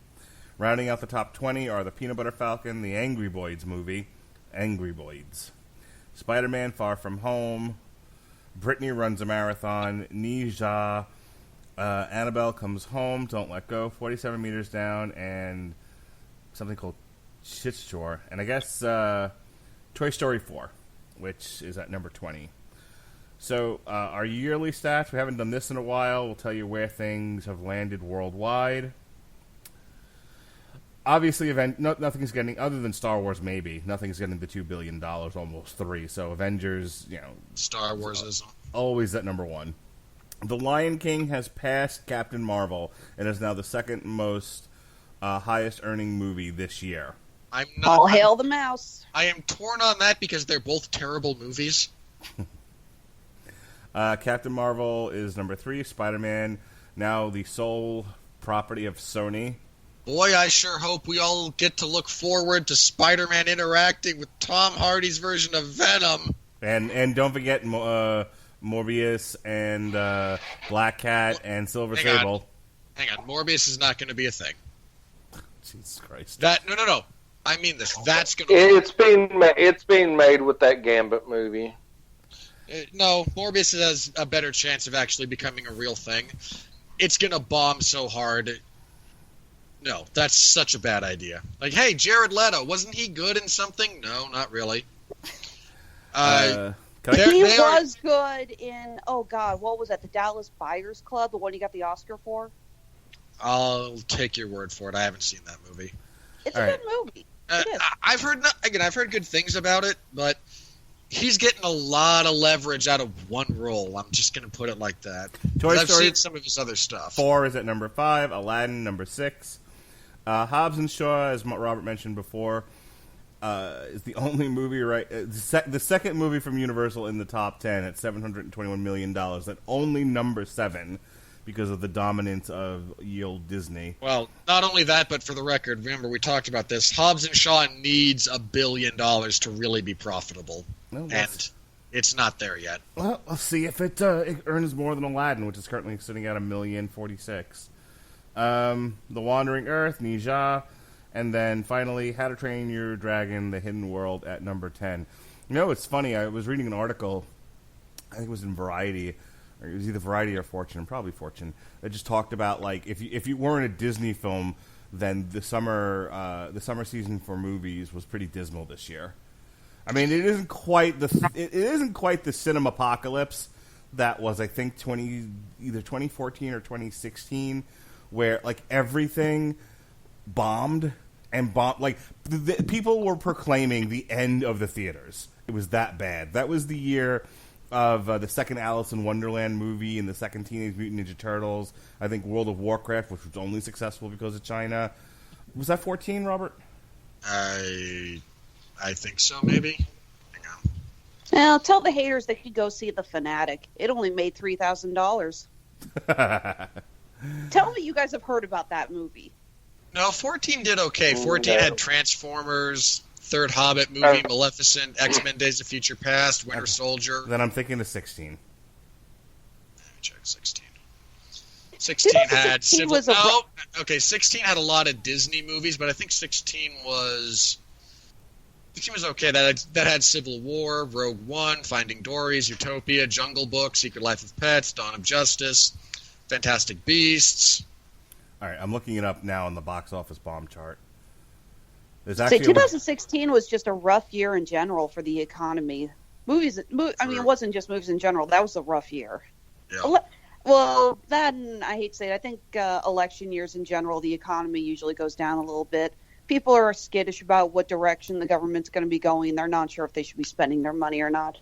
Rounding out the top 20 are The Peanut Butter Falcon, the Angry Boys movie, Angry Boys, Spider-Man Far From Home, Brittany Runs a Marathon, Nija, Annabelle Comes Home, Don't Let Go, 47 Meters Down, and something called Shitshore. And I guess Toy Story 4, which is at number 20. So our yearly stats, we haven't done this in a while. We'll tell you where things have landed worldwide. Obviously, nothing's getting, other than Star Wars, maybe. Nothing's getting the $2 billion, almost 3. So Avengers, Star Wars is always at number 1. The Lion King has passed Captain Marvel and is now the second most highest earning movie this year. All hail the mouse. I am torn on that because they're both terrible movies. Captain Marvel is number 3. Spider-Man, now the sole property of Sony. Boy, I sure hope we all get to look forward to Spider-Man interacting with Tom Hardy's version of Venom. And don't forget Morbius and Black Cat and Silver Sable. Hang on, Morbius is not going to be a thing. Jesus Christ. No. I mean this. That's going to. It's being made with that Gambit movie. No, Morbius has a better chance of actually becoming a real thing. It's going to bomb so hard. No, that's such a bad idea. Like, hey, Jared Leto, wasn't he good in something? No, not really. Can I- He They are- was good in, oh God, what was that? The Dallas Buyers Club, the one he got the Oscar for? I'll take your word for it. I haven't seen that movie. It's All a right. good movie. It is. I've heard good things about it, but he's getting a lot of leverage out of one role. I'm just going to put it like that. Toy I've Story seen some of his other stuff. 4 is at number 5. Aladdin, number 6. Hobbs and Shaw, as Robert mentioned before, is the only movie the second movie from Universal in the top 10 at $721 million. That only number 7 because of the dominance of yield Disney. Well, not only that, but for the record, remember we talked about this. Hobbs and Shaw needs $1 billion to really be profitable, Well, and it's not there yet. Well, let's see if it earns more than Aladdin, which is currently sitting at $1,046,000. The Wandering Earth, Nija, and then finally How to Train Your Dragon: The Hidden World at number 10. You know, it's funny. I was reading an article, I think it was in Variety, or it was either Variety or Fortune, probably Fortune, that just talked about like if you weren't a Disney film, then the summer season for movies was pretty dismal this year. I mean, it isn't quite the cinemapocalypse that was, I think, either 2014 or 2016, where like everything bombed and like people were proclaiming the end of the theaters. It was that bad. That was the year of the second Alice in Wonderland movie and the second Teenage Mutant Ninja Turtles. I think World of Warcraft, which was only successful because of China. Was that 14, Robert? I think so, maybe. Hang on. Well, tell the haters they could go see The Fanatic. It only made $3,000. Tell me you guys have heard about that movie. No, 14 did okay. 14 No. had Transformers, Third Hobbit movie, Maleficent, X-Men Days of Future Past, Winter Soldier. Then I'm thinking of 16. Let me check 16. 16 had 16 Civil... was a- No, okay, 16 had a lot of Disney movies, but I think 16 was okay. That had Civil War, Rogue One, Finding Dory, Utopia, Jungle Book, Secret Life of Pets, Dawn of Justice, Fantastic Beasts. All right, I'm looking it up now on the box office bomb chart. There's See, actually 2016 was just a rough year in general for the economy. I mean, it wasn't just movies in general. That was a rough year. Yeah. Well, then I hate to say it. I think election years in general, the economy usually goes down a little bit. People are skittish about what direction the government's going to be going. They're not sure if they should be spending their money or not.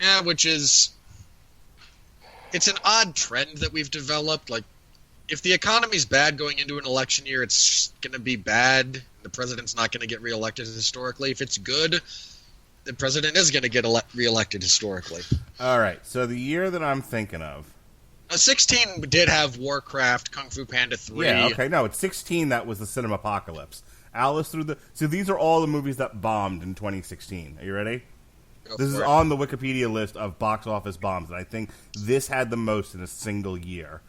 Yeah, it's an odd trend that we've developed. Like, if the economy's bad going into an election year, it's going to be bad. The president's not going to get reelected historically. If it's good, the president is going to get reelected historically. All right, so the year that I'm thinking of. 16 did have Warcraft, Kung Fu Panda 3. Yeah, okay, no, it's 16 that was the cinemapocalypse. Alice Through the... So these are all the movies that bombed in 2016. Are you ready? This is on the Wikipedia list of box office bombs, and I think this had the most in a single year.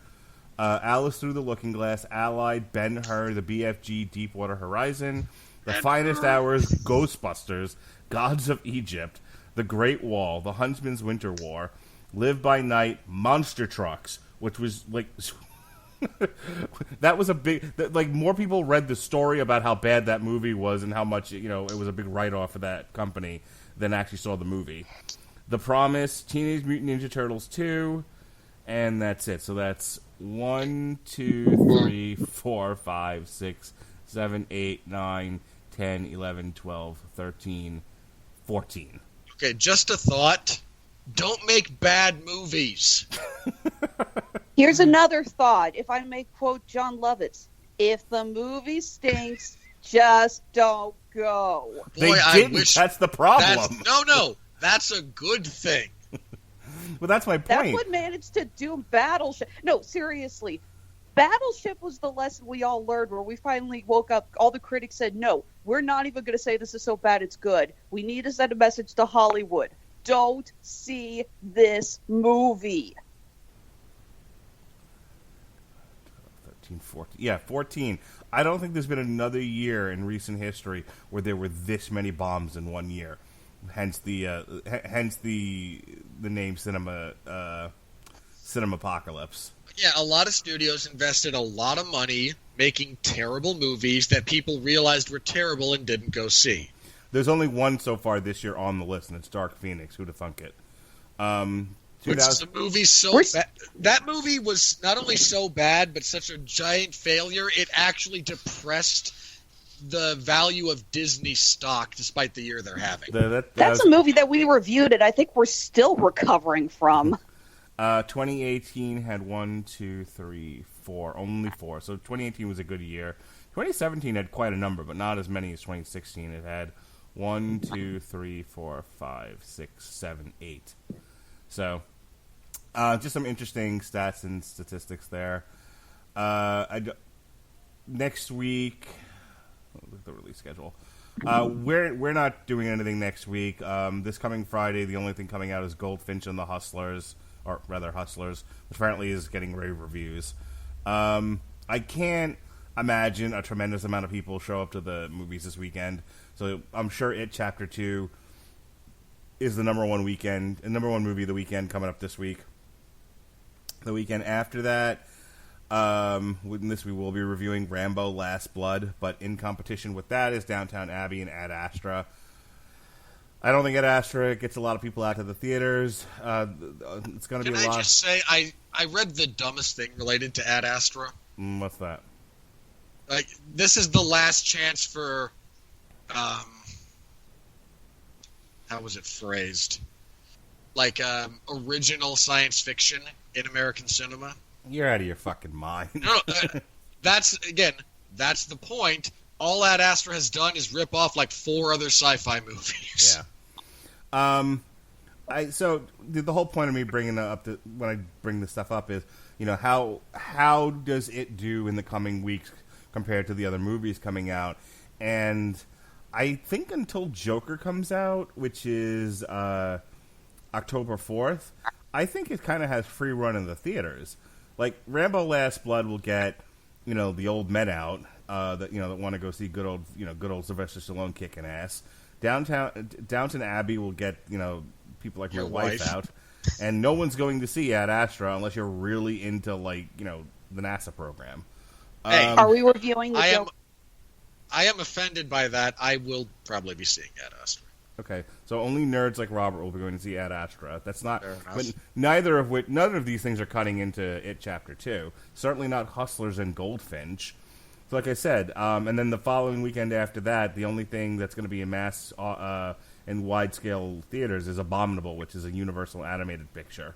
Alice Through the Looking Glass, Allied, Ben-Hur, the BFG, Deepwater Horizon, The Finest Hours, Ghostbusters, Gods of Egypt, The Great Wall, The Huntsman's Winter War, Live by Night, Monster Trucks, which was like... that was a big... Like, more people read the story about how bad that movie was and how much, it was a big write-off for that company than actually saw the movie. The Promise, Teenage Mutant Ninja Turtles 2, and that's it. So that's 1, 2, 3, 4, 5, 6, 7, 8, 9, 10, 11, 12, 13, 14. Okay, just a thought. Don't make bad movies. Here's another thought. If I may quote John Lovitz, if the movie stinks, just don't go. They Boy, I didn't. wish That's the problem. No. That's a good thing. Well, that's my That point. would manage to do Battleship. No, seriously. Battleship was the lesson we all learned where we finally woke up. All the critics said, no, we're not even going to say this is so bad it's good. We need to send a message to Hollywood. Don't see this movie. 13, 14. Yeah, 14. I don't think there's been another year in recent history where there were this many bombs in one year. Hence the name Cinemapocalypse. Yeah, a lot of studios invested a lot of money making terrible movies that people realized were terrible and didn't go see. There's only one so far this year on the list, and it's Dark Phoenix. Who'd have thunk it? Which the movie's so bad. That movie was not only so bad, but such a giant failure, it actually depressed the value of Disney stock despite the year they're having. That's a movie that we reviewed, and I think we're still recovering from. 2018 had 1, 2, 3, 4, only 4. So 2018 was a good year. 2017 had quite a number, but not as many as 2016. It had 1, 2, 3, 4, 5, 6, 7, 8. So, just some interesting stats and statistics there. Next week, look at the release schedule. We're not doing anything next week. This coming Friday, the only thing coming out is Goldfinch and the Hustlers, or rather Hustlers, which apparently is getting rave reviews. I can't imagine a tremendous amount of people show up to the movies this weekend, so I'm sure It Chapter 2 is the number one movie of the weekend coming up this week. The weekend after that, we will be reviewing Rambo: Last Blood, but in competition with that is Downtown Abbey and Ad Astra. I don't think Ad Astra gets a lot of people out to the theaters. It's going to be a lot. Can I just say, I read the dumbest thing related to Ad Astra. What's that? Like, this is the last chance for, how was it phrased? Like, original science fiction in American cinema. You're out of your fucking mind. No, that's the point. All Ad Astra has done is rip off like 4 other sci-fi movies. Yeah. So the whole point of me bringing up when I bring this stuff up is, how does it do in the coming weeks compared to the other movies coming out? And I think until Joker comes out, which is October 4th, I think it kind of has free run in the theaters. Like, Rambo: Last Blood will get, the old men out that want to go see good old Sylvester Stallone kicking ass. Downton Abbey will get, people like my wife out. And no one's going to see Ad Astra unless you're really into, the NASA program. Hey, are we reviewing the Joker? I am offended by that. I will probably be seeing Ad Astra. Okay, so only nerds like Robert will be going to see Ad Astra. That's not. But none of these things are cutting into It Chapter 2. Certainly not Hustlers and Goldfinch. So like I said, and then the following weekend after that, the only thing that's going to be in mass and wide-scale theaters is Abominable, which is a Universal animated picture.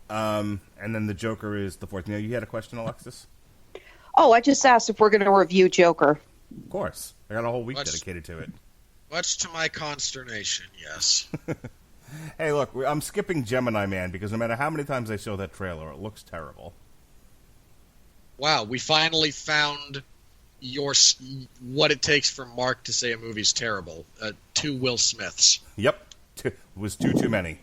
And then the Joker is the 4th. You had a question, Alexis? Oh, I just asked if we're going to review Joker. Of course. I got a whole week dedicated to it. Much to my consternation, yes. Hey, look, I'm skipping Gemini Man because no matter how many times I show that trailer, it looks terrible. Wow, we finally found what it takes for Mark to say a movie's terrible. 2 Will Smiths. Yep. It was too many.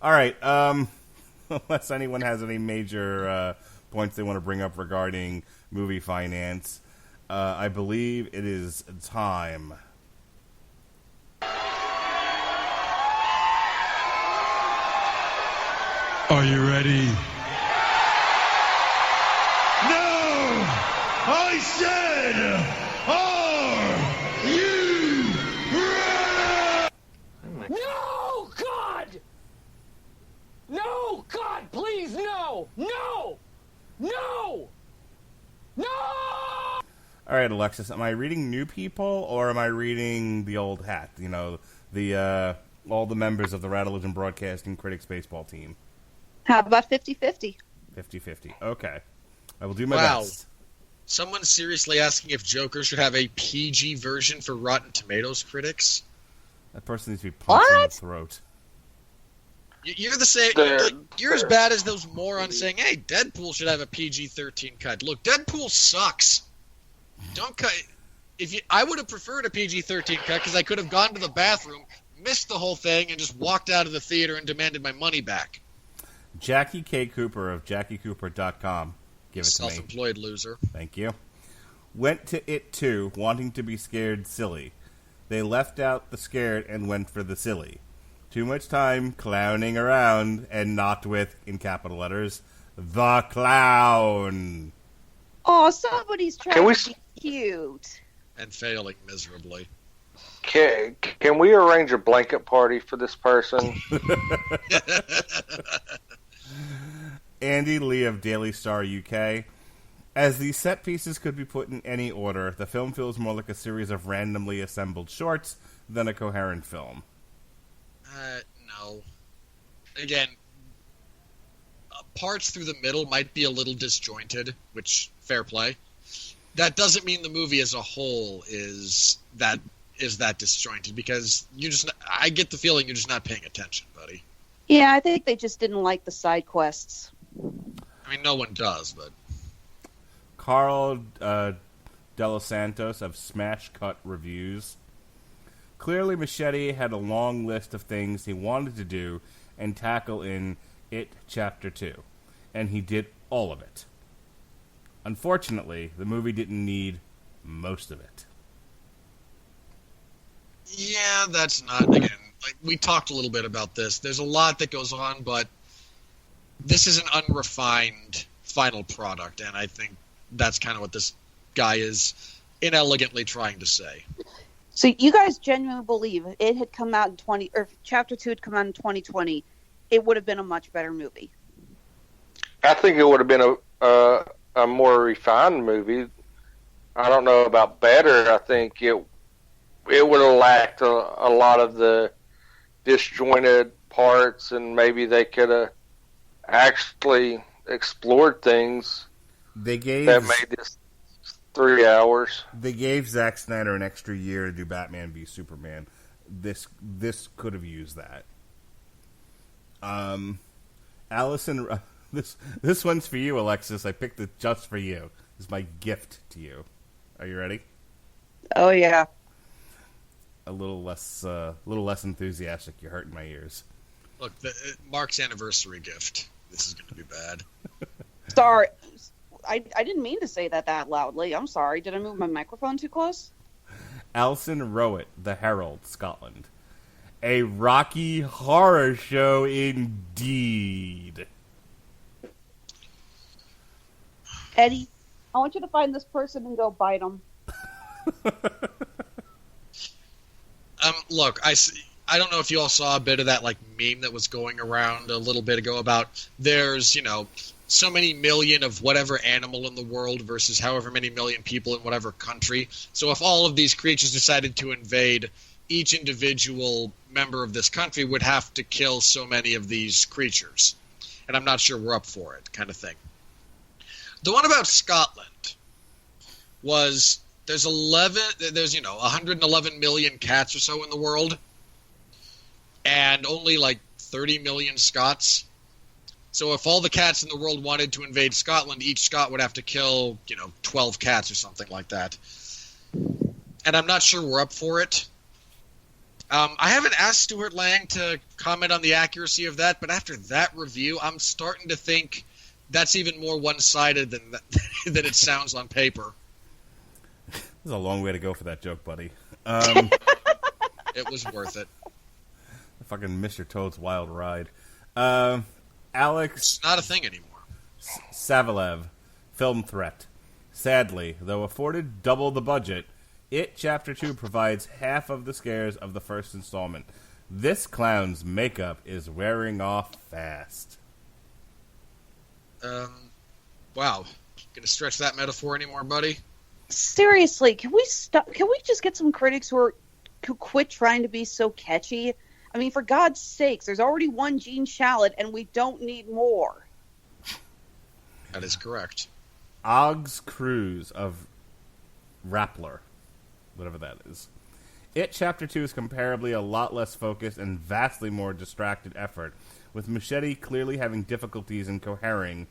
All right. Unless anyone has any major points they want to bring up regarding movie finance, I believe it is time. Are you ready? No! I said, are you ready? No, God! No, God, please, no! No! No! No! All right, Alexis, am I reading new people or am I reading the old hat? All the members of the Radulich and Broadcasting Critics baseball team. How about 50-50? 50-50. Okay. I will do my best. Someone's seriously asking if Joker should have a PG version for Rotten Tomatoes critics? That person needs to be punched in the throat. You're the same. You're as bad as those morons saying, "Hey, Deadpool should have a PG-13 cut." Look, Deadpool sucks. Don't cut. I would have preferred a PG-13 cut because I could have gone to the bathroom, missed the whole thing, and just walked out of the theater and demanded my money back. Jackie K. Cooper of JackieCooper.com. Give it to me. Self-employed loser. Thank you. Went to It Too, wanting to be scared silly. They left out the scared and went for the silly. Too much time clowning around, and not with, in capital letters, the clown. Oh, somebody's trying Can we to be cute. And failing miserably. Can we arrange a blanket party for this person? Andy Lee of Daily Star UK. As these set pieces could be put in any order, the film feels more like a series of randomly assembled shorts than a coherent film. No. Again, parts through the middle might be a little disjointed, which, fair play. That doesn't mean the movie as a whole is that disjointed, because I get the feeling you're just not paying attention, buddy. Yeah, I think they just didn't like the side quests. I mean, no one does, but... Carl Delos Santos of Smash Cut Reviews. Clearly, Machete had a long list of things he wanted to do and tackle in It Chapter 2, and he did all of it. Unfortunately, the movie didn't need most of it. Yeah, that's not... Again, like, we talked a little bit about this. There's a lot that goes on, but this is an unrefined final product, and I think that's kind of what this guy is inelegantly trying to say. So you guys genuinely believe if it had come out in Chapter 2 had come out in 2020, it would have been a much better movie? I think it would have been a more refined movie. I don't know about better. I think it would have lacked a lot of the disjointed parts, and maybe they could have actually explored things that made this 3 hours. They gave Zack Snyder an extra year to do Batman v Superman. This could have used that. Allison, this one's for you, Alexis. I picked it just for you. This is my gift to you. Are you ready? Oh yeah. A little less enthusiastic. You're hurting my ears. Look, Mark's anniversary gift. This is going to be bad. Sorry. I didn't mean to say that loudly. I'm sorry. Did I move my microphone too close? Alison Rowett, The Herald, Scotland. A Rocky horror show indeed. Eddie, I want you to find this person and go bite them. Look, I don't know if you all saw a bit of that like meme that was going around a little bit ago about there's, so many million of whatever animal in the world versus however many million people in whatever country. So if all of these creatures decided to invade, each individual member of this country would have to kill so many of these creatures. And I'm not sure we're up for it, kind of thing. The one about Scotland was there's 111 million cats or so in the world, and only like 30 million Scots. So if all the cats in the world wanted to invade Scotland, each Scot would have to kill, 12 cats or something like that. And I'm not sure we're up for it. I haven't asked Stuart Lang to comment on the accuracy of that, but after that review, I'm starting to think that's even more one-sided than it sounds on paper. There's a long way to go for that joke, buddy. It was worth it. Fucking Mr. Toad's Wild Ride. Alex... It's not a thing anymore. Savalev, Film Threat. Sadly, though afforded double the budget, It Chapter 2 provides half of the scares of the first installment. This clown's makeup is wearing off fast. Wow. Gonna stretch that metaphor anymore, buddy? Seriously, can we stop? Can we just get some critics who quit trying to be so catchy? I mean, for God's sakes, there's already one Gene Shalit, and we don't need more. That is correct. Oggs Cruz of Rappler, whatever that is. It Chapter 2 is comparably a lot less focused and vastly more distracted effort, with Machete clearly having difficulties in cohering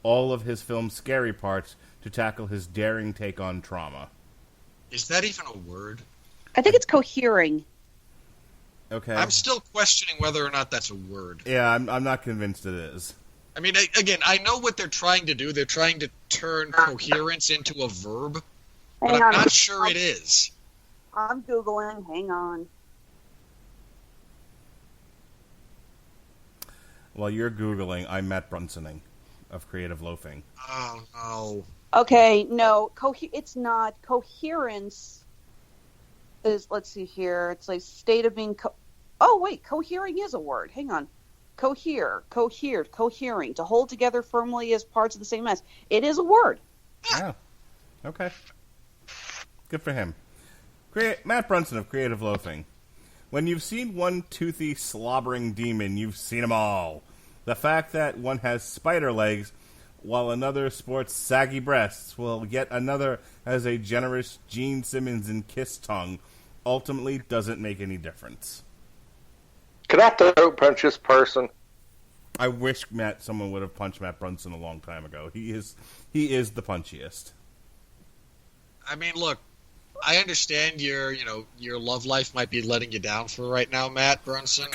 all of his film's scary parts to tackle his daring take on trauma. Is that even a word? I think it's cohering. Okay. I'm still questioning whether or not that's a word. Yeah, I'm not convinced it is. I mean, again, I know what they're trying to do. They're trying to turn coherence into a verb, but I'm not sure it is. I'm Googling. Hang on. While you're Googling, I'm Matt Brunsoning of Creative Loafing. Oh, no. Okay, no, it's not. Coherence is, let's see here, it's a state of being, oh wait, cohering is a word. Hang on. Cohered, cohering, to hold together firmly as parts of the same mass. It is a word. Yeah. Okay. Good for him. Matt Brunson of Creative Loafing. When you've seen one toothy, slobbering demon, you've seen them all. The fact that one has spider legs while another sports saggy breasts, while yet another has a generous Gene Simmons and kiss tongue, ultimately doesn't make any difference. Could I throat punch this person? I wish someone would have punched Matt Brunson a long time ago. He is the punchiest. I mean, look, I understand your love life might be letting you down for right now, Matt Brunson.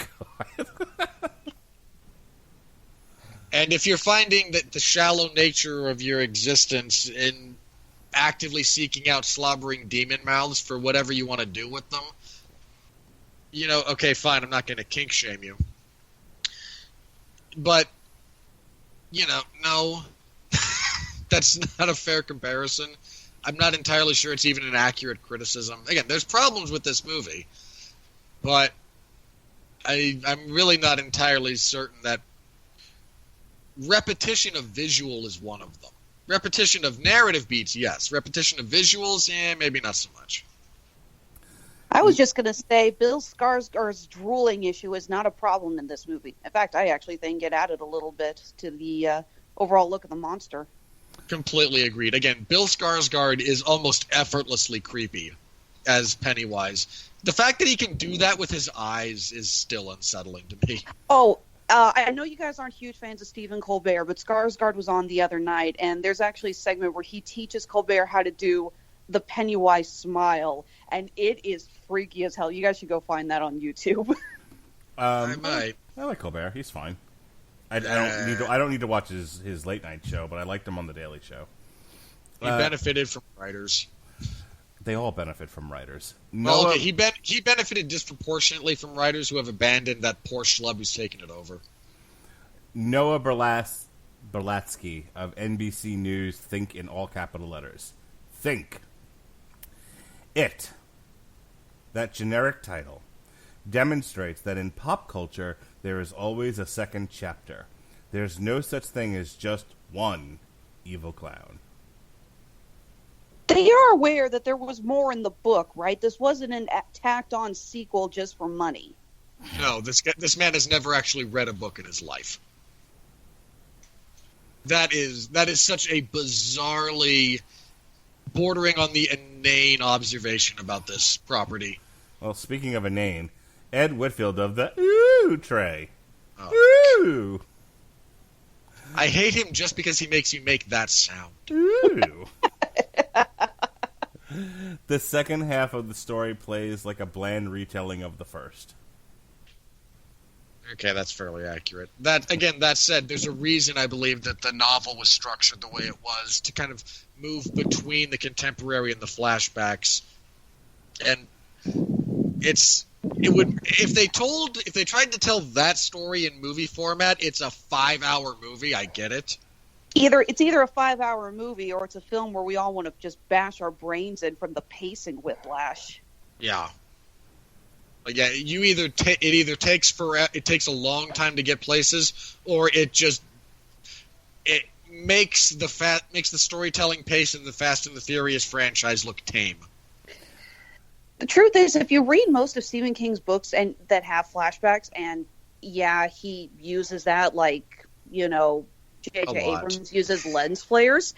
And if you're finding that the shallow nature of your existence in actively seeking out slobbering demon mouths for whatever you want to do with them, okay, fine, I'm not going to kink shame you. But, no, that's not a fair comparison. I'm not entirely sure it's even an accurate criticism. Again, there's problems with this movie, but I'm really not entirely certain that repetition of visual is one of them. Repetition of narrative beats, yes. Repetition of visuals, maybe not so much. I was just going to say Bill Skarsgård's drooling issue is not a problem in this movie. In fact, I actually think it added a little bit to the overall look of the monster. Completely agreed. Again, Bill Skarsgård is almost effortlessly creepy as Pennywise. The fact that he can do that with his eyes is still unsettling to me. Oh, I know you guys aren't huge fans of Stephen Colbert, but Skarsgård was on the other night, and there's actually a segment where he teaches Colbert how to do the Pennywise smile, and it is freaky as hell. You guys should go find that on YouTube. I might. I like Colbert. He's fine. I don't need to watch his late night show, but I liked him on the Daily Show. He benefited from writers. They all benefit from writers. Well, okay, he benefited disproportionately from writers who have abandoned that poor schlub who's taken it over. Noah Berlatsky of NBC News, think in all capital letters. Think. It, that generic title, demonstrates that in pop culture there is always a second chapter. There's no such thing as just one evil clown. They are aware that there was more in the book, right? This wasn't an tacked-on sequel just for money. No, this man has never actually read a book in his life. That is such a bizarrely bordering on the inane observation about this property. Well, speaking of inane, Ed Whitfield of the Ooh Tray. Oh. Ooh. I hate him just because he makes you make that sound. Ooh. The second half of the story plays like a bland retelling of the first. Okay, that's fairly accurate. That said, there's a reason I believe that the novel was structured the way it was, to kind of move between the contemporary and the flashbacks. And if they tried to tell that story in movie format, it's a 5-hour movie, I get it. It's either a 5-hour movie or it's a film where we all want to just bash our brains in from the pacing whiplash. Yeah. Yeah, it either takes a long time to get places, or it makes the storytelling pace in the Fast and the Furious franchise look tame. The truth is, if you read most of Stephen King's books and that have flashbacks, and yeah, he uses that like, J.J. Abrams uses lens flares.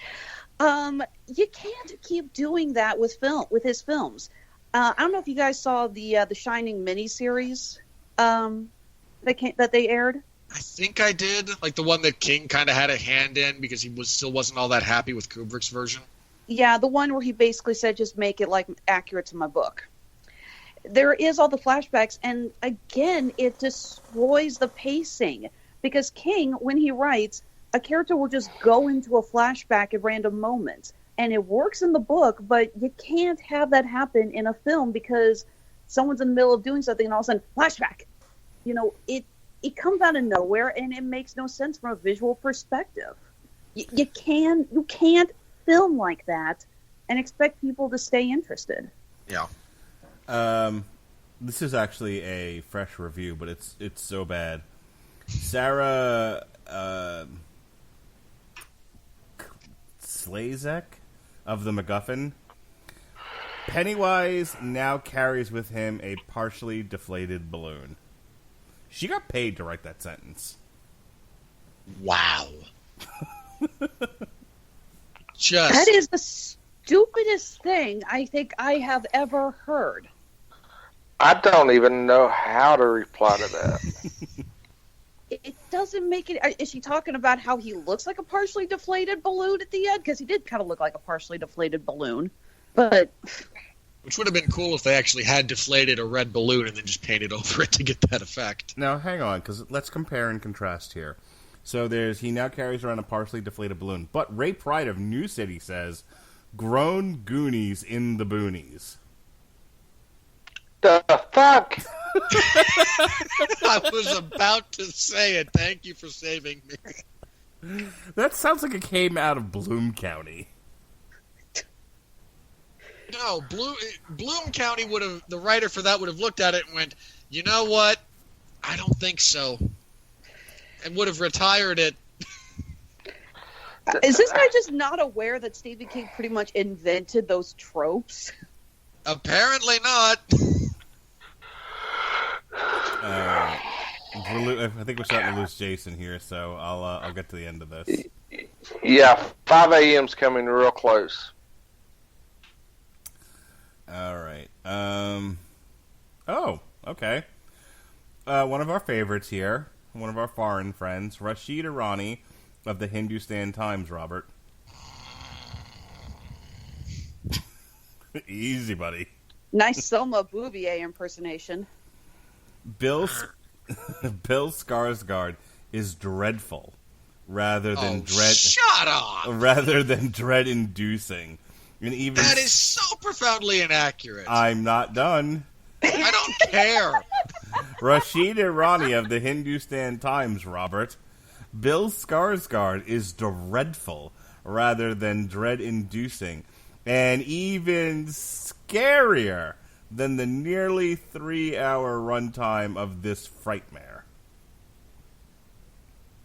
You can't keep doing that with his films. I don't know if you guys saw the Shining miniseries that they aired. I think I did, like the one that King kind of had a hand in because he still wasn't all that happy with Kubrick's version. Yeah, the one where he basically said, "Just make it like accurate to my book." There is all the flashbacks, and again, it destroys the pacing because King, when he writes, a character will just go into a flashback at random moments. And it works in the book, but you can't have that happen in a film because someone's in the middle of doing something and all of a sudden, flashback. it comes out of nowhere, and it makes no sense from a visual perspective. You can't film like that and expect people to stay interested. Yeah. This is actually a fresh review, but it's so bad. Sarah Slazek of the MacGuffin. Pennywise now carries with him a partially deflated balloon. She got paid to write that sentence. Wow. That is the stupidest thing I think I have ever heard. I don't even know how to reply to that. It doesn't make it. Is she talking about how he looks like a partially deflated balloon at the end? Because he did kind of look like a partially deflated balloon. But which would have been cool if they actually had deflated a red balloon and then just painted over it to get that effect. Now, hang on, because let's compare and contrast here. So he now carries around a partially deflated balloon. But Ray Pride of New City says, grown Goonies in the boonies. The fuck? I was about to say it. Thank you for saving me. That sounds like it came out of Bloom County. No, Bloom County would have, the writer for that would have looked at it and went, you know what? I don't think so. And would have retired it. Is this guy just not aware that Stephen King pretty much invented those tropes? Apparently not. I think we're starting to lose Jason here, so I'll get to the end of this. Yeah, 5 a.m.'s coming real close. All right. Oh, okay. One of our favorites here, one of our foreign friends, Rashid Irani of the Hindustan Times, Robert. Easy, buddy. Nice Selma Bouvier impersonation. Bill Skarsgård is dreadful rather than Shut up! Rather than dread-inducing. And even that is so profoundly inaccurate. I'm not done. I don't care. Rashid Irani of the Hindustan Times, Robert. Bill Skarsgård is dreadful rather than dread-inducing. And even scarier than the nearly 3-hour runtime of this frightmare.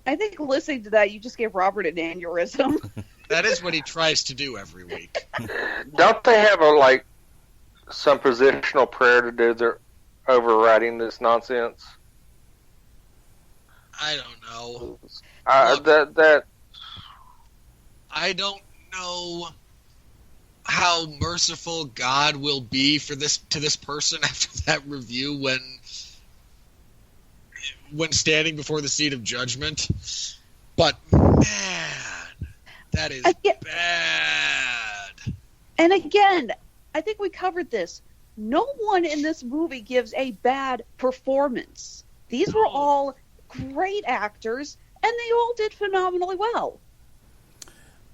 I think listening to that, you just gave Robert an aneurysm. That is what he tries to do every week. Don't they have some positional prayer to do? They're overriding this nonsense. I don't know. Look, I don't know how merciful God will be to this person after that review when standing before the seat of judgment. But man, that is bad. And again, I think we covered this. No one in this movie gives a bad performance. These were all great actors, and they all did phenomenally well.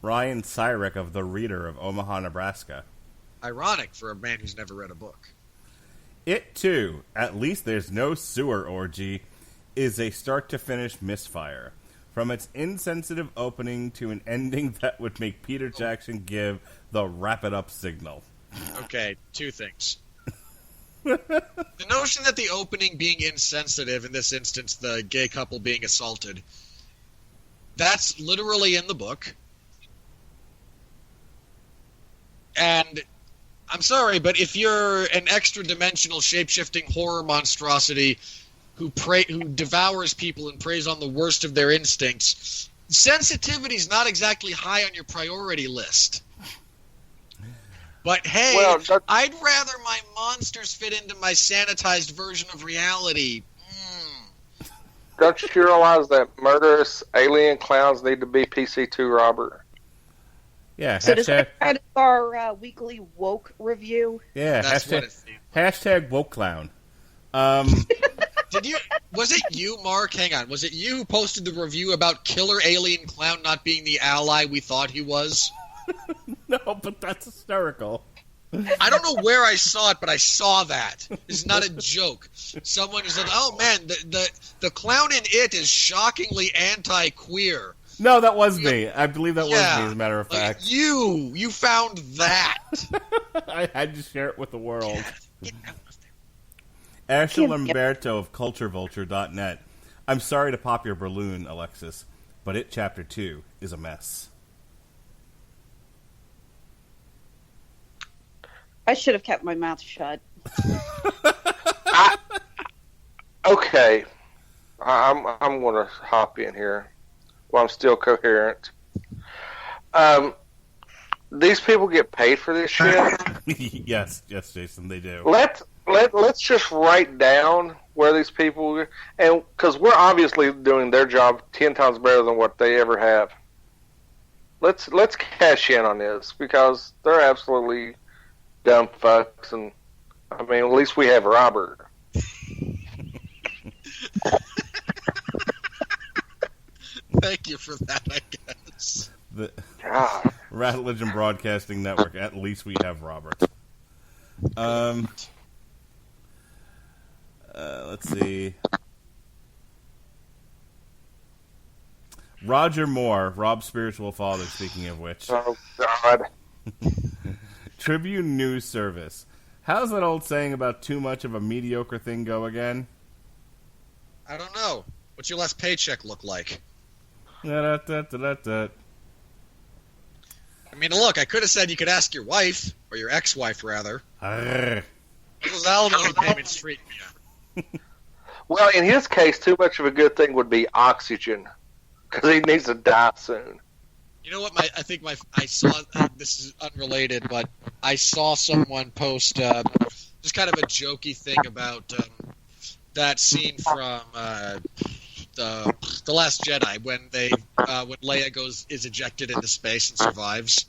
Ryan Syrek of The Reader of Omaha, Nebraska. Ironic for a man who's never read a book. It, too, at least there's no sewer orgy, is a start-to-finish misfire. From its insensitive opening to an ending that would make Peter Jackson give the wrap-it-up signal. Okay, two things. The notion that the opening being insensitive, in this instance the gay couple being assaulted, that's literally in the book. And I'm sorry, but if you're an extra-dimensional, shape-shifting horror monstrosity who devours people and preys on the worst of their instincts, sensitivity's not exactly high on your priority list. But hey, I'd rather my monsters fit into my sanitized version of reality. Don't you realize that murderous alien clowns need to be PC2, Robert? Yeah, so does that add to our weekly woke review? Yeah, hashtag woke clown. Was it you, Mark? Hang on. Was it you who posted the review about killer alien clown not being the ally we thought he was? No, but that's hysterical. I don't know where I saw it, but I saw that. It's not a joke. Someone said, "Oh man, the clown in It is shockingly anti-queer." No, that was me. I believe that was Yeah. me, as a matter of Like, fact. you found that. I had to share it with the world. Ashley Lamberto of CultureVulture.net. I'm sorry to pop your balloon, Alexis, but It Chapter 2 is a mess. I should have kept my mouth shut. Okay, I'm going to hop in here while I'm still coherent. These people get paid for this shit. yes, Jason, they do. Let's just write down where these people, and because we're obviously doing their job 10 times better than what they ever have. Let's cash in on this because they're absolutely dumb fucks, and I mean, at least we have Robert. Thank you for that, I guess. The God. Radulich and Broadcasting Network. At least we have Robert. Let's see. Roger Moore, Rob's spiritual father, speaking of which. Oh, God. Tribune News Service. How's that old saying about too much of a mediocre thing go again? I don't know. What's your last paycheck look like? Da-da-da-da-da-da. I mean, look, I could have said you could ask your wife, or your ex-wife, rather. Arrgh. What was alimony payments treating you? Well, in his case, too much of a good thing would be oxygen because he needs to die soon. You know what? I saw. This is unrelated, but I saw someone post just kind of a jokey thing about that scene from the Last Jedi when when Leia is ejected into space and survives.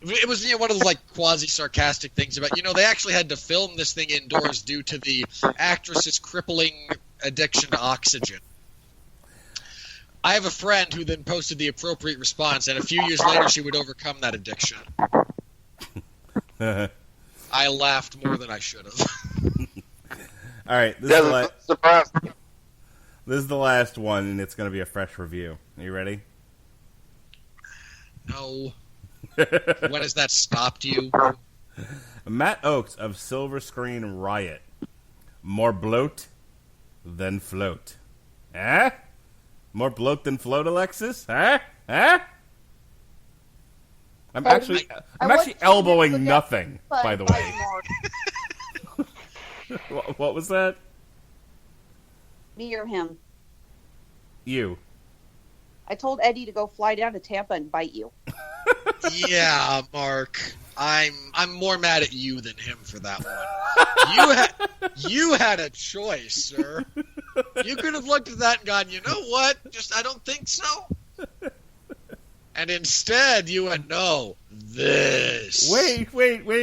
It was one of those quasi sarcastic things about they actually had to film this thing indoors due to the actress's crippling addiction to oxygen. I have a friend who then posted the appropriate response, and a few years later she would overcome that addiction. I laughed more than I should have. All right, this is the last one, and it's going to be a fresh review. Are you ready? No. When has that stopped you? Matt Oakes of Silver Screen Riot. More bloat than float. Eh? More bloat than float, Alexis? Huh? Huh? I'm actually elbowing nothing, by the way. What was that? Me or him? You. I told Eddie to go fly down to Tampa and bite you. Yeah, Mark. I'm more mad at you than him for that one. You had a choice, sir. You could have looked at that and gone, you know what? I don't think so. And instead, you went, no, this. Wait.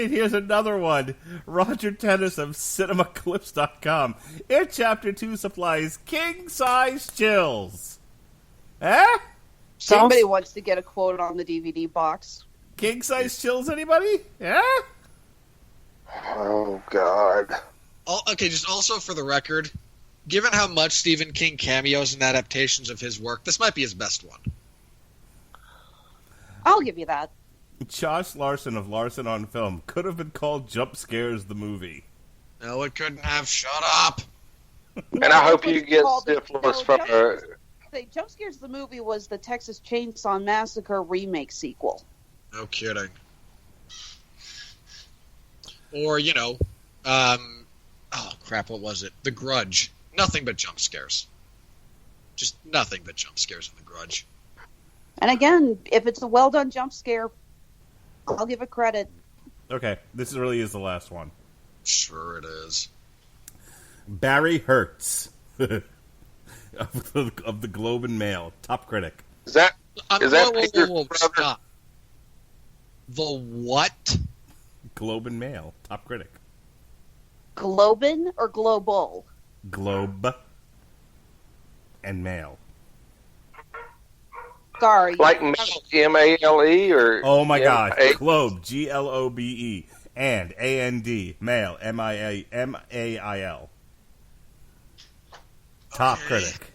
Here's another one. Roger Tennis of CinemaClips.com. It Chapter 2 supplies king-size chills. Eh? Somebody wants to get a quote on the DVD box. King-size chills, anybody? Yeah? Oh, God. Okay, just also for the record, given how much Stephen King cameos and adaptations of his work, this might be his best one. I'll give you that. Josh Larson of Larson on Film could have been called Jump Scares the Movie. No, it couldn't have. Shut up. And I hope you get syphilis from her. Jump Scares the Movie was the Texas Chainsaw Massacre remake sequel. No kidding. Or, oh crap, what was it? The Grudge. Nothing but jump scares. Just nothing but jump scares in The Grudge. And again, if it's a well-done jump scare, I'll give it credit. Okay, this really is the last one. Sure it is. Barry Hertz of the Globe and Mail, top critic. Is that Peter's whoa, brother? stop. The what? Globe and Mail, top critic. Globin or Global? Globe and Mail. Sorry. Like M-A-L-E or... Oh my M-A- God, Globe, Globe, and A-N-D, male, M-A-I-L. Top critic.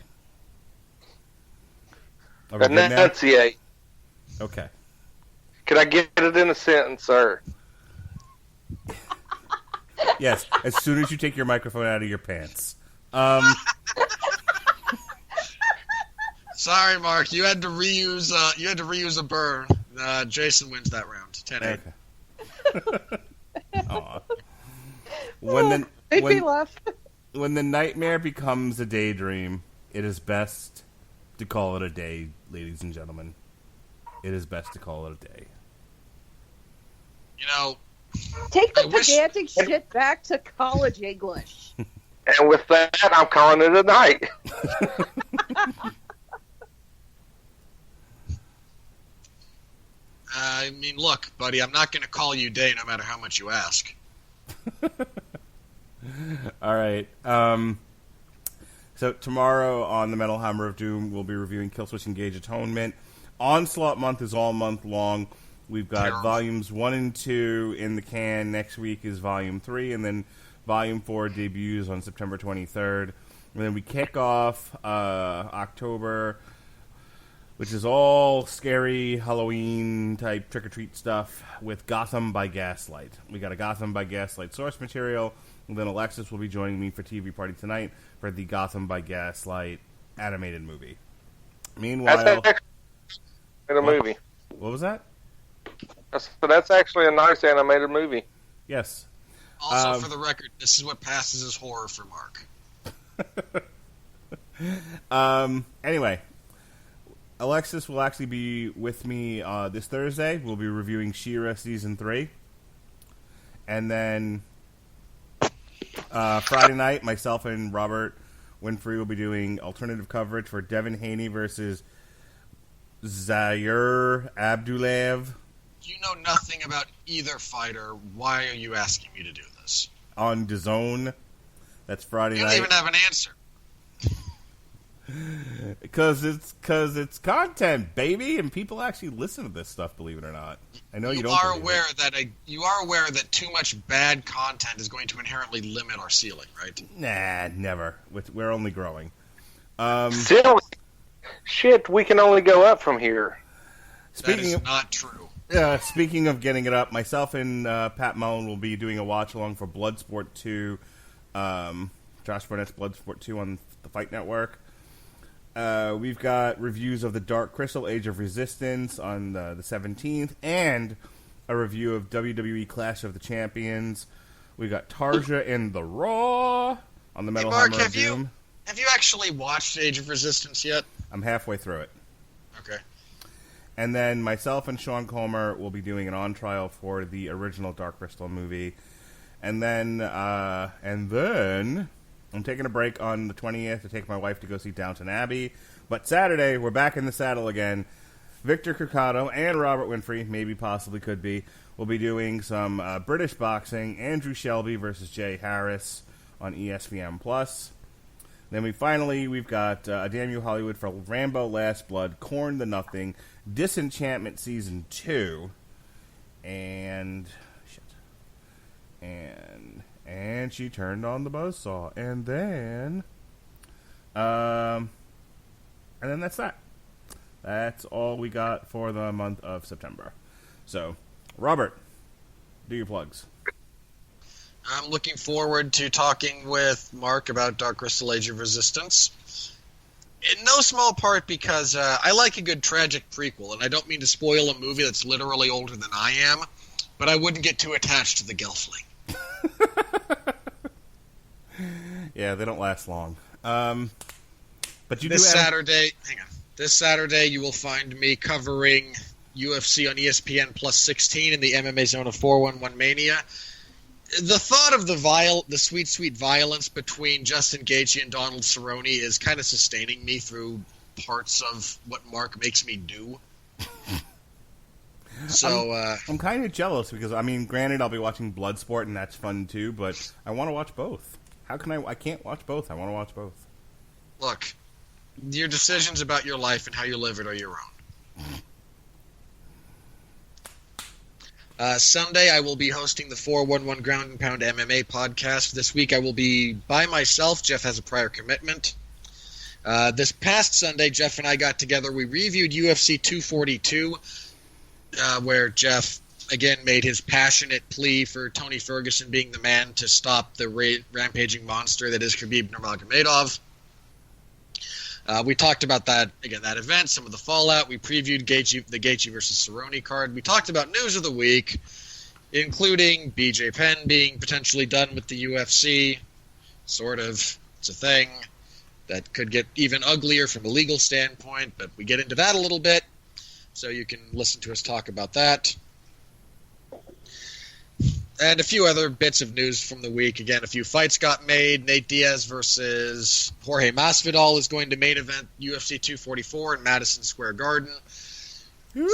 Are we good now? Enunciate. Okay. Could I get it in a sentence, sir? Yes, as soon as you take your microphone out of your pants. Sorry, Mark. You had to reuse. You had to reuse a burn. Jason wins that round. 10-8. Okay. Aw. Made me laugh. When the nightmare becomes a daydream, it is best to call it a day, ladies and gentlemen. It is best to call it a day. You know, Take the I wish- pedantic shit back to college English. And with that, I'm calling it a night. I mean, look, buddy, I'm not going to call you day no matter how much you ask. All right. So tomorrow on the Metal Hammer of Doom, we'll be reviewing Killswitch Engage Atonement. Onslaught month is all month long. We've got Terrible. volumes 1 and 2 in the can. Next week is volume 3, and then volume 4 debuts on September 23rd. And then we kick off October, which is all scary Halloween type trick or treat stuff, with Gotham by Gaslight. We got a Gotham by Gaslight source material, and then Alexis will be joining me for TV Party tonight for the Gotham by Gaslight animated movie. Meanwhile, That's actually in a movie. what was that? That's actually a nice animated movie. Yes. Also, for the record, this is what passes as horror for Mark. Anyway, Alexis will actually be with me this Thursday. We'll be reviewing She-Ra Season 3. And then Friday night, myself and Robert Winfree will be doing alternative coverage for Devin Haney versus Zaire Abdullayev You know nothing about either fighter. Why are you asking me to do this? on DAZN. That's Friday You night. don't even have an answer. Because it's content, baby, and people actually listen to this stuff. Believe it or not, I know you don't. Are believe aware it. that you are aware that too much bad content is going to inherently limit our ceiling, right? Nah, never. We're only growing. Still, shit, we can only go up from here. That is not true. Speaking of getting it up, myself and Pat Mullen will be doing a watch along for Bloodsport 2. Josh Burnett's Bloodsport 2 on the Fight Network. We've got reviews of The Dark Crystal Age of Resistance on the 17th, and a review of WWE Clash of the Champions. We got Tarja and the Raw on the Metal Mark, Hammer of Doom. have you actually watched Age of Resistance yet? I'm halfway through it. Okay. And then myself and Sean Comer will be doing an on-trial for the original Dark Crystal movie. And then I'm taking a break on the 20th to take my wife to go see Downton Abbey. But Saturday, we're back in the saddle again. Victor Curcado and Robert Winfree, maybe possibly could be, will be doing some British boxing. Andrew Shelby versus Jay Harris on ESPN+. Then we've got Damn You Hollywood for Rambo Last Blood, Corn the Nothing, Disenchantment Season 2, and she turned on the buzzsaw, and then that's that. That's all we got for the month of September. So, Robert, do your plugs. I'm looking forward to talking with Mark about Dark Crystal Age of Resistance. In no small part because I like a good tragic prequel, and I don't mean to spoil a movie that's literally older than I am, but I wouldn't get too attached to the Gelfling. Yeah, they don't last long. But you This do have... Saturday, hang on. This Saturday, you will find me covering UFC on ESPN Plus 16 in the MMA Zone of 411 Mania. The thought of the sweet, sweet violence between Justin Gaethje and Donald Cerrone is kind of sustaining me through parts of what Mark makes me do. So I'm kind of jealous because, I mean, granted, I'll be watching Bloodsport and that's fun too, but I want to watch both. How can I can't watch both. I want to watch both. look, your decisions about your life and how you live it are your own. Sunday, I will be hosting the 411 Ground and Pound MMA podcast. This week, I will be by myself. Jeff has a prior commitment. This past Sunday, Jeff and I got together. We reviewed UFC 242, where Jeff, again, made his passionate plea for Tony Ferguson being the man to stop the rampaging monster that is Khabib Nurmagomedov. We talked about that event, some of the fallout. We previewed the Gaethje versus Cerrone card. We talked about news of the week, including BJ Penn being potentially done with the UFC. Sort of. It's a thing that could get even uglier from a legal standpoint, but we get into that a little bit, so you can listen to us talk about that. And a few other bits of news from the week. Again, a few fights got made. Nate Diaz versus Jorge Masvidal is going to main event UFC 244 in Madison Square Garden. Woo!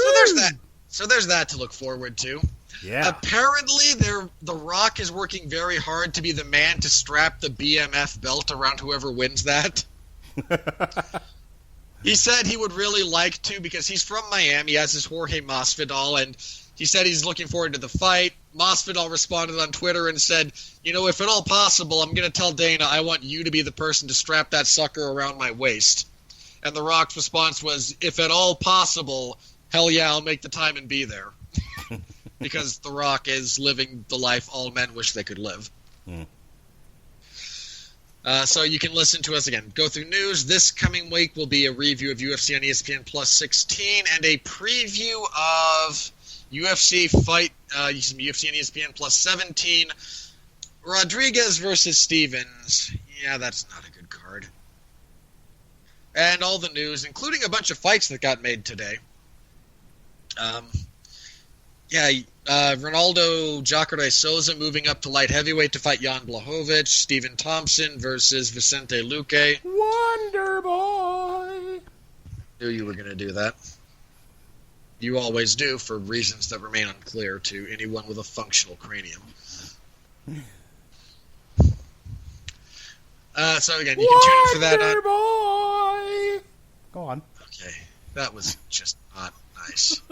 So there's that to look forward to. Yeah. Apparently, The Rock is working very hard to be the man to strap the BMF belt around whoever wins that. He said he would really like to because he's from Miami, as is Jorge Masvidal, and he said he's looking forward to the fight. Masvidal responded on Twitter and said, if at all possible, I'm going to tell Dana I want you to be the person to strap that sucker around my waist. And The Rock's response was, if at all possible, hell yeah, I'll make the time and be there. Because The Rock is living the life all men wish they could live. So you can listen to us again. Go through news. This coming week will be a review of UFC on ESPN Plus 16 and a preview of UFC fight, UFC on ESPN Plus 17. Rodriguez versus Stevens. Yeah, that's not a good card. And all the news, including a bunch of fights that got made today. Ronaldo Jacare Souza moving up to light heavyweight to fight Jan Blachowicz. Stephen Thompson versus Vicente Luque. Wonder Boy! Knew you were going to do that. You always do, for reasons that remain unclear to anyone with a functional cranium. So again, you can tune in for that. Wonder Boy! Go on. Okay, that was just not nice.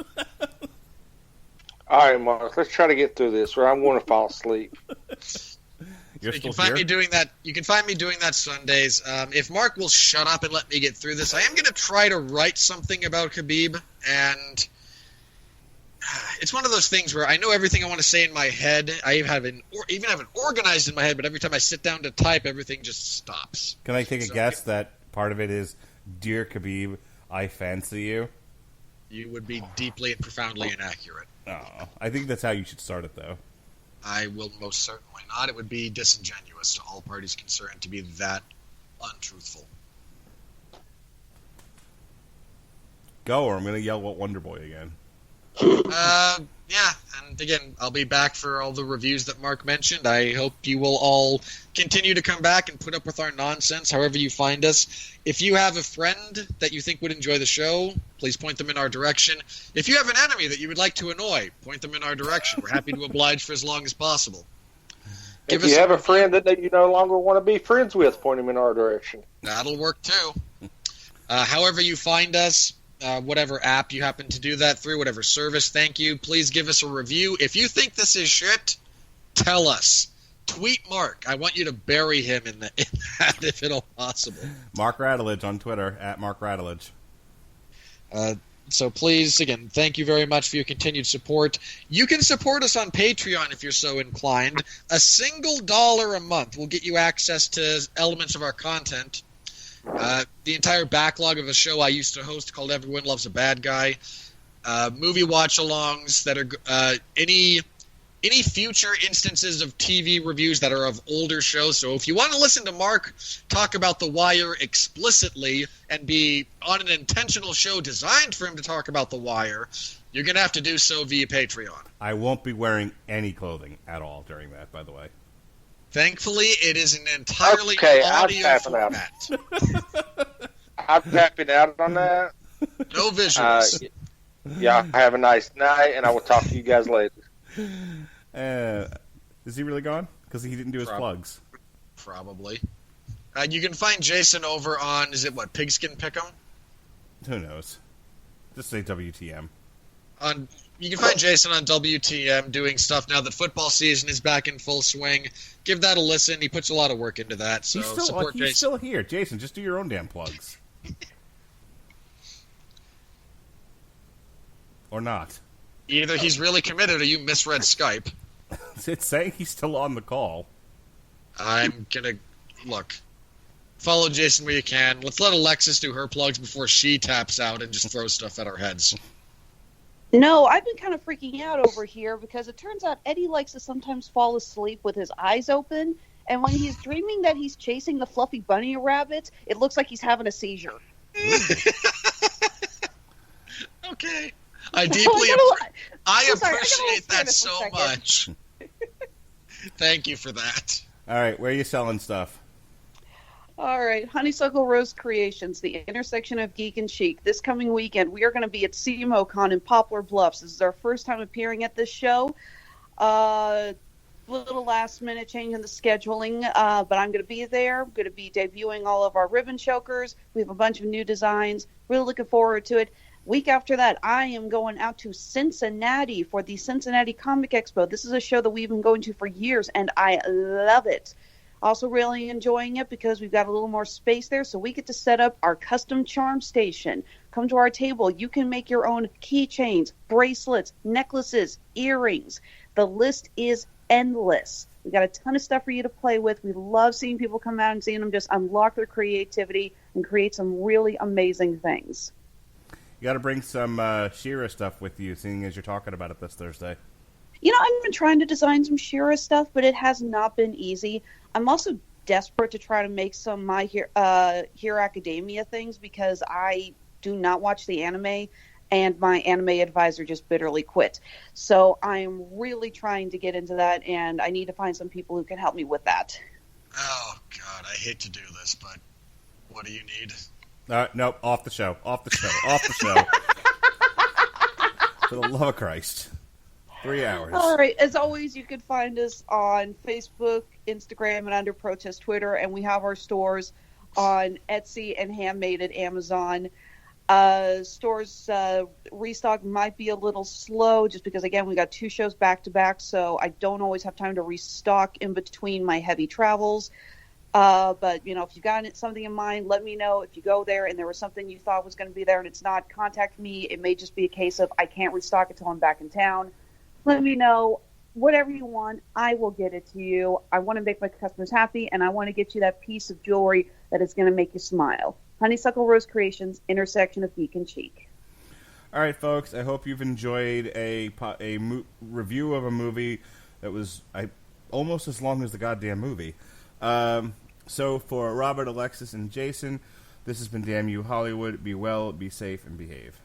All right, Mark, let's try to get through this, or I'm going to fall asleep. You're you still can find here? me doing that. You can find me doing that Sundays. If Mark will shut up and let me get through this, I am going to try to write something about Khabib, and it's one of those things where I know everything I want to say in my head. I even have it organized in my head, but every time I sit down to type, everything just stops. Can I take a guess that part of it is, Dear Khabib, I fancy you? You would be deeply and profoundly inaccurate. Oh, I think that's how you should start it, though. I will most certainly not. It would be disingenuous to all parties concerned to be that untruthful. Go, or I'm going to yell at Wonder Boy again. Yeah, and again, I'll be back for all the reviews that Mark mentioned. I hope you will all continue to come back and put up with our nonsense, however you find us. If you have a friend that you think would enjoy the show, please point them in our direction. If you have an enemy that you would like to annoy, point them in our direction. We're happy to oblige for as long as possible. If you have a friend that you no longer want to be friends with, point them in our direction. That'll work too. However you find us, whatever app you happen to do that through, whatever service, thank you. Please give us a review. If you think this is shit, tell us. Tweet Mark. I want you to bury him in that if at all possible. Mark Radulich on Twitter, at Mark Radulich. So please, again, thank you very much for your continued support. You can support us on Patreon if you're so inclined. A single $1 a month will get you access to elements of our content. The entire backlog of a show I used to host called Everyone Loves a Bad Guy. Movie watch-alongs that are any future instances of TV reviews that are of older shows. So if you want to listen to Mark talk about The Wire explicitly and be on an intentional show designed for him to talk about The Wire, you're going to have to do so via Patreon. I won't be wearing any clothing at all during that, by the way. Thankfully, it is an entirely audio format. I'm tapping out on that. No visuals. Yeah, have a nice night, and I will talk to you guys later. Is he really gone? Because he didn't do his plugs. Probably. You can find Jason over on, Pigskin Pick'em? Who knows? Just say WTM. You can find Jason on WTM doing stuff now that football season is back in full swing. Give that a listen. He puts a lot of work into that. So support Jason. He's still here. Jason, just do your own damn plugs. Or not. Either he's really committed or you misread Skype. It's saying he's still on the call. I'm gonna look. Follow Jason where you can. Let's let Alexis do her plugs before she taps out and just throws stuff at our heads. No, I've been kind of freaking out over here because it turns out Eddie likes to sometimes fall asleep with his eyes open, and when he's dreaming that he's chasing the fluffy bunny rabbit, it looks like he's having a seizure. Okay. I deeply appreciate that so much. Thank you for that. All right, where are you selling stuff? All right, Honeysuckle Rose Creations, the intersection of geek and chic. This coming weekend, we are going to be at CMOCon in Poplar Bluffs. This is our first time appearing at this show. Little last minute change in the scheduling, but I'm going to be there. I'm going to be debuting all of our ribbon chokers. We have a bunch of new designs. Really looking forward to it. Week after that, I am going out to Cincinnati for the Cincinnati Comic Expo. This is a show that we've been going to for years, and I love it. Also really enjoying it because we've got a little more space there, so we get to set up our custom charm station. Come to our table. You can make your own keychains, bracelets, necklaces, earrings. The list is endless. We've got a ton of stuff for you to play with. We love seeing people come out and seeing them just unlock their creativity and create some really amazing things. You got to bring some She-Ra stuff with you, seeing as you're talking about it this Thursday. You know, I've been trying to design some She-Ra stuff, but it has not been easy. I'm also desperate to try to make some My Hero Academia things because I do not watch the anime, and my anime advisor just bitterly quit. So I'm really trying to get into that, and I need to find some people who can help me with that. Oh, God, I hate to do this, but what do you need? Nope, off the show. Off the show. Off the show. For the love of Christ. 3 hours. All right. As always, you can find us on Facebook, Instagram, and Under Protest Twitter, and we have our stores on Etsy and Handmade at Amazon. Stores restock might be a little slow just because, again, we got 2 shows back-to-back, so I don't always have time to restock in between my heavy travels. But, you know, if you got something in mind, let me know. If you go there and there was something you thought was going to be there and it's not, contact me. It may just be a case of I can't restock it until I'm back in town. Let me know. Whatever you want, I will get it to you. I want to make my customers happy, and I want to get you that piece of jewelry that is going to make you smile. Honeysuckle Rose Creations, intersection of geek and chic. All right, folks, I hope you've enjoyed a review of a movie that was almost as long as the goddamn movie. So for Robert, Alexis, and Jason, this has been Damn You Hollywood. Be well, be safe, and behave.